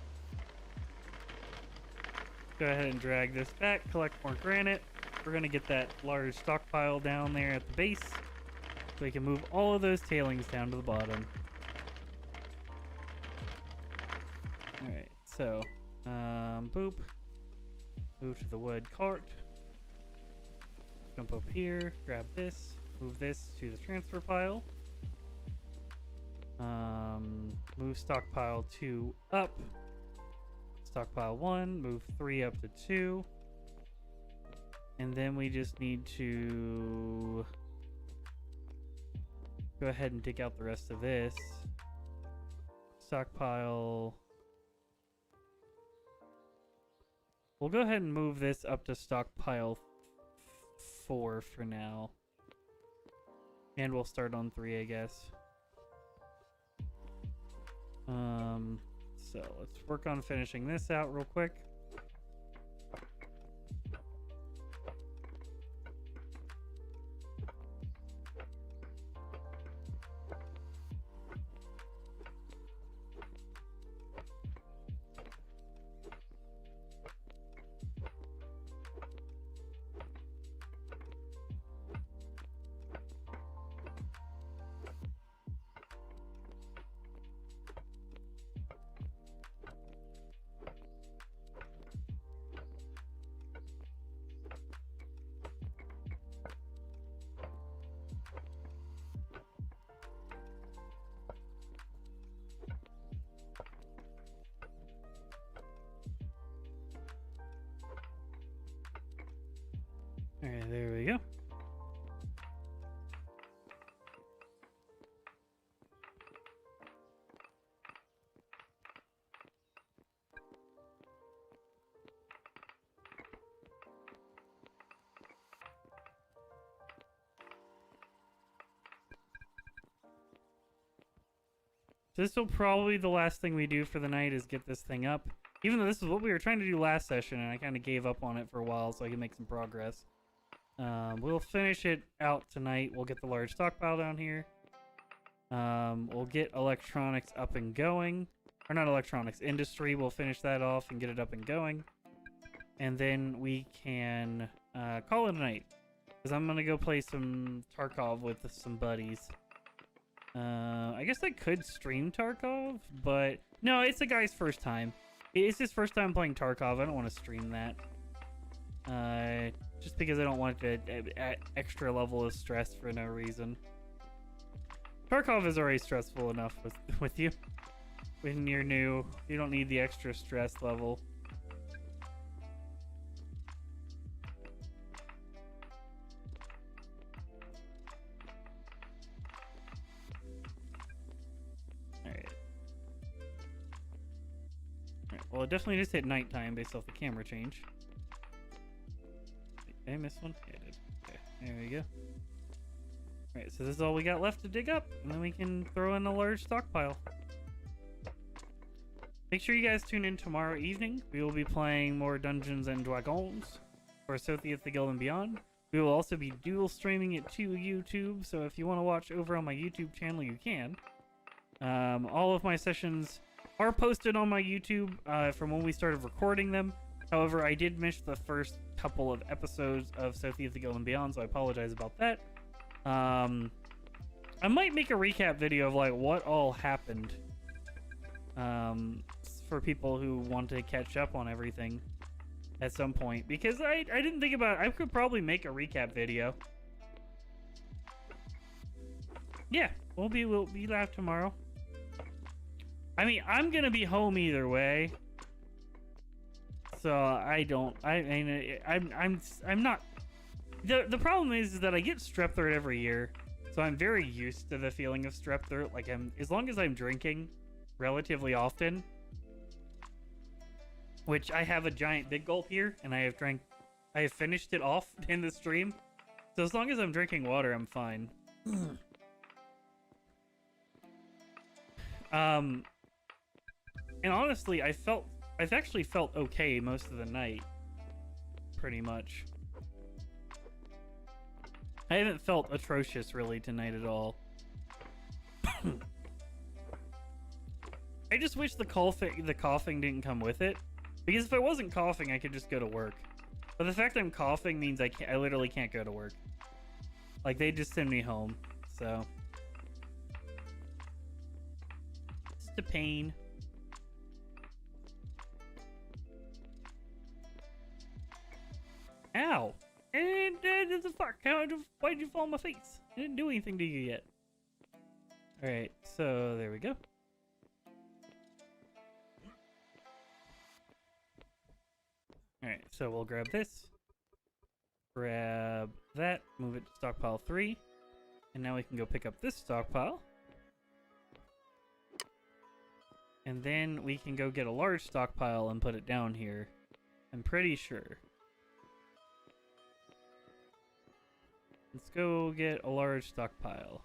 Go ahead and drag this back, collect more granite. We're going to get that large stockpile down there at the base, so we can move all of those tailings down to the bottom. Alright, so, boop. Move to the wood cart. Jump up here, grab this, move this to the transfer pile. Move stockpile 2 up. Stockpile 1, move 3 up to 2. And then we just need to go ahead and dig out the rest of this. Stockpile. We'll go ahead and move this up to stockpile 4 for now. And we'll start on 3, I guess. So let's work on finishing this out real quick. go. This will probably be the last thing we do for the night is get this thing up. Even though this is what we were trying to do last session, and I kind of gave up on it for a while so I can make some progress. We'll finish it out tonight. We'll get the large stockpile down here. We'll get electronics up and going. Or not electronics, industry. We'll finish that off and get it up and going. And then we can call it a night. Because I'm going to go play some Tarkov with some buddies. I guess I could stream Tarkov, but no, it's the guy's first time. It's his first time playing Tarkov. I don't want to stream that. Just because I don't want to add extra level of stress for no reason. Tarkov is already stressful enough with you. When you're new, you don't need the extra stress level. Well, it definitely just hit nighttime based off the camera change. Did I miss one? Yeah, I did. Okay, there we go. Alright, so this is all we got left to dig up, and then we can throw in a large stockpile. Make sure you guys tune in tomorrow evening. We will be playing more Dungeons and Dragons for Sothiath the Guild and Beyond. We will also be dual streaming it to YouTube, so if you want to watch over on my YouTube channel, you can. All of my sessions are posted on my YouTube from when we started recording them. However, I did miss the first couple of episodes of Sothiath the Guild and Beyond, so I apologize about that. I might make a recap video of like what all happened for people who want to catch up on everything at some point, because I didn't think about it. I could probably make a recap video. Yeah, we'll be live tomorrow. I mean, I'm gonna be home either way, so I'm not. The problem is that I get strep throat every year, so I'm very used to the feeling of strep throat. Like as long as I'm drinking relatively often, which I have a giant big gulp here, and I have finished it off in the stream. So as long as I'm drinking water, I'm fine. And honestly, I've actually felt okay most of the night, pretty much. I haven't felt atrocious really tonight at all. I just wish the coughing didn't come with it, because if I wasn't coughing, I could just go to work. But the fact I'm coughing means I literally can't go to work. Like, they just send me home, so it's a pain. Ow! And the fuck? Why'd you fall on my face? I didn't do anything to you yet. Alright, so there we go. Alright, so we'll grab this. Grab that, move it to stockpile 3. And now we can go pick up this stockpile. And then we can go get a large stockpile and put it down here. I'm pretty sure. Let's go get a large stockpile.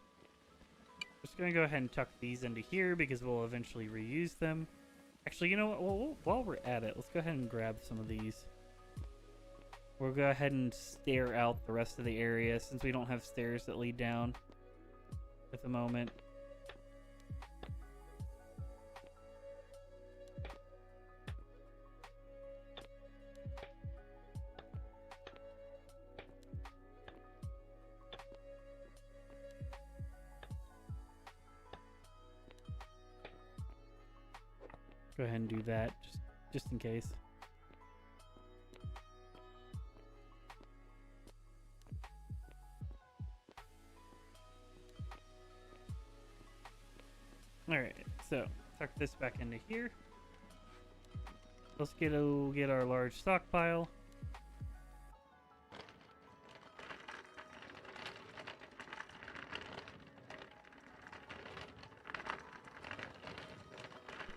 Just gonna go ahead and tuck these into here because we'll eventually reuse them. Actually, you know what? Well, while we're at it, let's go ahead and grab some of these. We'll go ahead and stare out the rest of the area since we don't have stairs that lead down at the moment. Go ahead and do that, just in case. Alright, so tuck this back into here. Let's get our large stockpile.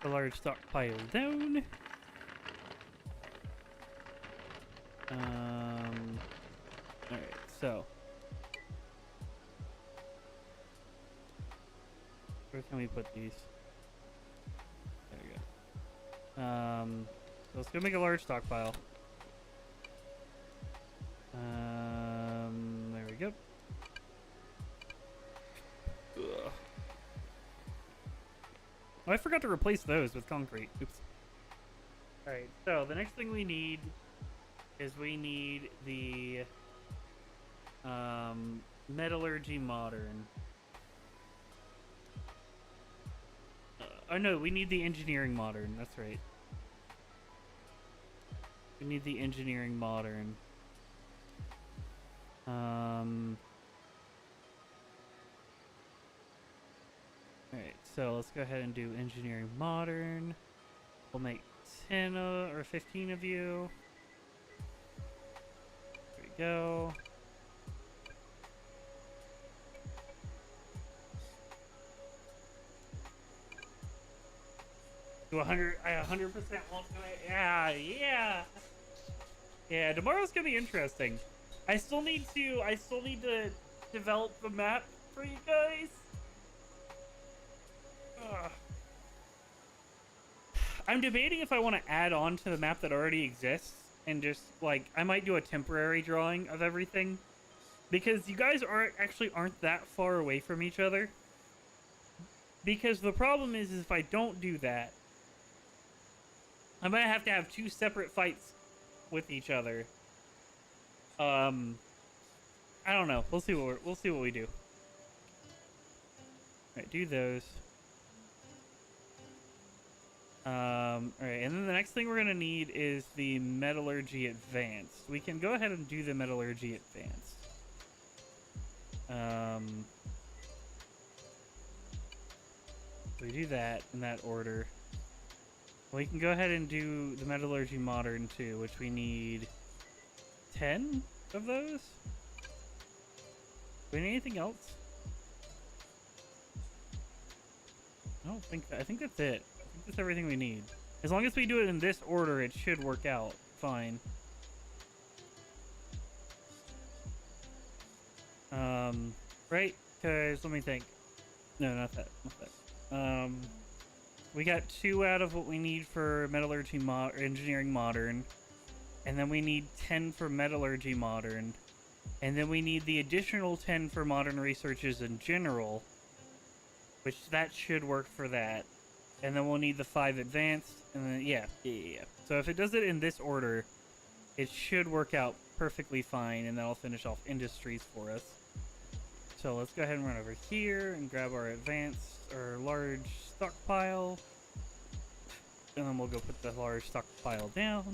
the large stockpile down. Alright, so. Where can we put these? There we go. So let's go make a large stockpile. There we go. Ugh. Oh, I forgot to replace those with concrete. Oops. Alright, so the next thing we need is we need the Metallurgy Modern. Oh no, we need the Engineering Modern. That's right. We need the Engineering Modern. Alright, so let's go ahead and do Engineering Modern. We'll make 10 or 15 of you. There we go. Do 100, I 100% won't do it. Yeah. Yeah, tomorrow's gonna be interesting. I still need to develop the map for you guys. Ugh. I'm debating if I want to add on to the map that already exists and just like I might do a temporary drawing of everything because you guys aren't that far away from each other. Because the problem is if I don't do that, I might have to have two separate fights with each other. I don't know. We'll see what we do. All right, do those. All right, and then the next thing we're gonna need is the Metallurgy Advanced. We can go ahead and do the Metallurgy Advanced. We do that in that order. We can go ahead and do the Metallurgy Modern too, which we need 10 of those. Do we need anything else? I don't think I think that's it. I think that's everything we need. As long as we do it in this order, it should work out fine. Right? Because let me think. No, not that. Not that. We got 2 out of what we need for Metallurgy Engineering Modern. And then we need 10 for Metallurgy Modern. And then we need the additional 10 for Modern Researches in general. Which that should work for that. And then we'll need the 5 advanced. And then, yeah. So if it does it in this order, it should work out perfectly fine. And that'll finish off industries for us. So let's go ahead and run over here and grab our advanced or large stockpile. And then we'll go put the large stockpile down.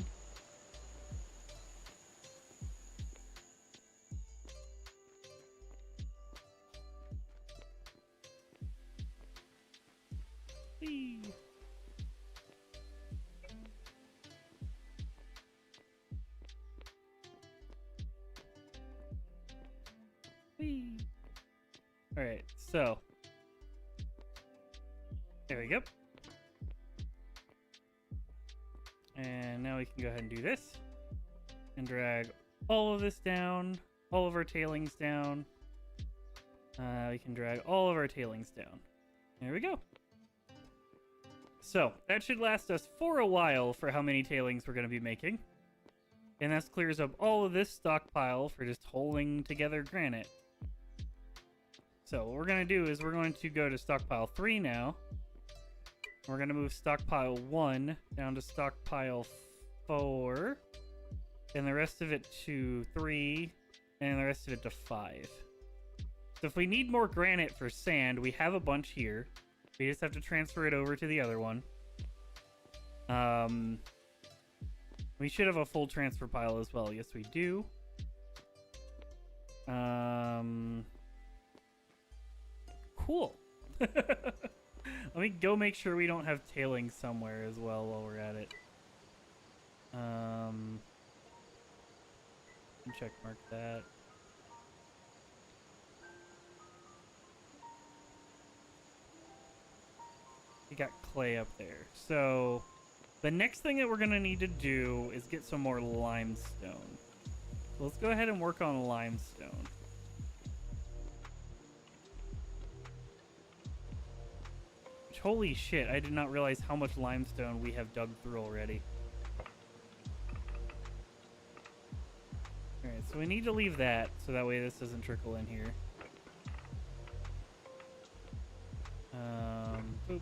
Whee. Whee. All right, so there we go. And now we can go ahead and do this and drag all of this down, all of our tailings down. We can drag all of our tailings down. There we go. So that should last us for a while for how many tailings we're going to be making. And that clears up all of this stockpile for just holding together granite. So what we're going to do is we're going to go to stockpile 3 now. We're going to move stockpile 1 down to stockpile 4. And the rest of it to 3. And the rest of it to 5. So if we need more granite for sand, we have a bunch here. We just have to transfer it over to the other one. We should have a full transfer pile as well. Yes, we do. Cool. Let me go make sure we don't have tailings somewhere as well while we're at it. Check mark that. We got clay up there. So the next thing that we're going to need to do is get some more limestone. So let's go ahead and work on limestone. Which, holy shit, I did not realize how much limestone we have dug through already. Alright, so we need to leave that so that way this doesn't trickle in here. Boop.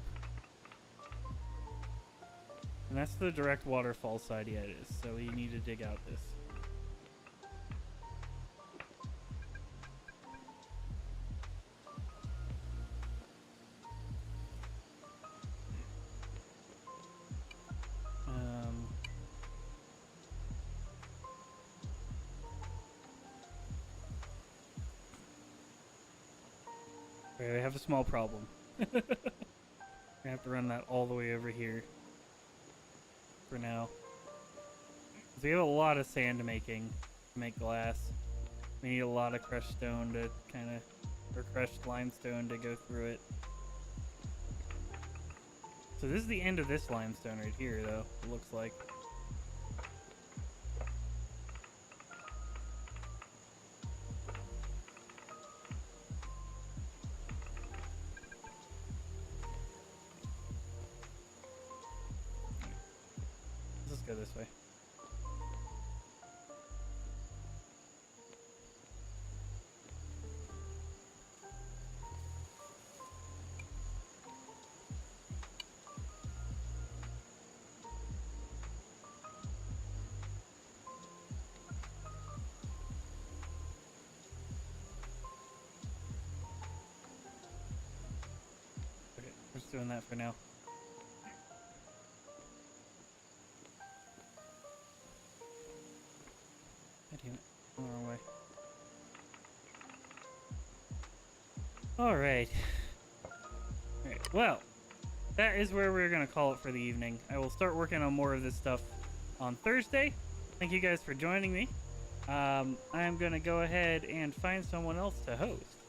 And that's the direct waterfall side, yeah it is. So we need to dig out this. Okay, we have a small problem. I have to run that all the way over here for now. 'Cause we have a lot of sand making to make glass. We need a lot of crushed stone to or crushed limestone to go through it. So this is the end of this limestone right here, though, it looks like. Let's go this way. Okay, we're just doing that for now. Damn it. The wrong way. Alright. Alright, well, that is where we're going to call it for the evening. I will start working on more of this stuff on Thursday. Thank you guys for joining me. I'm going to go ahead and find someone else to host.